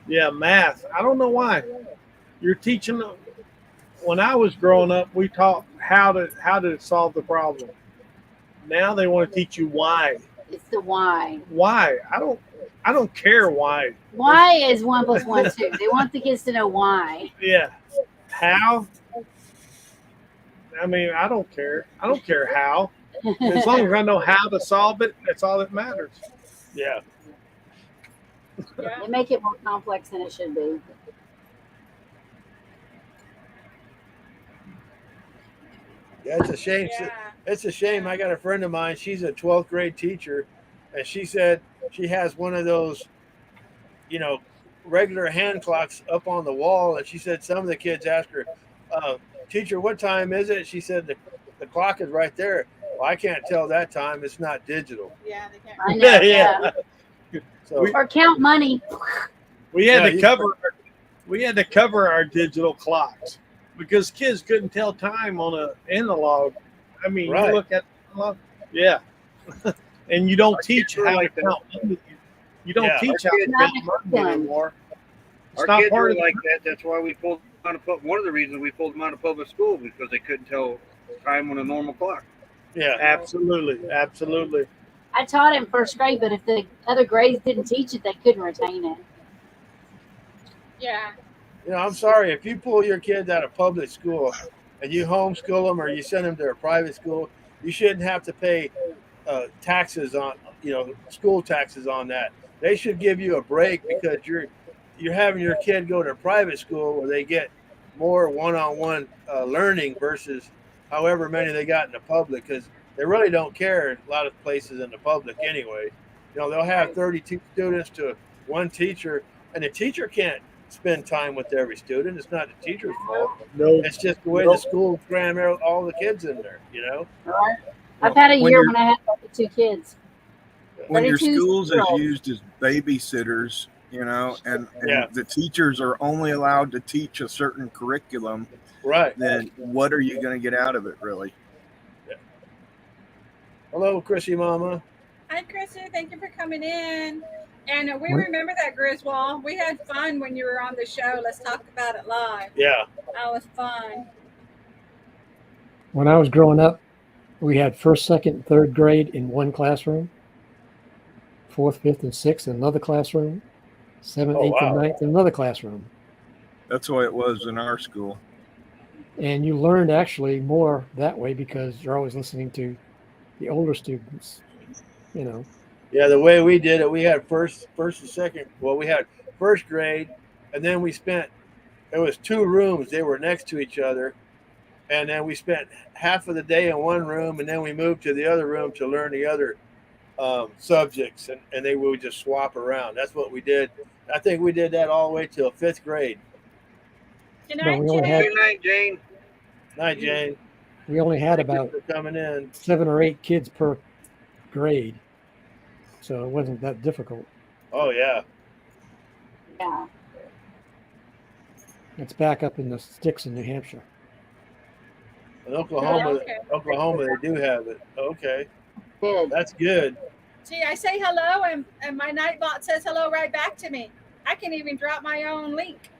D: yeah, math. I don't know why. You're teaching them. When I was growing up, we taught how to solve the problem. Now they want to teach you why.
E: It's the why.
D: Why? I don't care why.
E: Why is 1 + 1 2? They want the kids to know why.
D: Yeah. How? I mean, I don't care. I don't care how. As long as I know how to solve it, that's all that matters.
I: Yeah.
J: Yeah.
E: They make it more complex than it should be.
I: Yeah, it's a shame.
J: Yeah.
I: It's a shame. I got a friend of mine. She's a 12th grade teacher, and she said she has one of those, you know, regular hand clocks up on the wall. And she said some of the kids asked her, "Teacher, what time is it?" She said the clock is right there. Well, I can't tell that time. It's not digital.
J: Yeah, they can't.
E: I know.
D: Yeah.
I: So
E: Or count money.
D: We had
I: Yeah,
D: to
I: you-
D: cover our digital clocks because kids couldn't tell time on a analog. I mean,
I: Right.
D: you look at analog, yeah, and you don't teach
B: were
D: how to
B: like that.
D: count money. You don't
I: Yeah.
D: teach how to
E: Not
D: make
E: in
D: money
E: curriculum.
D: anymore. It's
B: Our
D: not
B: kids
D: part
B: were
D: of the
B: like that. That's why we pulled them out of one of the reasons we pulled them out of public school, because they couldn't tell time on a normal clock.
I: Yeah.
D: Absolutely.
E: I taught it in first grade, but if the other grades didn't teach it, they couldn't retain it.
J: Yeah.
I: You know, I'm sorry if you pull your kids out of public school and you homeschool them or you send them to a private school, you shouldn't have to pay taxes on, school taxes on that. They should give you a break because you're having your kid go to a private school where they get more one-on-one learning versus however many they got in the public, because they really don't care in a lot of places in the public anyway. They'll have 32 students to one teacher, and the teacher can't spend time with every student. It's not the teacher's fault.
D: No.
I: It's just the way the school cram all the kids in there,
E: Right? I've had a
F: When
E: year
F: you're-
E: when I had like 2 kids.
F: When your
E: 32
F: schools is
E: year-olds.
F: used as babysitters, and
I: Yeah.
F: the teachers are only allowed to teach a certain curriculum,
I: Right.
F: then what are you going to get out of it, really?
I: Hello, Chrissy Mama.
J: Hi, Chrissy. Thank you for coming in. And we
C: What?
J: remember that, Griswold. We had fun when you were on the show. Let's talk about it live.
I: Yeah.
J: That was fun.
C: When I was growing up, we had first, second, third grade in one classroom, fourth, fifth, and sixth in another classroom, seventh,
I: Oh,
C: eighth, and
I: wow.
C: ninth in another classroom.
F: That's the way it was in our school.
C: And you learned actually more that way because you're always listening to the older students,
I: Yeah, the way we did it, we had first and second. Well, we had first grade, and then it was 2 rooms. They were next to each other. And then we spent half of the day in one room, and then we moved to the other room to learn the other subjects, and they would just swap around. That's what we did. I think we did that all the way till 5th grade.
J: Good
C: No,
J: night,
C: we only
J: Jay.
C: had-
B: Good night, Jane.
I: Night, Jane.
C: we only had
I: Thank you
C: about
I: for coming in.
C: 7 or 8 kids per grade. So it wasn't that difficult.
I: Oh yeah.
E: Yeah.
C: It's back up in the sticks in New Hampshire.
I: In Oklahoma,
J: Okay.
I: they do have it. Okay,
E: Good.
I: that's good.
J: See, I say hello, and my Nightbot says hello right back to me. I can even drop my own link.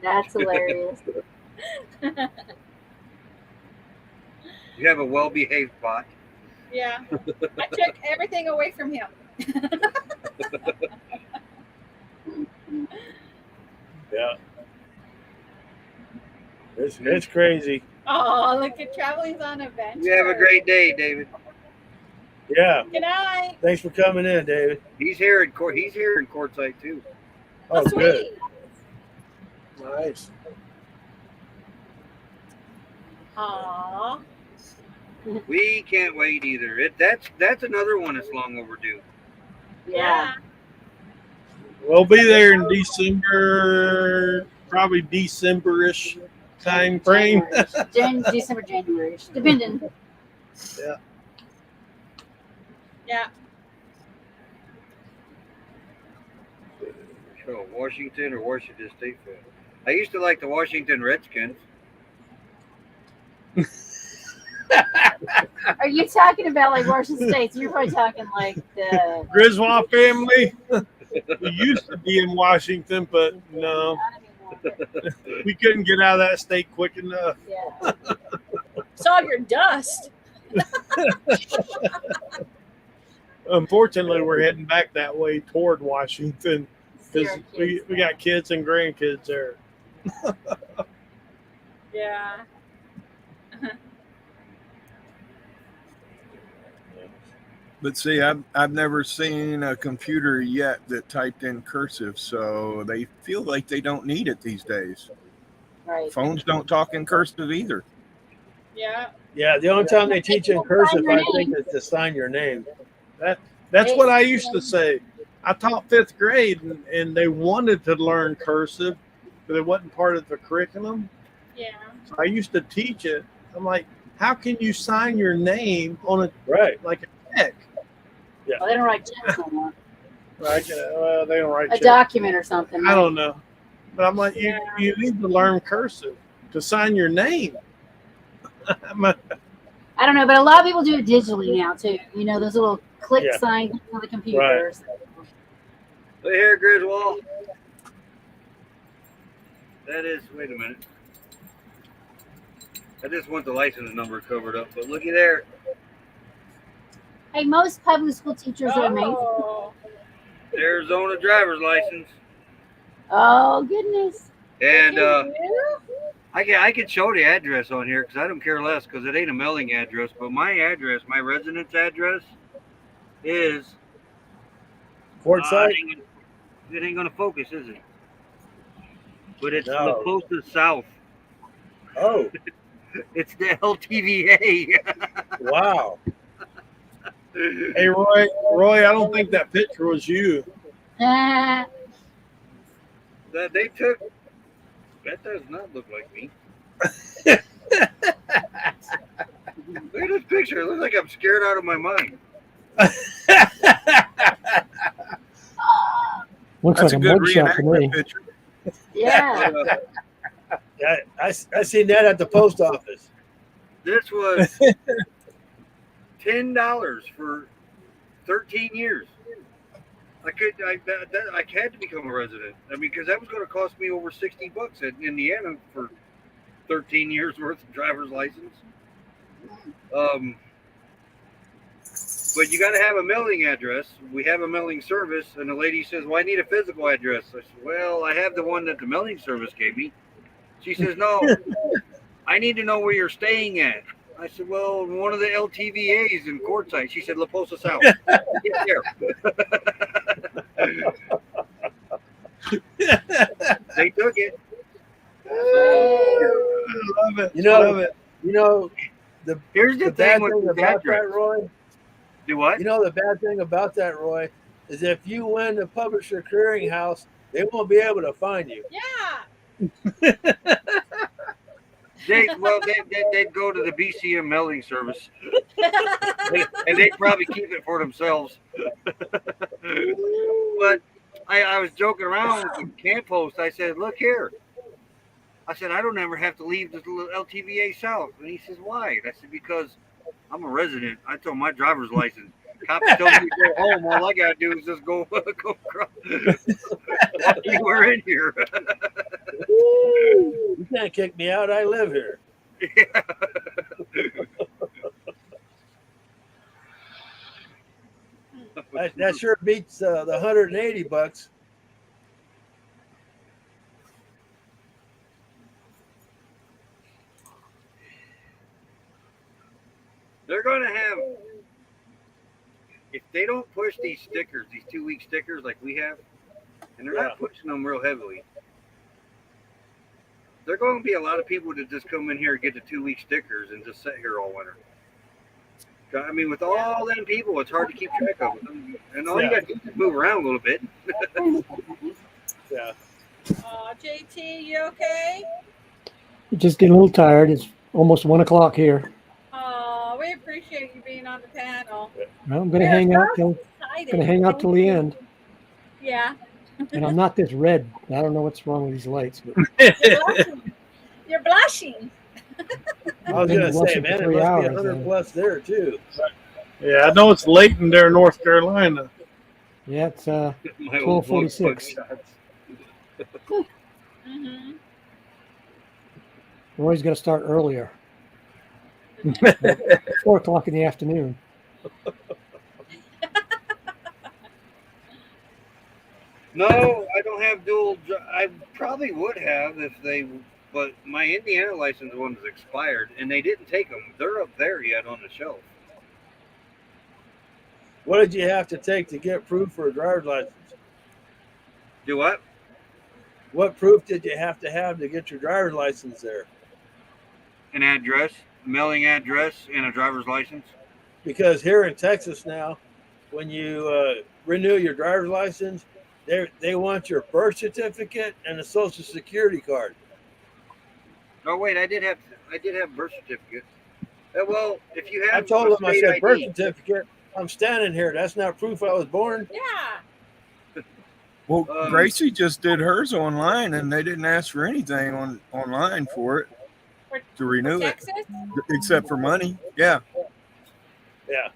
E: That's hilarious.
B: You have a well-behaved bot.
J: Yeah. I took everything away from him.
I: Yeah. It's crazy.
J: Oh, look at Traveling's on Adventure.
B: You have a great day, David.
I: Yeah.
J: Good night.
I: Thanks for coming in, David.
B: He's here in court. He's here in Quartzsite too.
I: Oh,
J: sweet.
I: good. Nice.
J: Aw.
B: We can't wait either. That's another one that's long overdue.
E: Yeah.
D: We'll be there in December, probably December-ish time frame.
E: December, January, depending.
J: Yeah.
B: So Washington or Washington State fan. I used to like the Washington Redskins.
E: Are you talking about like Washington State? You're probably talking like the.
D: Griswold family. We used to be in Washington, but no, we couldn't get out of that state quick enough.
E: Yeah.
J: Saw your dust.
D: Unfortunately, we're heading back that way toward Washington because
E: Syracuse,
D: we got kids and grandkids there.
J: Yeah.
F: But see, I've never seen a computer yet that typed in cursive, so they feel like they don't need it these days.
E: Right.
F: Phones don't talk in cursive either.
J: Yeah.
I: Yeah, the only time they teach in cursive, I think, is to sign your name.
D: That's what I used to say. I taught 5th grade, and they wanted to learn cursive, but it wasn't part of the curriculum.
J: Yeah.
D: So I used to teach it. I'm like, how can you sign your name on
I: Right.
D: a check?
E: Well, they don't write checks no more.
D: Like, they don't write
E: A
D: checks.
E: document or something.
D: I don't know, but I'm like,
J: Yeah.
D: you need to learn cursive to sign your name.
E: I don't know, but a lot of people do it digitally now too. You know, those little click
I: Yeah.
E: signs on the computers.
B: Look here, Griswold. That is, wait a minute. I just want the license number covered up, but looky there.
E: Hey, most public school teachers are amazing.
J: Oh,
B: Arizona driver's license.
E: Oh goodness.
B: And
J: look at you.
B: I can show the address on here because I don't care less because it ain't a mailing address. But my address, my residence address, is
I: Quartzsite?
B: it ain't gonna focus, is it? But it's
I: No.
B: the closest south.
I: Oh,
B: It's the LTVA.
I: wow.
D: Hey, Roy, I don't think that picture was you.
E: Ah,
B: That they took. That does not look like me. Look at this picture. It looks like I'm scared out of my mind.
C: Looks
F: That's a
C: like a
F: good
C: mugshot to me.
F: reenactment picture.
E: yeah.
I: Yeah, I seen that at the post office.
B: This was $10 for 13 years. I had to become a resident. I mean, because that was going to cost me over $60 in Indiana for 13 years worth of driver's license. But you got to have a mailing address. We have a mailing service, and the lady says, "Well, I need a physical address." I said, "Well, I have the one that the mailing service gave me." She says, "No, I need to know where you're staying at." I said, "Well, one of the LTVAs in Quartzsite." She said, "La Posa South." Get there. They took it.
D: Love it.
I: You know-
D: Love it.
I: You know,
B: Here's the
I: the bad
B: thing
I: thing
B: with the
I: about
B: address.
I: that, Roy,
B: Do what?
I: you know, the bad thing about that, Roy, is if you win the publisher clearinghouse, they won't be able to find you.
J: Yeah.
B: They'd go to the BCM mailing service, and they'd probably keep it for themselves. But I was joking around with the camp host. I said, "Look here." I said, "I don't ever have to leave this little LTVA South." And he says, "Why?" And I said, "Because I'm a resident. I told my driver's license. Cops told me to go home. All I gotta do is just go across. We're in here."
I: You can't kick me out. I live here. That sure beats the $180.
B: They're going to have, if they don't push these stickers, these 2-week stickers like we have, and they're not pushing them real heavily, there are going to be a lot of people that just come in here and get the 2-week stickers and just sit here all winter. I mean, with all them people, it's hard to keep track of them. And all you got to do is move around a little bit.
I: Yeah.
J: JT, you okay?
C: Just getting a little tired. It's almost 1 o'clock here.
J: Oh, we appreciate you being on the panel.
C: Well, I'm gonna hang out till the end.
J: Yeah.
C: And I'm not this red. I don't know what's wrong with these lights. But
J: You're blushing.
I: I was
C: Been
I: going to say,
C: blushing for
I: man, it
C: 3
I: must be
C: hours,
I: 100
C: then.
I: plus there, too.
D: Yeah, I know it's late in there, North Carolina.
C: Yeah, it's
B: My old
C: 12:46.
J: Mm-hmm.
C: Roy's got to start earlier. 4 o'clock in the afternoon.
B: No, I don't have dual. I probably would have if they, but my Indiana license one is expired, and they didn't take them. They're up there yet on the shelf.
I: What did you have to take to get proof for a driver's license?
B: Do what?
I: What proof did you have to get your driver's license there?
B: An address, mailing address, and a driver's license.
I: Because here in Texas now, when you renew your driver's license, they want your birth certificate and a social security card.
B: Oh wait, I did have birth certificate. Well, if you have,
I: I told them, I
B: state
I: said, birth
B: ID,
I: certificate. I'm standing here. That's not proof I was born.
J: Yeah.
F: Well, Gracie just did hers online, and they didn't ask for anything online for it to renew it,
J: Texas?
F: except for money. Yeah.
I: Yeah.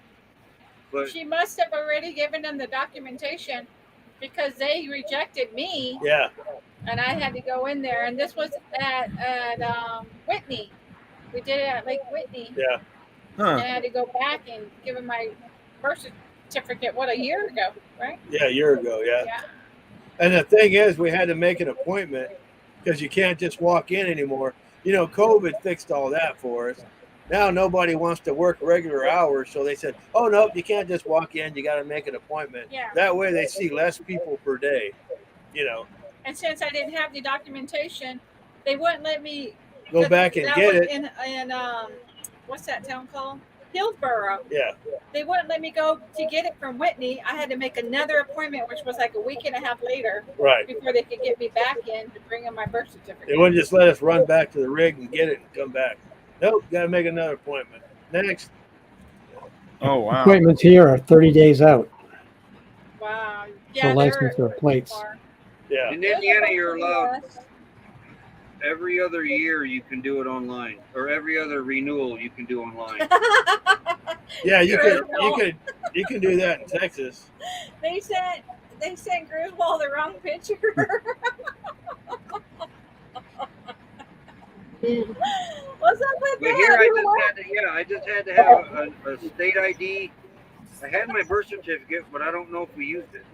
B: but
J: She must have already given them the documentation. because they rejected me,
I: Yeah.
J: and I had to go in there. And this was at Whitney. We did it at Lake Whitney,
I: Yeah.
J: and I
F: Huh.
J: had to go back and give him my birth certificate. What, a year ago, right?
I: Yeah. A year ago. Yeah.
J: Yeah.
I: And the thing is, we had to make an appointment because you can't just walk in anymore. You know, COVID fixed all that for us. Now nobody wants to work regular hours, so they said, "Oh no, you can't just walk in. You got to make an appointment."
J: Yeah.
I: That way, they see less people per day. You know,
J: And since I didn't have the documentation, they wouldn't let me
I: go back and
J: that
I: get
J: was
I: it.
J: in what's that town called? Hillsboro.
I: Yeah.
J: They wouldn't let me go to get it from Whitney. I had to make another appointment, which was like a week and a half later,
I: Right.
J: before they could get me back in to bring in my birth certificate.
I: They wouldn't just let us run back to the rig and get it and come back. Nope. Got to make another appointment. Next.
F: Oh wow.
C: Appointments here are 30 days out
J: Wow.
C: for
J: Yeah,
C: license
J: they're
C: or plates.
J: far.
I: Yeah.
B: In Indiana, you're allowed every other year you can do it online, or every other renewal you can do online.
I: Yeah. You can do that in Texas.
J: They sent Griswold the wrong picture. What's up with
B: But
J: that?
B: here
J: You what?
B: I just had to have a state ID. I had my birth certificate, but I don't know if we used it.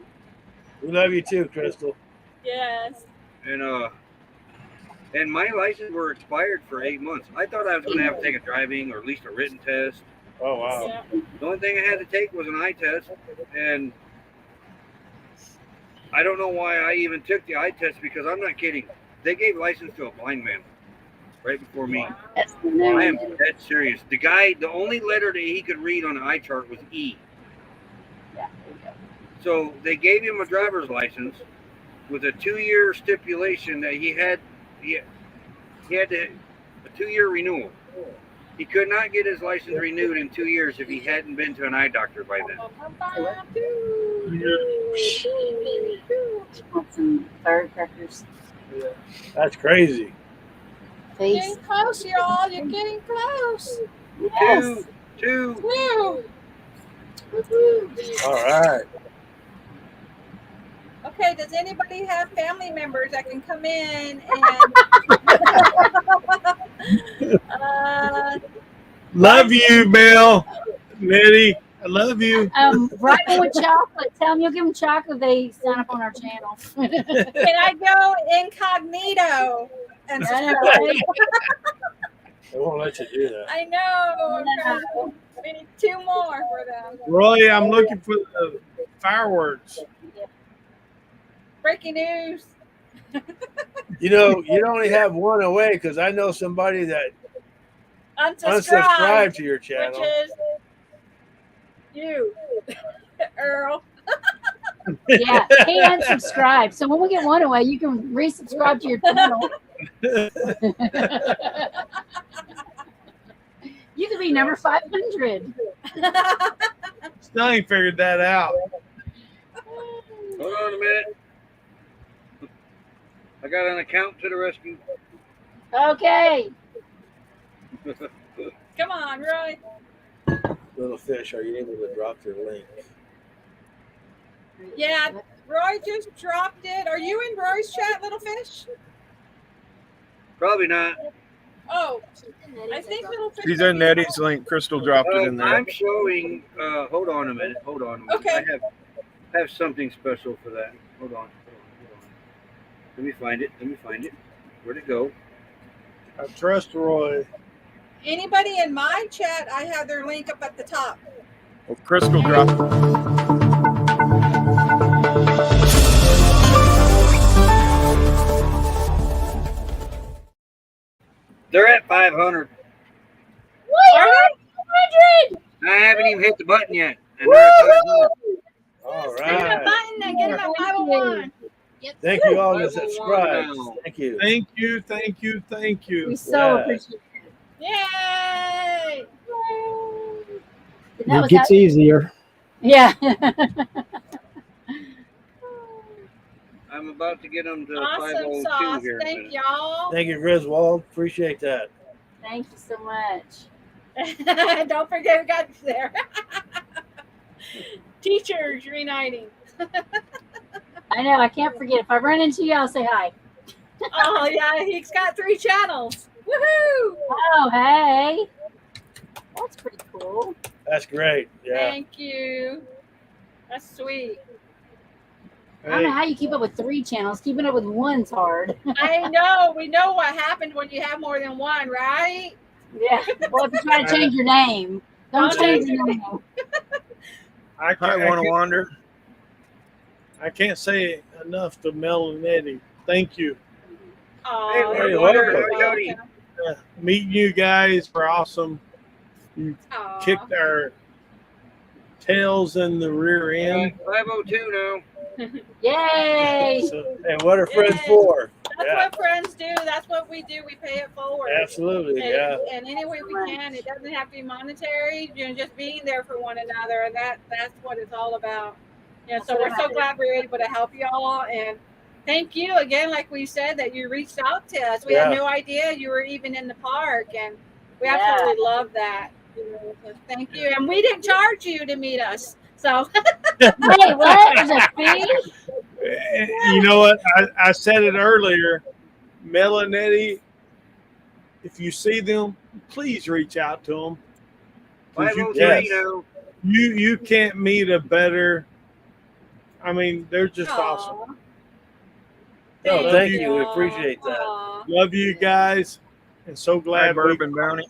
I: We love you too, Crystal.
J: Yes.
B: And my license were expired for 8 months. I thought I was going to have to take a driving or at least a written test.
I: Oh wow.
J: Yeah.
B: The only thing I had to take was an eye test, and I don't know why I even took the eye test, because I'm not kidding. They gave license to a blind man right before me.
E: That's the
B: I am
E: new.
B: dead serious. The guy, the only letter that he could read on the eye chart was E.
E: Yeah.
B: So they gave him a driver's license with a 2-year stipulation that he had a 2-year renewal. He could not get his license renewed in 2 years if he hadn't been to an eye doctor by then.
E: Want some firecrackers?
I: That's crazy.
E: Face.
J: Getting close, y'all. You're getting close.
E: Yes.
B: Two.
J: Woo.
I: All right.
J: Okay, does anybody have family members that can come in and
D: Love you, Bill. Mitty, I love you.
E: Right with chocolate. Tell them you'll give them chocolate. They sign up on our channel.
J: can I go incognito and
E: Right?
I: They won't let you do that.
J: I know. We need 2 more for them.
D: Roy, I'm looking for the fireworks.
J: Breaking news.
I: You know, you only have one away because I know somebody that unsubscribed to your
J: Which
I: channel.
J: is you, Earl.
E: Yeah. He unsubscribed. So when we get one away, you can resubscribe to your channel. You could be number 500.
D: Still ain't figured that out.
B: Hold on a minute. I got an account to the rescue.
E: Okay.
J: Come on, Roy.
I: Little fish, are you able to drop their link?
J: Yeah, Roy just dropped it. Are you in Roy's chat, little fish?
B: Probably not.
J: Oh, I think little fish.
F: She's in Nettie's link. Crystal dropped it in there.
B: I'm showing. Hold on a minute.
J: Okay.
B: I have something special for that. Hold on. Let me find it. Where'd it go?
D: I trust Roy.
J: Anybody in my chat, I have their link up at the top.
F: Well, Crystal dropped it.
B: They're at 500.
J: Are they?
E: 100!
B: I haven't even hit the button yet. And they're at 500.
I: All
J: Hit the
I: right.
J: button and get them at 501.
I: Thank you all that
B: 501
I: subscribed.
B: now.
I: Thank you.
D: Thank you.
E: We so
I: Yeah.
E: appreciate it.
J: Yay!
C: It
E: And that was
C: gets easier.
E: yeah.
B: I'm about to get them to
J: Awesome
B: 502
J: sauce.
B: here. in a
J: Thank
B: minute.
J: y'all.
I: Thank you, Griswold. Appreciate that.
E: Thank you so much.
J: Don't forget who got there. Teachers reuniting.
E: I know. I can't forget. If I run into you, I'll say hi.
J: Oh yeah, he's got 3 channels. Woohoo!
E: Oh, hey. That's pretty cool.
I: That's great. Yeah.
J: Thank you. That's sweet.
E: I don't know how you keep up with 3 channels. Keeping up with one's hard.
J: I know. We know what happens when you have more than one, right?
E: Yeah. Well, if you try to change your name, don't change your name.
F: I want to wander.
D: I can't say enough to Mel and Eddie. Thank you.
J: Oh,
I: Hey,
J: you're
I: welcome.
J: welcome.
D: Meeting you guys were awesome. You
J: Aw.
D: kicked our tails in the rear end.
B: 502 now.
E: Yay!
D: So,
I: And what are friends
J: Yay.
I: for?
J: That's
I: Yeah.
J: what friends do. That's what we do. We pay it forward.
I: Absolutely.
J: And,
I: Yeah.
J: and any way we can. It doesn't have to be monetary. Just being there for one another, and that's what it's all about. Yeah. So we're so glad we're able to help you all, and thank you again. Like we said, that you reached out to us. We had no idea you were even in the park, and we absolutely love that. So thank you. And we didn't charge you to meet us. So
E: Wait, what? There's a fee?
D: you know what? I said it earlier. Mel and Eddie, if you see them, please reach out to them.
B: 503
I: Yes.
B: now.
D: You can't meet a better. I mean, they're just awesome.
J: Aw.
I: No, thank you. We
J: y'all.
I: appreciate that.
J: Aw.
D: Love you guys, and so
F: Hi,
D: glad
F: Bourbon Bounty.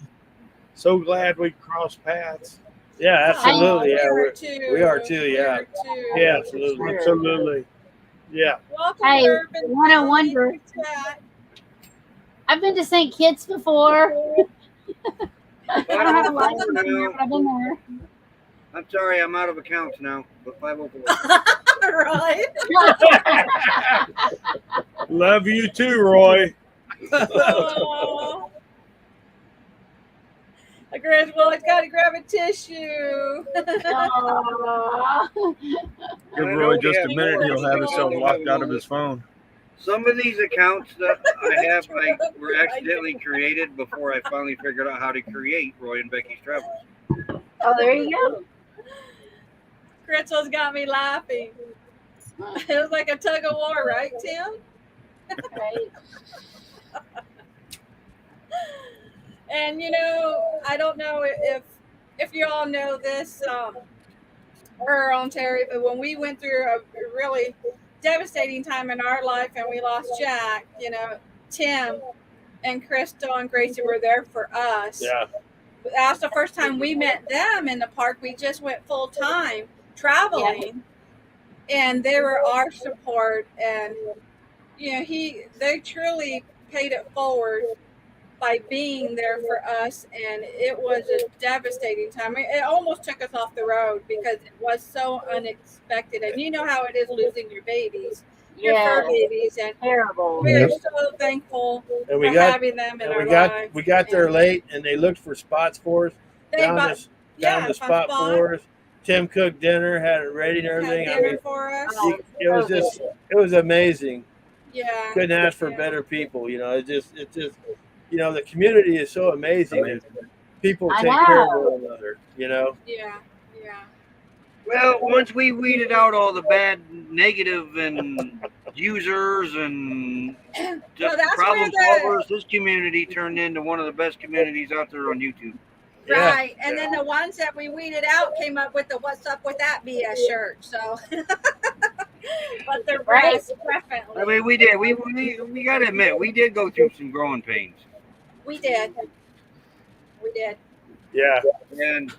D: we crossed paths.
I: Yeah, absolutely.
J: Aw,
I: Yeah,
J: we are too.
I: we are too,
J: We
I: yeah.
J: are too.
D: Yeah,
I: absolutely.
D: Absolutely. Yeah.
J: Welcome,
E: Hey,
J: Urban.
E: wanna wonder. I've been to St. Kitts before. I don't have a license there, but I've been there.
B: I'm sorry, I'm out of accounts now. But 504.
J: Right.
D: Love you too, Roy.
J: Aw. Well, I gotta grab a tissue.
E: Aw.
F: Give Roy just a minute. He'll have himself locked out of his phone.
B: Some of these accounts that I have were accidentally created before I finally figured out how to create Roy and Becky's Travels.
E: Oh, there you go.
J: Gritzel's got me laughing. It was like a tug of war, right, Tim?
E: Right.
J: And I don't know if you all know this or on Terry, but when we went through a really devastating time in our life and we lost Jack, Tim and Crystal and Gracie were there for us.
I: Yeah.
J: That's the first time we met them in the park. We just went full time traveling, and they were our support. And they truly paid it forward by being there for us, and it was a devastating time. It almost took us off the road because it was so unexpected. And you know how it is losing your babies, your fur babies, and
E: Terrible.
J: we're so thankful
I: And we
J: for
I: got
J: having them in
I: and
J: our
I: we got
J: lives.
I: we got there
J: And
I: late, and they looked for spots for us.
J: they
I: Found
J: bought-
I: us found the spot for us. Tim cooked dinner, had it ready and
J: had
I: everything. I
J: dinner
I: mean,
J: for us.
E: Oh,
I: it was amazing.
J: Yeah.
I: Couldn't ask for
J: Yeah.
I: better people. It just the community is so amazing that people
E: I
I: take care of
E: know.
I: one another.
J: Yeah.
B: Well, once we weeded out all the bad, negative, and users and
J: Well,
B: just
J: that's
B: problem
J: where
B: solvers, this community turned into one of the best communities out there on YouTube.
I: Yeah.
J: Right. And then the ones that we weeded out came up with the "What's up with that BS" shirt. So, but they're
E: Right.
J: definitely.
B: I mean, we did. We got to admit, we did go through some growing pains.
J: We did. We did.
I: Yeah.
B: And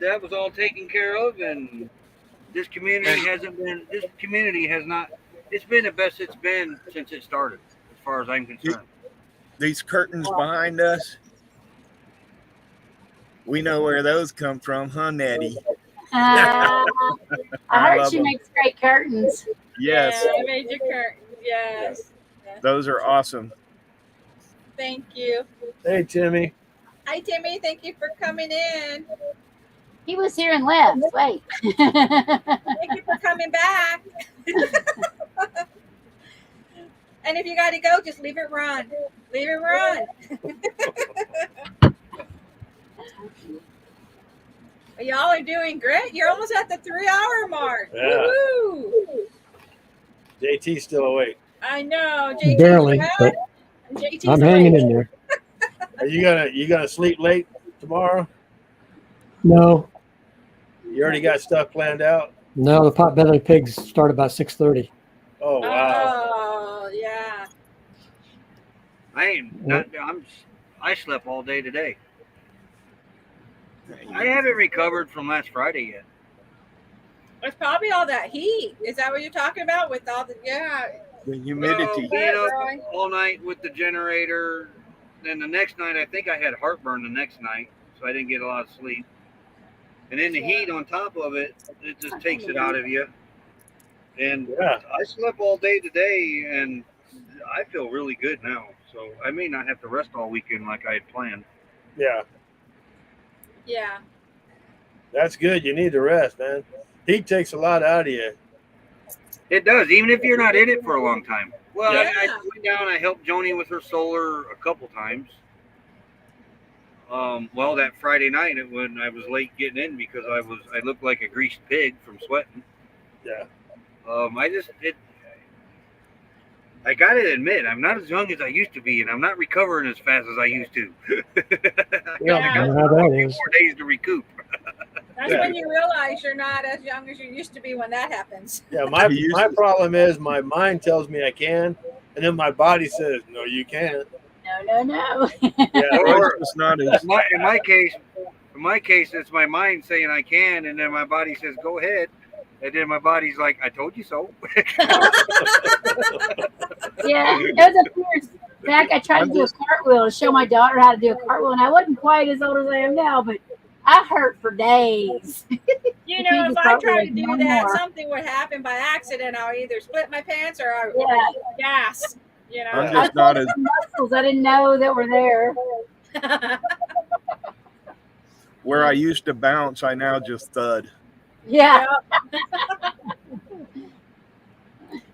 B: that was all taken care of, and this community has not, it's been the best it's been since it started, as far as I'm concerned.
F: These curtains behind us, we know where those come from, huh, Nettie?
E: I
F: I
E: heard
F: love
E: she
F: them.
E: makes great curtains.
F: Yes,
J: Yeah, major curtain. Yes.
F: those are awesome.
J: Thank you.
I: Hey, Timmy.
J: Hi, Timmy. Thank you for coming in.
E: He was here and left. Wait.
J: Thank you for coming back. And if you got to go, just leave it run. Leave it run. Y'all are doing great. You're almost at the 3-hour mark.
I: Yeah.
J: Woo-hoo.
I: JT's still awake.
J: I know. JT's
C: Barely,
J: red,
C: but
J: and JT's
C: I'm hanging
J: awake.
C: in there.
I: Are you gonna sleep late tomorrow?
C: No,
I: You already got stuff planned out?
C: no, the Potbelly Pigs start about 6:30.
I: Oh wow.
J: Oh, yeah.
B: I slept all day today. I haven't recovered from last Friday yet.
J: It's probably all that heat. Is that what you're talking about? With all the
F: The humidity.
B: Being up all night with the generator. Then the next night, I think I had heartburn the next night, so I didn't get a lot of sleep. And then the heat on top of it, it just takes it out of you. And
I: Yeah.
B: I slept all day today, and I feel really good now. So I may not have to rest all weekend like I had planned.
I: Yeah.
J: Yeah.
I: That's good. You need to rest, man. Heat takes a lot out of you.
B: It does, even if you're not in it for a long time. Well,
J: Yeah.
B: I went down. I helped Joni with her solar a couple times. Well, that Friday night when I was late getting in because I looked like a greased pig from sweating.
I: Yeah.
B: I gotta admit, I'm not as young as I used to be, and I'm not recovering as fast as I used to.
C: Yeah,
J: Yeah.
C: I know how that is.
B: 4 days to recoup.
J: That's
I: Yeah.
J: when you realize you're not as young as you used to be when that happens.
I: Yeah, my problem is my mind tells me I can, and then my body says, no, you can't.
E: No.
I: Yeah.
B: Or
F: It's not as
B: in my case, it's my mind saying I can, and then my body says go ahead, and then my body's like, I told you so.
E: Yeah, it was a few years back. I tried to do a cartwheel to show my daughter how to do a cartwheel, and I wasn't quite as old as I am now, but I hurt for days.
J: You know, if I tried to do
E: No
J: that,
E: more.
J: something would happen by accident. I'll either split my pants or I would
E: Yeah.
J: gas. You know.
F: I'm
E: I
F: just not
E: felt
F: as
E: some muscles I didn't know that were there.
F: where I used to bounce. I now just thud.
E: Yeah.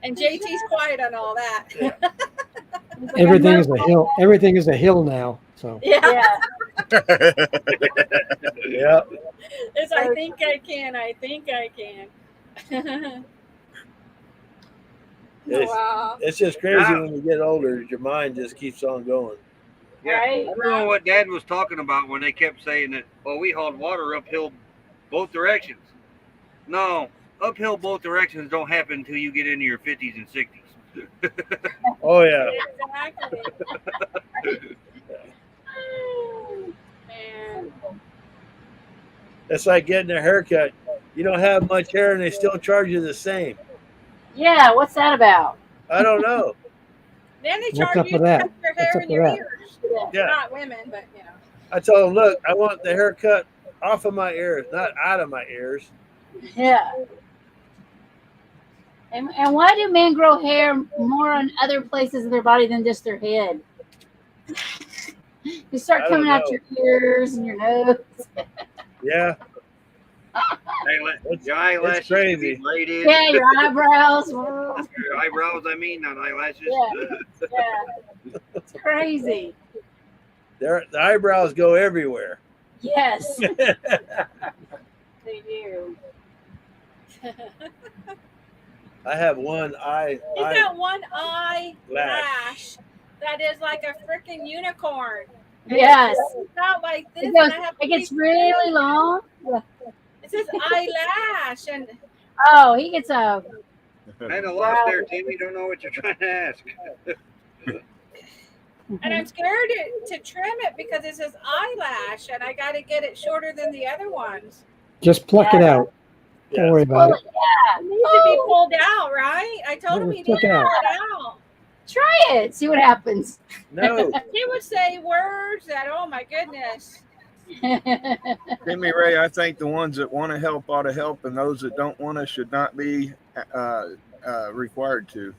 J: And JT's quiet on all that.
C: Everything is a hill. Everything is a hill now. So
J: Yeah.
E: Yeah.
I: Yeah.
J: It's I think I can. I think I can.
I: It's,
J: Wow.
I: it's just crazy when you get older. Your mind just keeps on going.
B: Yeah,
E: Right.
B: I don't know what Dad was talking about when they kept saying that. Oh, we hauled water uphill both directions. No, uphill both directions don't happen until you get into your 50s and 60s.
I: Oh yeah.
J: Exactly. Man.
I: It's like getting a haircut. You don't have much hair, and they still charge you the same.
E: Yeah. What's that about?
I: I don't know.
J: Then they
C: What's
J: charge
C: up
J: you
C: with that?
J: to cut your
C: What's
J: hair
C: up
J: in
C: with
J: your
C: that?
J: ears.
I: Yeah.
J: Not women, but you know.
I: I told him, look, I want the haircut off of my ears, not out of my ears.
E: Yeah. And why do men grow hair more on other places of their body than just their head? You start
I: I don't
E: coming out
I: know.
E: your ears and your nose.
I: Yeah.
B: Your eyelashes
I: crazy.
B: be braided.
E: Yeah, your eyebrows.
B: Your eyebrows, I mean, not eyelashes.
E: Yeah. Yeah. It's crazy.
I: The eyebrows go everywhere.
E: Yes, they do.
I: I have one eye.
J: He's got one eye
I: Lash.
J: lash that is like a freaking unicorn.
E: Yes.
J: It's not like this.
E: It
J: And
E: goes.
J: I have
E: It gets really long.
J: It says eyelash, and
E: Oh, he gets a.
B: Kind of lost there, Timmy. Don't know what you're trying to ask.
J: I'm scared to trim it because it says eyelash, and I got to get it shorter than the other ones.
C: just pluck it out. Don't worry about it.
E: Yeah.
J: It needs to be pulled out, right? I told him he
C: Pluck
J: needed
C: it
J: to
C: out.
J: pull it out.
E: Try it. See what happens.
I: No.
J: He would say words that, oh my goodness.
F: Timmy Ray, I think the ones that want to help ought to help, and those that don't want to should not be required to.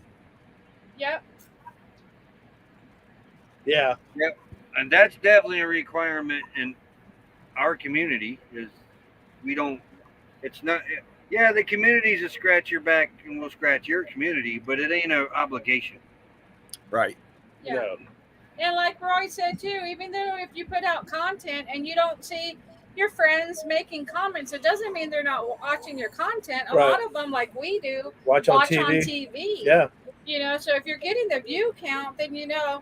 J: Yep.
I: Yeah.
B: And that's definitely a requirement in our community. Is we don't. It's not. Yeah, the community's a scratch your back and we'll scratch your community, but it ain't an obligation.
F: Right.
J: Yeah.
I: No.
J: And like Roy said too, even though if you put out content and you don't see your friends making comments. It doesn't mean they're not watching your content. A
I: Right.
J: lot of them, like we do,
I: Watch on
J: watch
I: TV.
J: on TV.
I: Yeah.
J: You know, so if you're getting the view count, then you know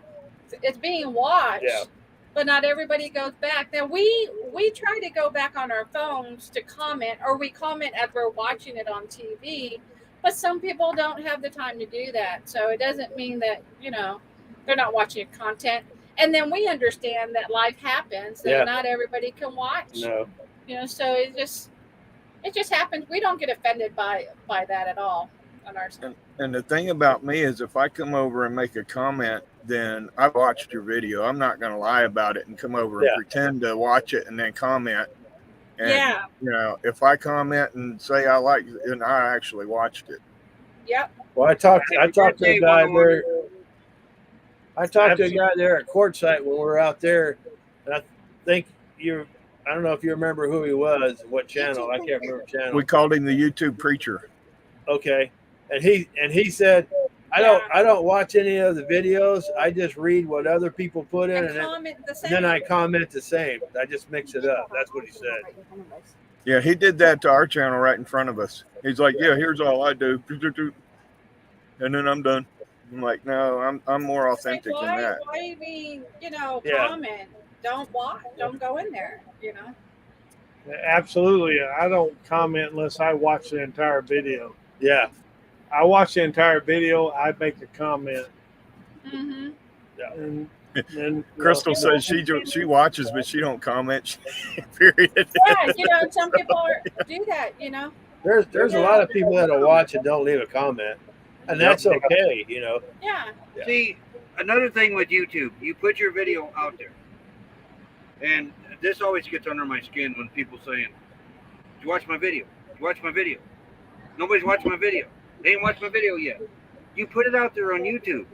J: it's being watched.
I: Yeah.
J: But not everybody goes back. Now we try to go back on our phones to comment, or we comment as we're watching it on TV. But some people don't have the time to do that. So it doesn't mean that, you know, they're not watching your content. And then we understand that life happens, that
I: Yeah.
J: not everybody can watch.
I: No.
J: You know, so it just happens. We don't get offended by that at all on our side.
F: And the thing about me is, if I come over and make a comment, then I watched your video. I'm not going to lie about it and come over and
I: Yeah.
F: pretend to watch it and then comment. And,
J: Yeah.
F: you know, if I comment and say I like it, then I actually watched it.
J: Yep.
I: Well, I talked to a
B: birthday,
I: guy
B: Wonder
I: there. I talked to a guy there at Quartzsite when we were out there, and I think I don't know if you remember who he was, what channel. I can't remember channel.
F: We called him the YouTube preacher.
I: Okay, and he said, I don't watch any of the videos. I just read what other people put in,
J: And
I: and
J: comment the same.
I: then I comment the same. I just mix it up. That's what he said.
F: Yeah, he did that to our channel right in front of us. He's like, "Yeah, here's all I do," and then I'm done. I'm like, "No, I'm more authentic than that."
J: Why even, you know,
I: Yeah.
J: comment? Don't watch. Don't go in there. You know.
D: Absolutely. I don't comment unless I watch the entire video.
I: Yeah,
D: I watch the entire video. I make a comment,
J: Mm-hmm.
D: and then
F: Crystal says she watches, but she don't comment. Period.
J: Yeah, you know, some people do that. You know.
I: there's a lot of people that'll watch and don't leave a comment, and that's okay. You know.
J: Yeah.
I: Yeah.
B: See, another thing with YouTube, you put your video out there, and this always gets under my skin when people saying, "Did you watch my video? Did you watch my video?" Nobody's watched my video. They ain't watched my video yet. You put it out there on YouTube.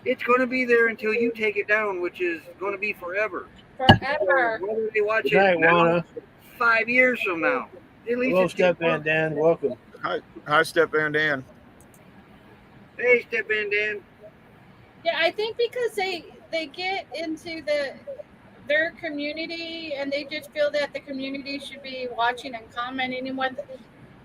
B: It's going to be there until you take it down, which is going to be forever.
J: Forever.
B: Whether they watch
I: Good night,
B: it now,
I: Juana.
B: 5 years from now. At least
I: Hello,
B: it's
I: Step Van Dan. Welcome.
F: Hi, Step Van Dan.
B: Hey, Step Van Dan.
J: Yeah, I think because they get into their community and they just feel that the community should be watching and commenting. And when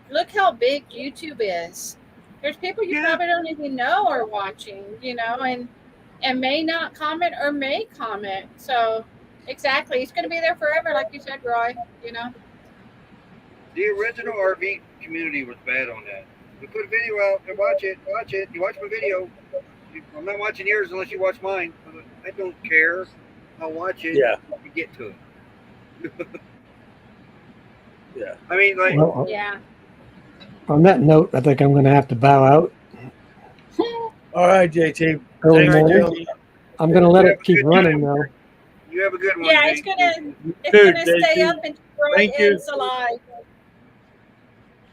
J: look how big YouTube is. There's people you
B: Yeah.
J: probably don't even know are watching, you know, and may not comment or may comment. So exactly, it's going to be there forever, like you said, Roy. You know.
B: The original RV community was bad on that. We put a video out and watch it. You watch my video. I'm not watching yours unless you watch mine. I don't care. I'll watch it.
I: Yeah.
B: You get to it.
I: Yeah.
B: I mean, like,
C: Well,
J: Yeah.
C: on that note, I think I'm going to have to bow out.
I: All right, JT.
C: Early
I: Thanks,
C: morning.
I: JT.
C: I'm going to let
B: Yeah,
C: it keep
B: good
C: running
B: time.
C: though.
B: you have a good one.
J: Yeah,
B: Jay.
J: it's gonna
I: Dude,
J: stay
I: JT,
J: up until Roy
I: thank you.
J: ends alive.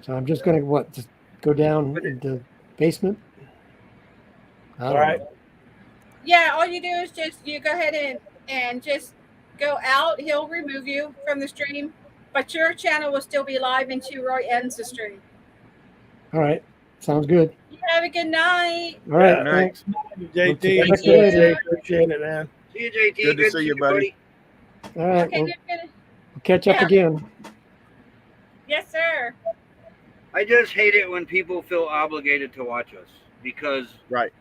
C: So I'm just going to just go down into the basement. I don't
I: All right.
C: know.
J: Yeah, all you do is just you go ahead and just go out. He'll remove you from the stream, but your channel will still be live until Roy ends the stream.
C: All right. Sounds good.
J: You have a good night.
C: All right.
F: Yeah,
C: Thanks.
D: JT.
C: Talk
I: Thanks,
C: to you later.
I: JT. Appreciate it, man.
B: See you, JT.
F: Good to see you, buddy.
C: All right.
J: Okay,
C: We'll
J: good.
C: catch up
J: Yeah.
C: again.
J: Yes, sir.
B: I just hate it when people feel obligated to watch us because
F: Right.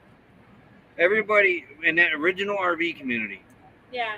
B: everybody in that original RV community,
J: Yeah.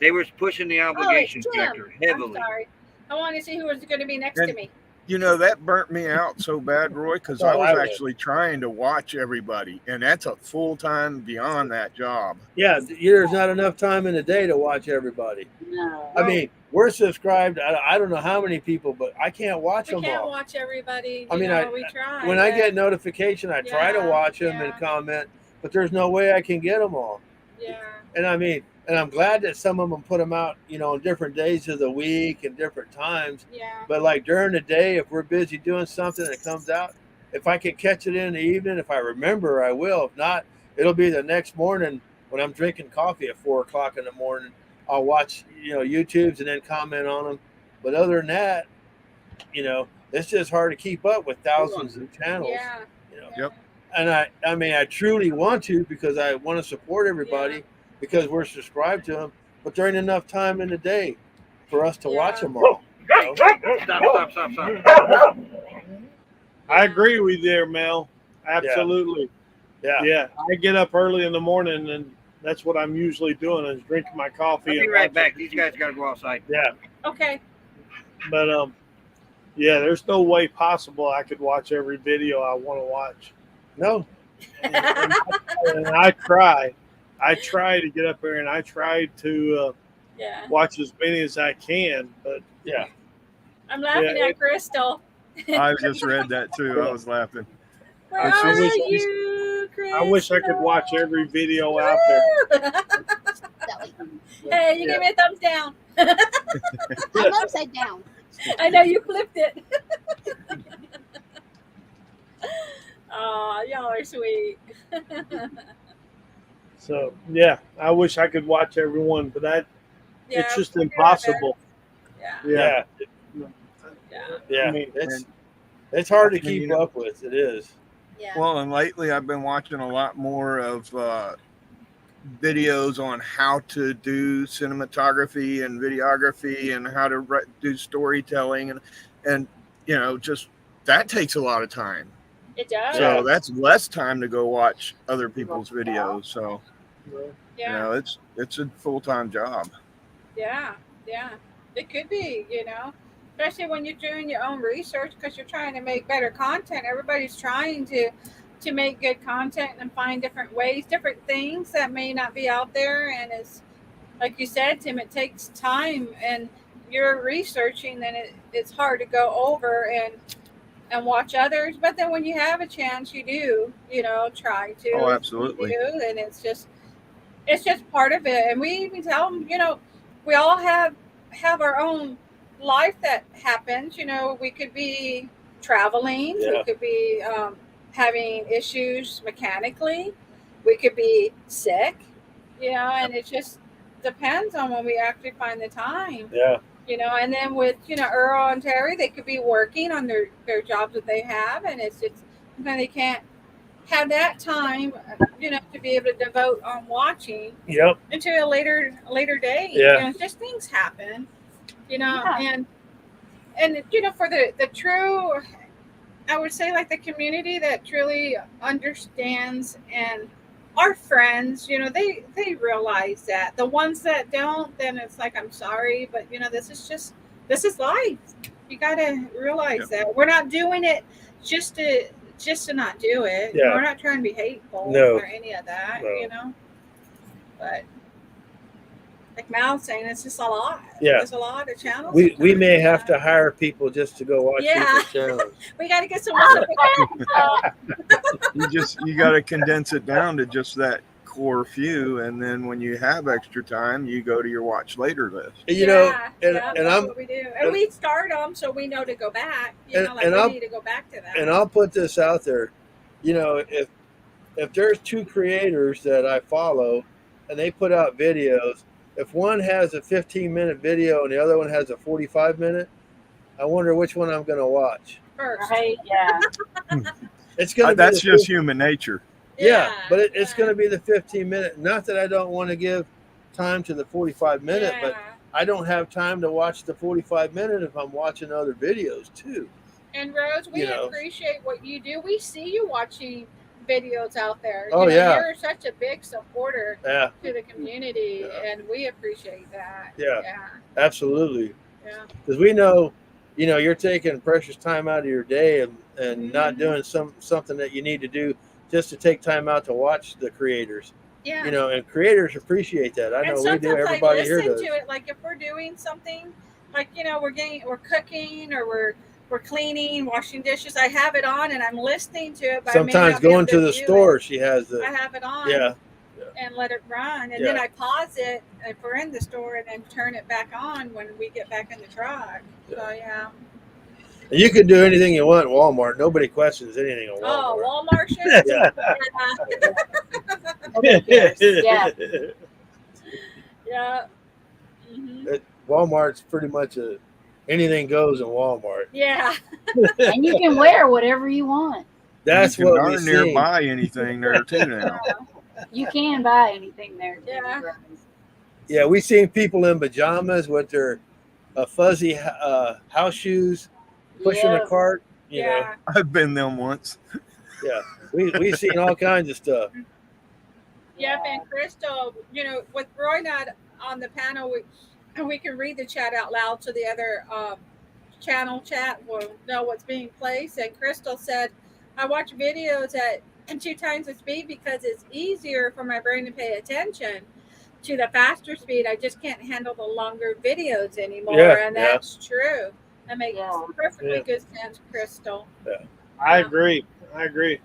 B: they were pushing the obligation
J: Tim.
B: factor
J: I'm
B: heavily.
J: sorry. I wanted to see who was going to be next to
F: And-
J: me.
F: You know, that burnt me out so bad, Roy, because
I: Oh,
F: I
I: I
F: was
I: would.
F: actually trying to watch everybody, and that's a full-time beyond that job.
I: Yeah, there's not enough time in the day to watch everybody.
E: No.
I: I mean, we're subscribed. I don't know how many people, but I can't watch
J: We
I: them
J: can't
I: all.
J: watch everybody.
I: I mean,
J: we try.
I: When I
J: but-
I: get notification, I try to
J: Yeah,
I: watch them and
J: yeah.
I: comment, but there's no way I can get them all.
J: Yeah.
I: And I mean, and I'm glad that some of them put them out, you know, on different days of the week and different times.
J: Yeah.
I: But like during the day, if we're busy doing something that comes out, if I can catch it in the evening, if I remember, I will. If not, it'll be the next morning when I'm drinking coffee at 4:00 in the morning. I'll watch, you know, YouTubes and then comment on them. But other than that, you know, it's just hard to keep up with thousands of channels.
J: Yeah.
I: You know.
F: Yep.
I: And I mean, I truly want to because I want to support everybody because we're subscribed to them. But there ain't enough time in the day. for us to watch
J: Yeah.
I: them all. You know?
B: Stop.
D: I agree with you there, Mel. Absolutely.
I: Yeah.
D: Yeah. I get up early in the morning, and that's what I'm usually doing is drinking my coffee.
B: I'll be
D: and
B: right
D: watching.
B: back. These guys got to go outside.
D: Yeah.
J: Okay.
D: But yeah, there's no way possible I could watch every video I want to watch.
I: No.
D: And I try to get up there and I try to
J: Yeah.
D: watch as many as I can. But
I: Yeah.
J: I'm laughing
D: Yeah,
J: at Crystal.
F: I just read that too. I was laughing.
J: Where
D: I
J: are
D: wish-
J: you, Crystal?
D: I wish I could watch every video out there.
J: Hey, you gave me a thumbs down.
G: I'm upside down.
J: I know you flipped it. Oh, y'all are sweet.
D: So yeah, I wish I could watch everyone, but
J: Yeah,
D: it's just
J: we'll do our
D: impossible.
J: best.
D: Yeah.
J: Yeah.
I: Yeah.
D: I mean,
I: It's hard to
F: I mean,
I: keep up with. It is.
J: Yeah.
F: Well, and lately I've been watching a lot more of videos on how to do cinematography and videography and how to do storytelling and you know, just that takes a lot of time.
J: It does.
F: So that's less time to go watch other people's videos. So
J: Yeah.
F: you know, it's a full-time job.
J: Yeah, yeah. It could be, especially when you're doing your own research because you're trying to make better content. Everybody's trying to make good content and find different ways, different things that may not be out there. And it's like you said, Tim, it takes time and you're researching, then it's hard to go over and watch others. But then when you have a chance, you do, try to.
F: Oh, absolutely.
J: You do, and it's just part of it. And we even tell them, we all have our own life that happens. We could be traveling,
I: Yeah.
J: we could be having issues mechanically, we could be sick, and it just depends on when we actually find the time.
I: Yeah.
J: And then with Earl and Terry, they could be working on their jobs that they have, and it's just they can't have that time to be able to devote on watching
I: Yep.
J: until a later day.
I: Yeah.
J: Just things happen,
E: Yeah.
J: and for the true, I would say, like, the community that truly understands and our friends, they realize that. The ones that don't, then it's like, I'm sorry, but this is life. You got to realize that we're not doing it just to not do it.
I: Yeah.
J: We're not trying to be hateful
I: No.
J: or any of that,
I: No.
J: But like Mal's saying, it's just a lot.
I: Yeah.
J: There's a lot of channels.
I: We may have to hire people just to go watch
J: Yeah.
I: people's channels.
J: We got to get someone to pick up.
F: You got to condense it down to just that core few, and then when you have extra time, you go to your watch later list.
I: You know, and
J: that's
I: I'm
J: what we do. And we start them so we know to go back.
I: And
J: we
I: I'll-
J: need to go back to that.
I: and I'll put this out there. If there's two creators that I follow and they put out videos, if one has a 15-minute video and the other one has a 45-minute, I wonder which one I'm going to watch.
J: First.
E: Right? Yeah.
I: It's going to
F: That's
I: be
F: just human nature.
I: but it's going to be the 15-minute. Not that I don't want to give time to the 45-minute, but I don't have time to watch the 45-minute if I'm watching other videos too.
J: And Rose, we appreciate what you do. We see you watching videos out there.
I: Oh, yeah.
J: You're such a big supporter
I: Yeah.
J: to the community,
I: Yeah.
J: and we appreciate that.
I: Yeah.
J: Yeah.
I: Absolutely.
J: Yeah.
I: Because we know, you're taking precious time out of your day and not doing something that you need to do just to take time out to watch the creators.
J: Yeah.
I: And creators appreciate that. I
J: And
I: know we
J: sometimes
I: do. Everybody
J: I
I: here
J: listen
I: does.
J: to it. Like if we're doing something, like we're cooking or we're cleaning, washing dishes. I have it on and I'm listening to it. But
I: Sometimes
J: I may not be
I: going
J: able
I: to the
J: view
I: store,
J: it.
I: she has the.
J: I have it on.
I: Yeah.
J: And let it run, and
I: Yeah.
J: then I pause it if we're in the store, and then turn it back on when we get back in the truck. So yeah.
I: And you can do anything you want at Walmart. Nobody questions anything at Walmart.
J: Oh, Walmart shit.
I: Yeah.
E: Yeah.
J: Yeah. hmm
I: Walmart's pretty much anything goes in Walmart.
J: Yeah.
E: And you can wear whatever you want.
I: That's
F: you can
I: what we
F: darn near
I: see.
F: buy anything there too now.
E: You can buy anything there.
J: Yeah.
I: Yeah, we seen people in pajamas with their fuzzy house shoes, pushing a
E: Yep.
I: cart. You know,
J: Yeah.
F: I've been them once.
I: yeah, we've seen all kinds of stuff.
J: Yep, and Crystal, you know, with Roy not on the panel, we can read the chat out loud so the other channel chat will know what's being placed. And Crystal said, I watch videos at 2 times the speed because it's easier for my brain to pay attention to the faster speed. I just can't handle the longer videos anymore.
I: Yeah,
J: And
I: yeah.
J: that's true. That makes
E: Yeah.
J: perfectly
I: Yeah.
J: good sense, Crystal.
D: I agree. I agree.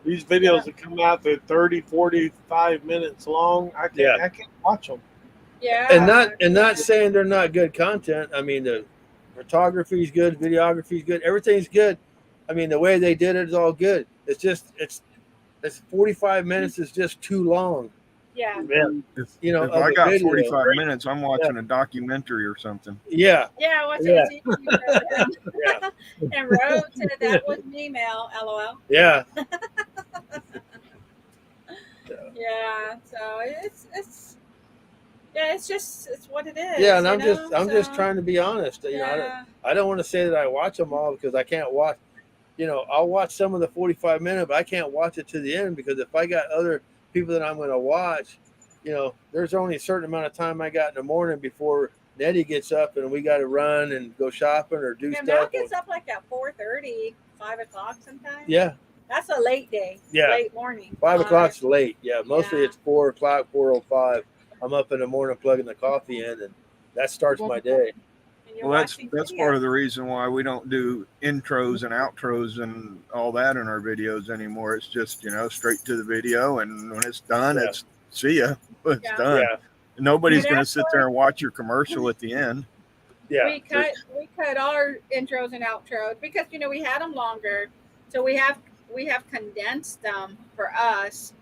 D: These videos that come out, they're 30, 45 minutes long. I can't watch them.
J: Yeah.
I: And not saying they're not good content. I mean, the photography is good, videography is good, everything's good. I mean, the way they did it is all good. It's just it's 45 minutes is just too long.
J: Yeah.
F: If,
I: You know,
F: if
I: of
F: I
I: a
F: got
I: video.
F: 45 minutes, I'm watching a documentary or something.
I: Yeah,
J: Yeah, what's
I: Yeah.
J: it?
I: yeah,
J: And Rose said that was me, Mel. LOL.
I: yeah.
J: Yeah. So it's what it is.
I: Yeah, and
J: you
I: I'm
J: know?
I: just
J: So,
I: trying to be honest. You know,
J: Yeah.
I: I don't want to say that I watch them all because I can't watch. You know, I'll watch some of the 45 minute, but I can't watch it to the end because if I got other people that I'm going to watch, you know, there's only a certain amount of time I got in the morning before Nettie gets up and we got to run and go shopping or do
J: Yeah, Mel
I: stuff.
J: gets up like at 4:30, 5 o'clock sometimes.
I: Yeah,
J: That's a late day.
I: Yeah.
J: Late morning.
I: 5 o'clock's late. Yeah, mostly
J: Yeah.
I: it's 4 o'clock, 4:05. I'm up in the morning plugging the coffee in, and that starts my day.
J: And you're
F: Well,
J: watching
F: that's
J: videos.
F: part of the reason why we don't do intros and outros and all that in our videos anymore. It's just, you know, straight to the video, and when it's done,
I: Yeah.
F: it's see ya. It's
J: Yeah.
F: done.
I: Yeah,
F: Nobody's
J: Yeah,
F: going to
J: that's
F: sit there and watch your commercial at the end.
I: yeah,
J: we cut our intros and outros because you know we had them longer, so we have condensed them for us,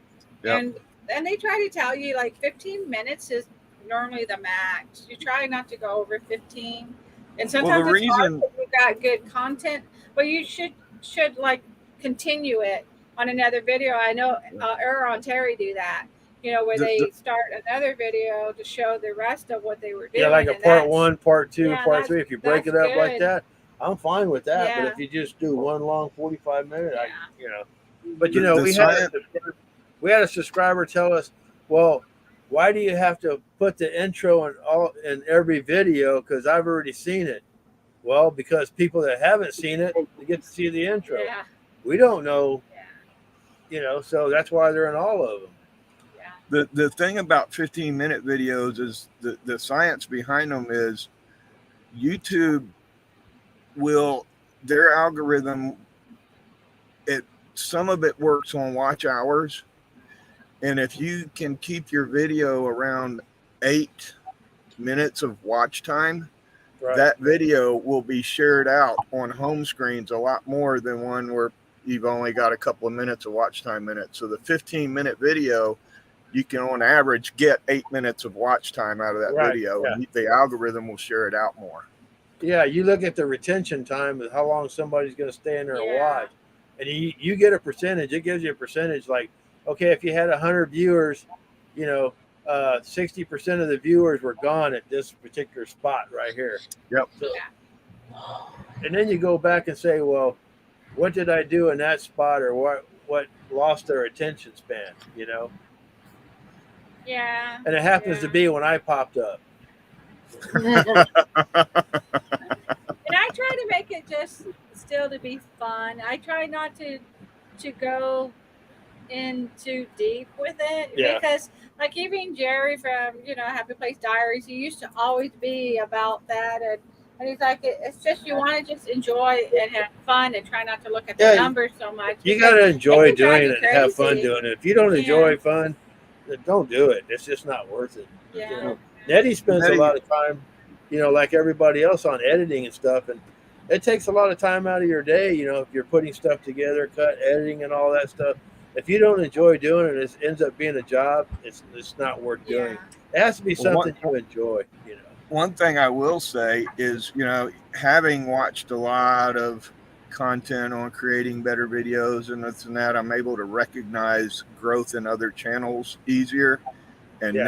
F: Yep.
J: and they try to tell you like 15 minutes is normally the max. You try not to go over 15, and sometimes
F: the
J: it's hard
F: reason-
J: if you got good content, but you should like continue it on another video. I know Error on Terry do that. You know, where they start another video to show the rest of what they were doing.
I: yeah. Like a
J: and
I: part
J: that's-
I: 1, part 2,
J: yeah,
I: part 3. If you break it
J: that's
I: up like
J: good.
I: that, I'm fine with that.
J: Yeah.
I: But if you just do one long 45 minute,
J: Yeah.
I: you know. But you know,
F: The
I: we had a subscriber tell us, well, why do you have to put the intro in every video? Because I've already seen it. Well, because people that haven't seen it, they get to see the intro.
J: Yeah.
I: We don't know,
J: Yeah.
I: you know, so that's why they're in all of them.
F: The thing about 15-minute videos is the science behind them is YouTube will, their algorithm, some of it works on watch hours. And if you can keep your video around 8 minutes of watch time,
I: Right.
F: that video will be shared out on home screens a lot more than one where you've only got a couple of minutes of watch time in it. So the 15-minute video, you can on average get 8 minutes of watch time out of that
I: Right,
F: video.
I: yeah.
F: And the algorithm will share it out more.
I: Yeah, you look at the retention time of how long somebody's going to stay in there and
J: Yeah.
I: watch, and you get a percentage. It gives you a percentage. Like, okay, if you had 100 viewers, you know, 60% of the viewers were gone at this particular spot right here.
F: Yep.
I: So, and then you go back and say, well, what did I do in that spot, or what lost their attention span? You know,
J: Yeah.
I: and it happens
J: Yeah.
I: to be when I popped up.
J: And I try to make it just still to be fun. I try not to go in too deep with it
I: Yeah.
J: because like even Jerry from Happy Place Diaries, he used to always be about that, and he's like, it's just you want to just enjoy and have fun and try not to look at the
I: Yeah,
J: numbers so much.
I: You
J: because
I: got to enjoy
J: it can drive
I: doing
J: you
I: it and have fun
J: crazy.
I: doing it. If you don't enjoy fun, then don't do it. It's just not worth it.
J: Yeah.
I: You know? Nettie spends a lot of time, like everybody else, on editing and stuff, and it takes a lot of time out of your day. If you're putting stuff together, editing, and all that stuff. If you don't enjoy doing it, it ends up being a job. It's not worth doing. It has to be something you enjoy.
F: One thing I will say is, having watched a lot of content on creating better videos and this and that, I'm able to recognize growth in other channels easier. And
I: Yeah.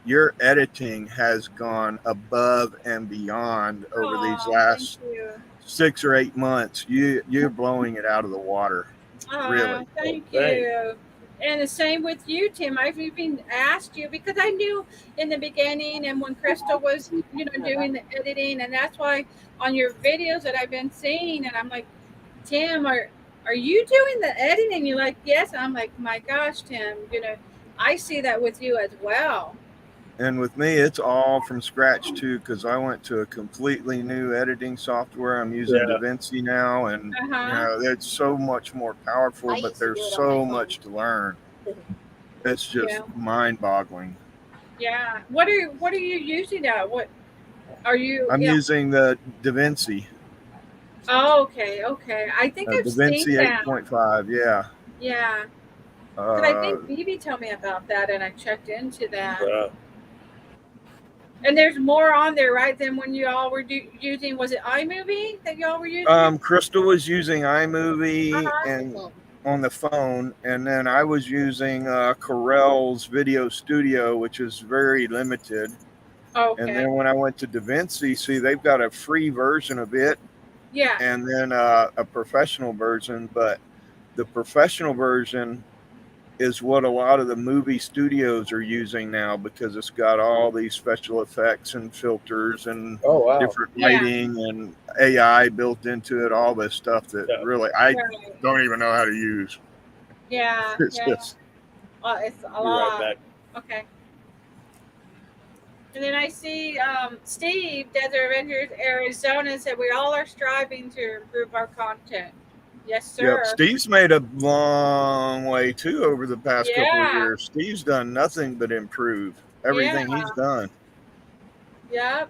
F: your editing has gone above and beyond over these
J: Aw,
F: last
J: thank you.
F: 6 or 8 months. You're blowing it out of the water. Really.
J: Thank
I: Thanks.
J: you. And the same with you, Tim. I've even asked you because I knew in the beginning and when Crystal was, doing the editing, and that's why on your videos that I've been seeing, and I'm like, Tim, are you doing the editing? And you're like, yes. And I'm like, my gosh, Tim, I see that with you as well.
F: And with me, it's all from scratch too, because I went to a completely new editing software. I'm using
I: Yeah.
F: DaVinci now, and
J: Uh-huh.
F: it's so much more powerful, but there's so much to learn. It's just mind-boggling.
J: Yeah. What are you using now? What are you?
F: I'm using the DaVinci.
J: Oh, okay. I think I've
F: DaVinci
J: seen that.
F: 8.5. Yeah.
J: Yeah. 'Cause I think Phoebe told me about that, and I checked into that.
I: Yeah.
J: And there's more on there, right? Than when you all were using. Was it iMovie that y'all were using?
F: Crystal was using iMovie
J: Uh-huh.
F: and on the phone, and then I was using Corel's Video Studio, which is very limited.
J: Okay.
F: And then when I went to DaVinci, see, they've got a free version of it,
J: Yeah.
F: and then a professional version. But the professional version is what a lot of the movie studios are using now, because it's got all these special effects and filters and
I: Oh, wow.
F: different lighting and AI built into it, all this stuff that really I
J: Right.
F: don't even know how to use.
J: Yeah.
F: It's
J: Yeah.
F: just,
J: It's a
I: Be
J: lot.
I: right back.
J: Okay. And then I see Steve, Desert Adventures Arizona, said we all are striving to improve our content. Yes, sir.
F: yep. Steve's made a long way too over the past couple of
J: Yeah.
F: years. Steve's done nothing but improve everything he's done.
J: Yep.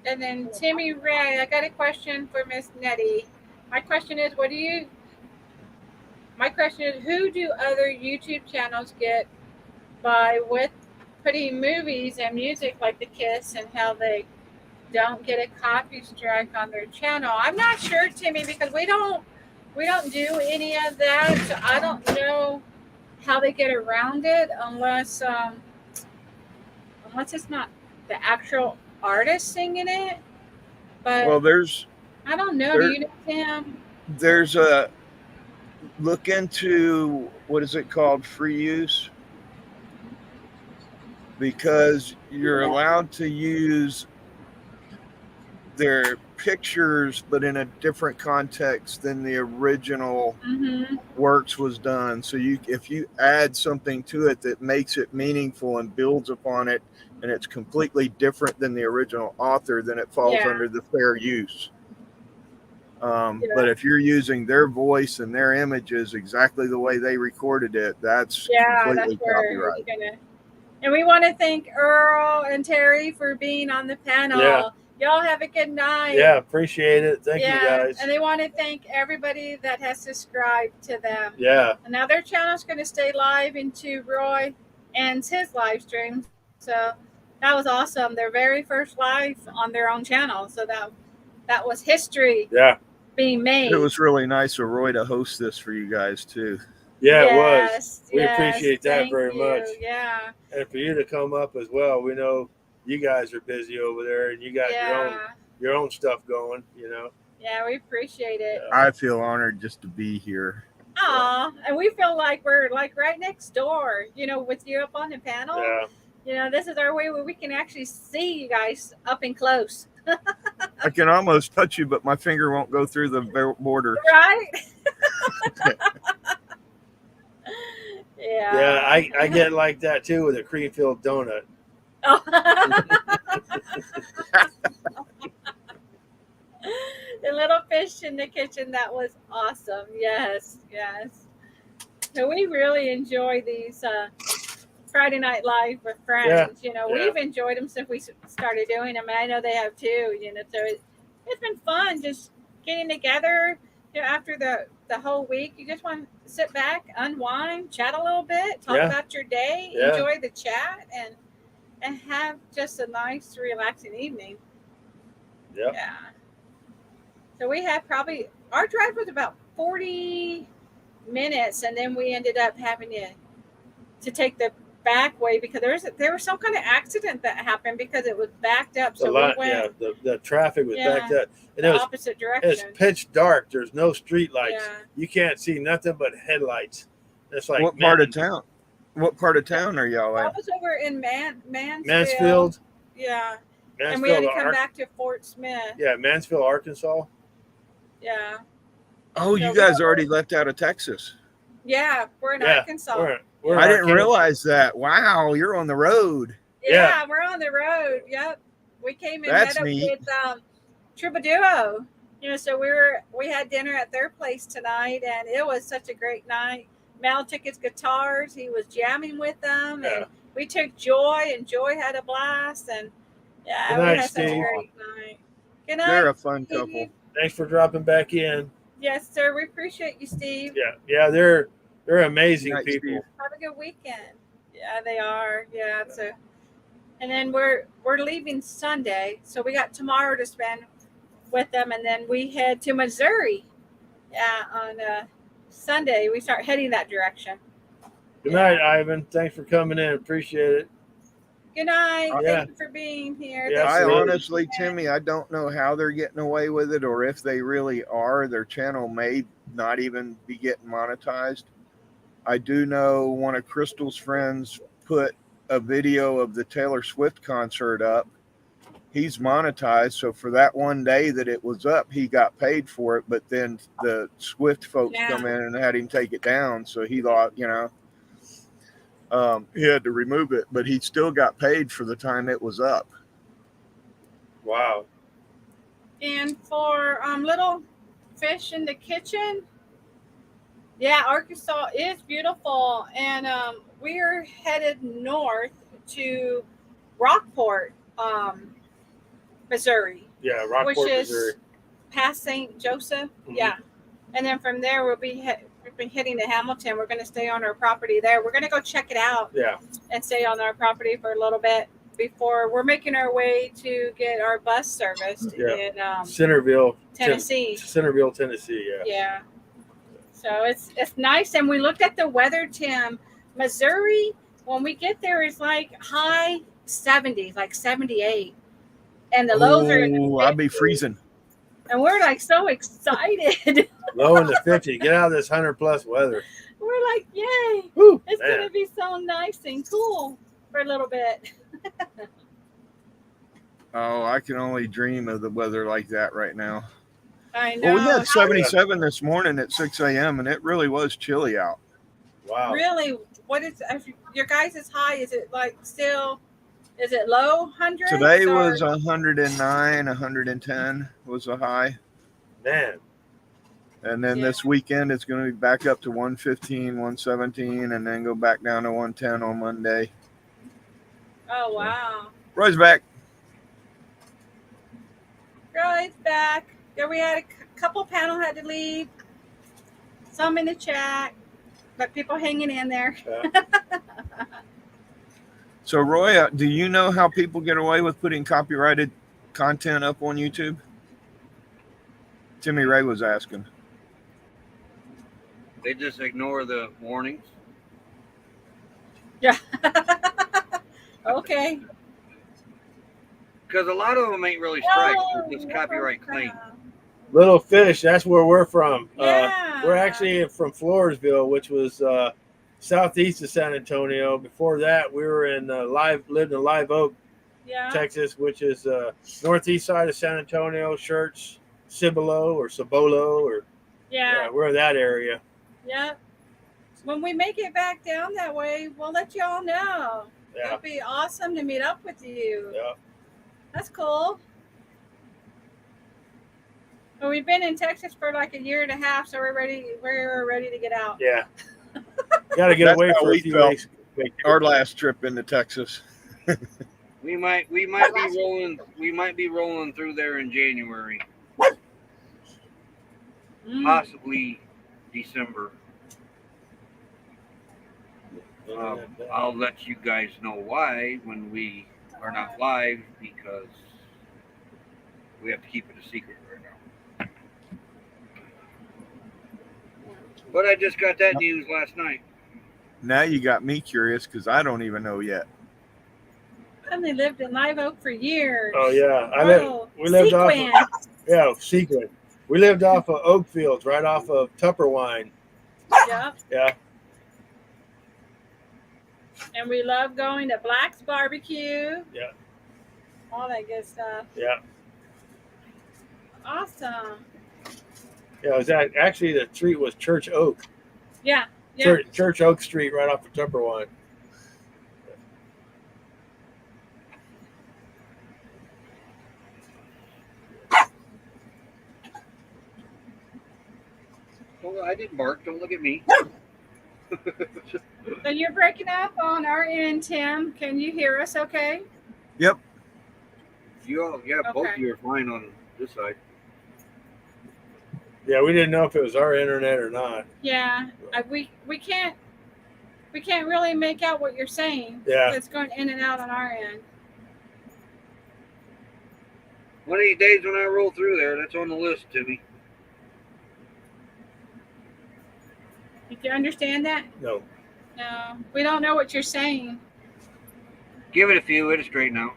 J: And then Timmy Ray, I got a question for Miss Nettie. My question is, who do other YouTube channels get by with putting movies and music like The Kiss, and how they don't get a copy strike on their channel? I'm not sure, Timmy, because we don't do any of that. So I don't know how they get around it unless it's not the actual artist singing it. But
F: Well,
J: I don't know. Do you know, Tim?
F: there's a look into, what is it called, free use, because you're allowed to use their pictures but in a different context than the original works was done. So if you add something to it that makes it meaningful and builds upon it, and it's completely different than the original author, then it falls under the fair use. But if you're using their voice and their images exactly the way they recorded it, that's completely
J: that's where
F: copyright.
J: it's gonna. And we want to thank Earl and Terry for being on the panel.
I: Yeah.
J: Y'all have a good night.
I: Yeah, appreciate it. Thank you guys.
J: And they want to thank everybody that has subscribed to them.
I: Yeah.
J: And now their channel's going to stay live into Roy and his live stream. So that was awesome. Their very first live on their own channel. So that was history being made.
F: It was really nice of Roy to host this for you guys too.
I: Yeah, it was. We
J: Yes,
I: appreciate that
J: thank
I: very
J: you.
I: much.
J: Yeah.
I: And for you to come up as well. We know you guys are busy over there, and you got your own stuff going,
J: Yeah, we appreciate it.
F: I feel honored just to be here.
J: Aw, and we feel like we're like right next door, with you up on the panel.
I: Yeah.
J: This is our way where we can actually see you guys up and close.
F: I can almost touch you, but my finger won't go through the border.
J: Right? Yeah.
I: Yeah, I get like that too with a cream filled donut.
J: Oh. The little fish in the kitchen, that was awesome. Yes. So we really enjoy these Friday Night Live with friends. We've enjoyed them since we started doing them, and I know they have too. So it's been fun just getting together. After the whole week, you just want to sit back, unwind, chat a little bit, talk about your day, enjoy the chat, and have just a nice, relaxing evening.
I: Yep.
J: Yeah. So we had our drive was about 40 minutes, and then we ended up having to take the back way because there was some kind of accident that happened because it was backed up. So we went
I: the traffic was backed up, and
J: the
I: it was
J: opposite direction.
I: it's pitch dark. There's no street lights.
J: Yeah.
I: You can't see nothing but headlights. It's like
F: What part of town? What part of town are y'all
J: I
F: at?
J: was over in Mansfield.
I: Mansfield.
J: Yeah.
I: Mansfield,
J: And we had to come back to Fort Smith.
I: Yeah, Mansfield, Arkansas.
J: Yeah.
F: Oh, you
J: So
F: guys already left out of Texas.
J: Yeah, we're in
I: Yeah,
J: Arkansas.
I: we're
F: I didn't
I: Arkansas.
F: realize that. Wow, you're on the road.
J: Yeah, we're on the road. Yep. We came and
F: That's
J: met up
F: neat.
J: with Troubadour. You know, so we had dinner at their place tonight, and it was such a great night. Mal took his guitars. He was jamming with them, and we took Joy, and Joy had a blast. And yeah,
I: Good
J: we
I: night,
J: had such a
I: Steve.
J: great night. Good night.
F: They're a fun
J: Steve.
F: couple.
I: Thanks for dropping back in.
J: Yes, sir. We appreciate you, Steve.
I: Yeah, they're amazing
F: Good night,
I: people.
F: Steve.
J: Have a good weekend. Yeah, they are. Yeah, so and then we're leaving Sunday, so we got tomorrow to spend with them, and then we head to Missouri. Yeah, on Sunday we start heading that direction.
I: Good night, Ivan. Thanks for coming in. Appreciate it.
J: Good night.
I: Yeah.
J: Thank you for being here.
I: Yeah,
J: Thanks
F: I
J: for-
I: absolutely.
F: honestly, Timmy, I don't know how they're getting away with it or if they really are. Their channel may not even be getting monetized. I do know one of Crystal's friends put a video of the Taylor Swift concert up. He's monetized, so for that one day that it was up, he got paid for it. But then the Swift folks
J: Yeah.
F: come in and had him take it down, so he thought, he had to remove it, but he still got paid for the time it was up.
I: Wow.
J: And for Little Fish in the Kitchen, yeah, Arkansas is beautiful, and we're headed north to Rockport, Missouri,
I: Yeah, Rockport,
J: which is
I: Missouri.
J: past St. Joseph.
I: Mhm.
J: Yeah, and then from there we'll be heading to Hamilton. We're going to stay on our property there. We're going to go check it out
I: Yeah.
J: and stay on our property for a little bit before we're making our way to get our bus serviced
I: Yeah.
J: in
I: Centerville,
J: Tennessee.
I: Centerville, Tennessee. Yeah.
J: Yeah. So it's nice. And we looked at the weather, Tim. Missouri, when we get there, is like high 70s, like 78. And the lows are in the
F: Oh, I'd be
J: 50s.
F: freezing.
J: And we're like so excited.
I: Low in the 50. Get out of this 100+ weather.
J: We're like, yay.
I: Woo,
J: It's
I: man.
J: going to be so nice and cool for a little bit.
F: Oh, I can only dream of the weather like that right now.
J: I know.
F: Well, we had
J: How-
F: 77 this morning at 6 a.m. and it really was chilly out.
I: Wow.
J: Really, what is your guys' high? Is it like still, is it low hundreds?
F: Today
J: or-
F: was 109, 110 was the high.
I: Man.
F: And then this weekend it's going to be back up to 115, 117, and then go back down to 110 on Monday.
J: Oh, wow.
F: Roy's back.
J: Roy's back. Yeah, we had a couple panel had to leave. Some in the chat, but people hanging in there.
F: So, Roy, do you know how people get away with putting copyrighted content up on YouTube? Timmy Ray was asking.
B: They just ignore the warnings.
J: Yeah. Okay.
B: Because a lot of them ain't really strikes. They're just copyright claims.
I: Little Fish, that's where we're from.
J: Yeah.
I: We're actually from Floresville, which was southeast of San Antonio. Before that, we were in lived in Live Oak,
J: Yeah.
I: Texas, which is northeast side of San Antonio, Church, Cibolo, or
J: Yeah.
I: we're in that area.
J: Yeah. When we make it back down that way, we'll let you all know.
I: Yeah.
J: It'd be awesome to meet up with you.
I: Yeah.
J: That's cool. Well, we've been in Texas for like a year and a half, so we're ready to get out.
I: Yeah. Got to get
F: That's
I: away
F: how
I: for a
F: we
I: few
F: felt
I: weeks.
F: our last trip into Texas.
B: We might be rolling through there in January,
J: Mm.
B: possibly December. I'll let you guys know why when we are not live, because we have to keep it a secret right now. But I just got that news last night.
F: Now you got me curious because I don't even know yet.
J: And they lived in Live Oak for years.
I: Oh yeah, we lived off Sequin. We lived off of Oak Fields, right off of Tupperwine.
J: Yeah.
I: Yeah.
J: And we love going to Black's Barbecue.
I: Yeah.
J: All that good stuff.
I: Yeah.
J: Awesome.
I: Yeah, it was actually the street was Church Oak.
J: Yeah. Yeah.
I: Church Oak Street, right off of Tupperwine.
B: Well, I didn't bark. Don't look at me.
J: So you're breaking up on our end, Tim. Can you hear us okay?
F: Yep.
B: Both of you are fine on this side.
I: Yeah, we didn't know if it was our internet or not.
J: Yeah. We can't really make out what you're saying.
I: Yeah.
J: It's going in and out on our end.
B: One of these days when I roll through there, that's on the list, Timmy.
J: Did you understand that?
I: No.
J: No. We don't know what you're saying.
B: Give it a few, it'll straighten out.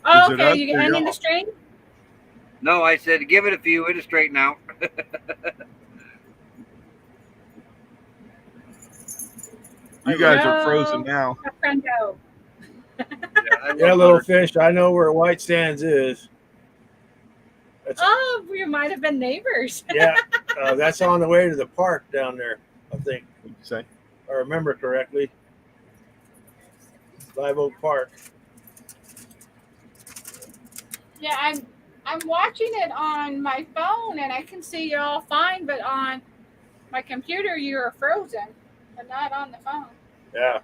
J: Oh,
F: Is it
J: okay.
F: us
J: You
F: or
J: ending
F: y'all?
J: the string?
B: No, I said give it a few, it'll straighten out.
F: You guys
J: No.
F: are frozen now.
J: Friendo.
I: Yeah, little fish. I know where White Sands is.
J: Oh, we might have been neighbors.
I: Yeah, that's on the way to the park down there. I think.
F: What'd you say?
I: If I remember correctly. Live Oak Park.
J: Yeah, I'm watching it on my phone and I can see you all fine, but on my computer you are frozen, but not on the phone.
I: Yeah.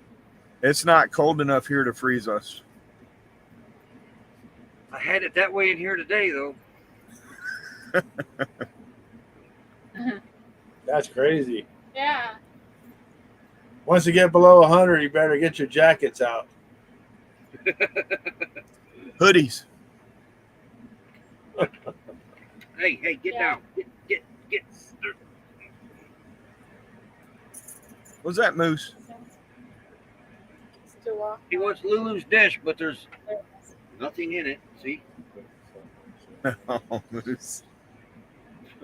F: It's not cold enough here to freeze us.
B: I had it that way in here today, though.
I: That's crazy.
J: Yeah.
I: Once you get below 100, you better get your jackets out.
F: Hoodies.
B: Hey, get
J: Yeah.
B: down. Get.
F: What's that, Moose?
J: Still off.
B: He wants Lulu's dish, but there's nothing in it. See?
F: Oh, Moose.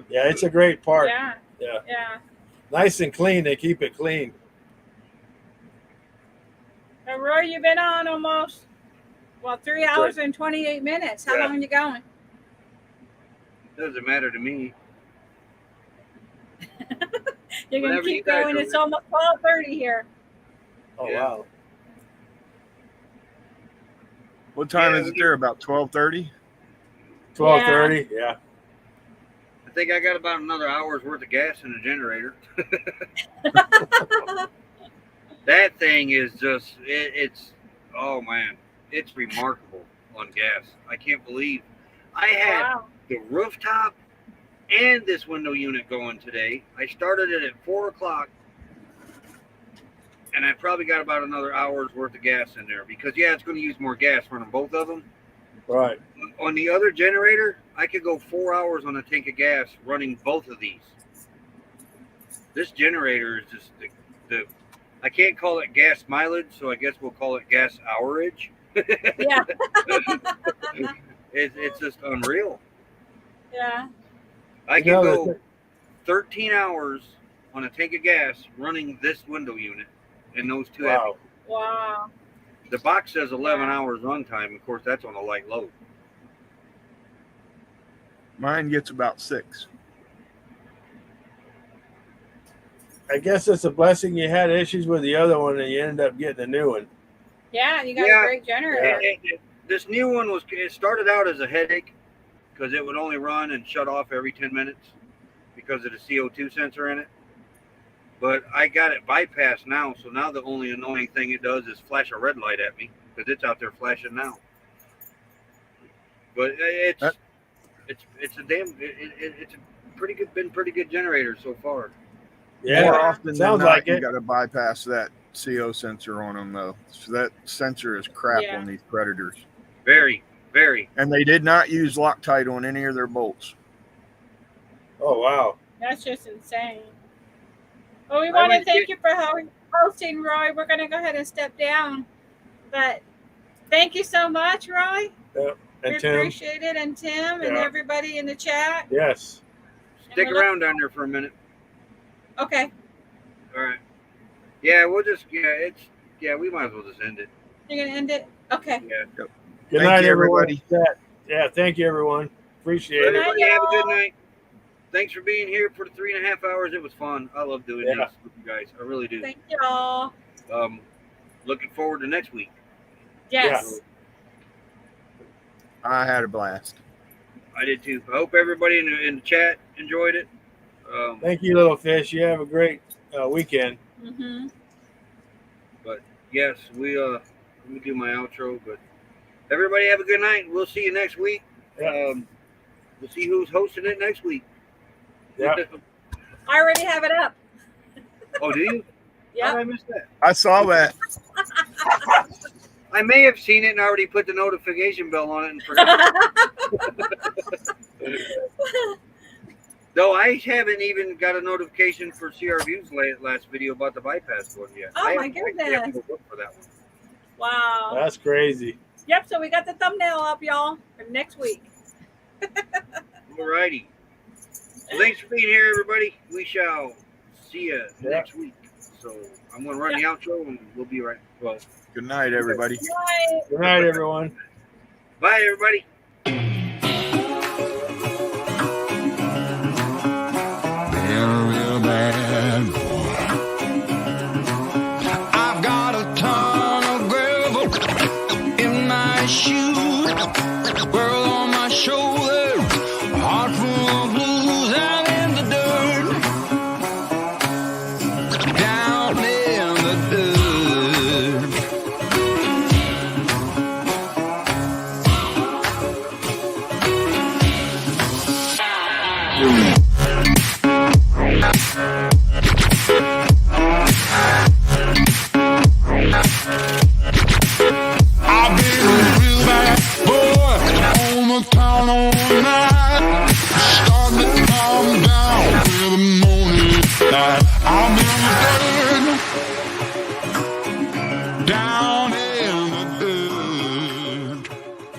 I: Yeah, it's a great park.
J: Yeah.
I: Yeah.
J: Yeah.
I: Nice and clean. They keep it clean.
J: So Roy, you've been on almost 3 hours and 28 minutes. How
B: Yeah.
J: long you going?
B: Doesn't matter to me.
J: You're gonna
B: Whatever you
J: keep
B: guys
J: going.
B: are
J: It's almost 12:30 here.
I: Oh,
B: Yeah.
I: wow.
F: What time
B: Yeah,
F: is it there? About 12:30?
I: 12:30. Yeah.
B: I think I got about another hour's worth of gas in the generator. That thing is just, it's, oh man, it's remarkable on gas. I can't believe I had
J: Wow.
B: the rooftop and this window unit going today. I started it at 4 o'clock and I probably got about another hour's worth of gas in there because, yeah, it's going to use more gas running both of them.
I: Right.
B: On the other generator, I could go 4 hours on a tank of gas running both of these. This generator is just the I can't call it gas mileage, so I guess we'll call it gas hourage.
J: Yeah.
B: It's just unreal.
J: Yeah.
B: I can
I: No,
B: go 13 hours on a tank of gas running this window unit and those two.
I: Wow.
J: Wow.
B: The box says 11
J: Yeah.
B: hours runtime. Of course, that's on a light load.
F: Mine gets about 6.
I: I guess it's a blessing you had issues with the other one and you ended up getting a new one.
J: Yeah, you got
B: Yeah.
J: a great generator.
B: This new one it started out as a headache because it would only run and shut off every 10 minutes because of the CO2 sensor in it. But I got it bypassed now, so now the only annoying thing it does is flash a red light at me because it's out there flashing now. But it's a pretty good generator so far.
I: Yeah.
F: More often
I: Sounds
F: than not,
I: like
F: you
I: it.
F: got to bypass that CO sensor on them, though. So that sensor is crap
J: Yeah.
F: on these Predators.
B: Very, very.
F: And they did not use Loctite on any of their bolts.
I: Oh, wow.
J: That's just insane. Well, we want to thank you for hosting, Roy. We're going to go ahead and step down. But thank you so much, Roy.
I: Yep. And
J: We
I: Tim.
J: appreciate it. And Tim and
I: Yeah.
J: everybody in the chat.
I: Yes.
B: Stick around down there for a minute.
J: Okay.
B: All right. Yeah, we'll just we might as well just end it.
J: You're going to end it? Okay.
B: Yeah.
I: Good
F: Thank
I: night,
F: you,
I: everyone.
F: everybody.
I: Yeah, thank you, everyone. Appreciate it.
B: Everybody
J: night,
B: have a good
J: y'all.
B: night. Thanks for being here for the 3.5 hours. It was fun. I love doing
I: Yeah.
B: this with you guys. I really do.
J: Thank y'all.
B: Looking forward to next week.
J: Yes.
F: I had a blast.
B: I did too. I hope everybody in the chat enjoyed it.
I: Thank you, little fish. You have a great weekend.
J: Mm-hmm.
B: But yes, let me do my outro. But everybody have a good night. We'll see you next week.
I: Yeah.
B: We'll see who's hosting it next week.
I: Yeah.
J: I already have it up.
B: Oh, do you? How
J: Yep.
B: did I miss that?
F: I saw that.
B: I may have seen it and already put the notification bell on it and forgot. Though I haven't even got a notification for CRV's last video about the bypass one yet.
J: Oh,
B: I
J: my
B: have to
J: goodness.
B: go look for that one.
J: Wow.
I: That's crazy.
J: Yep. So we got the thumbnail up, y'all, for next week.
B: Alrighty. Well, thanks for being here, everybody. We shall see you next week. So I'm going to run the outro and we'll be right. Well,
F: Good night, everybody.
J: Bye.
I: Good night, everyone.
B: bye, everybody.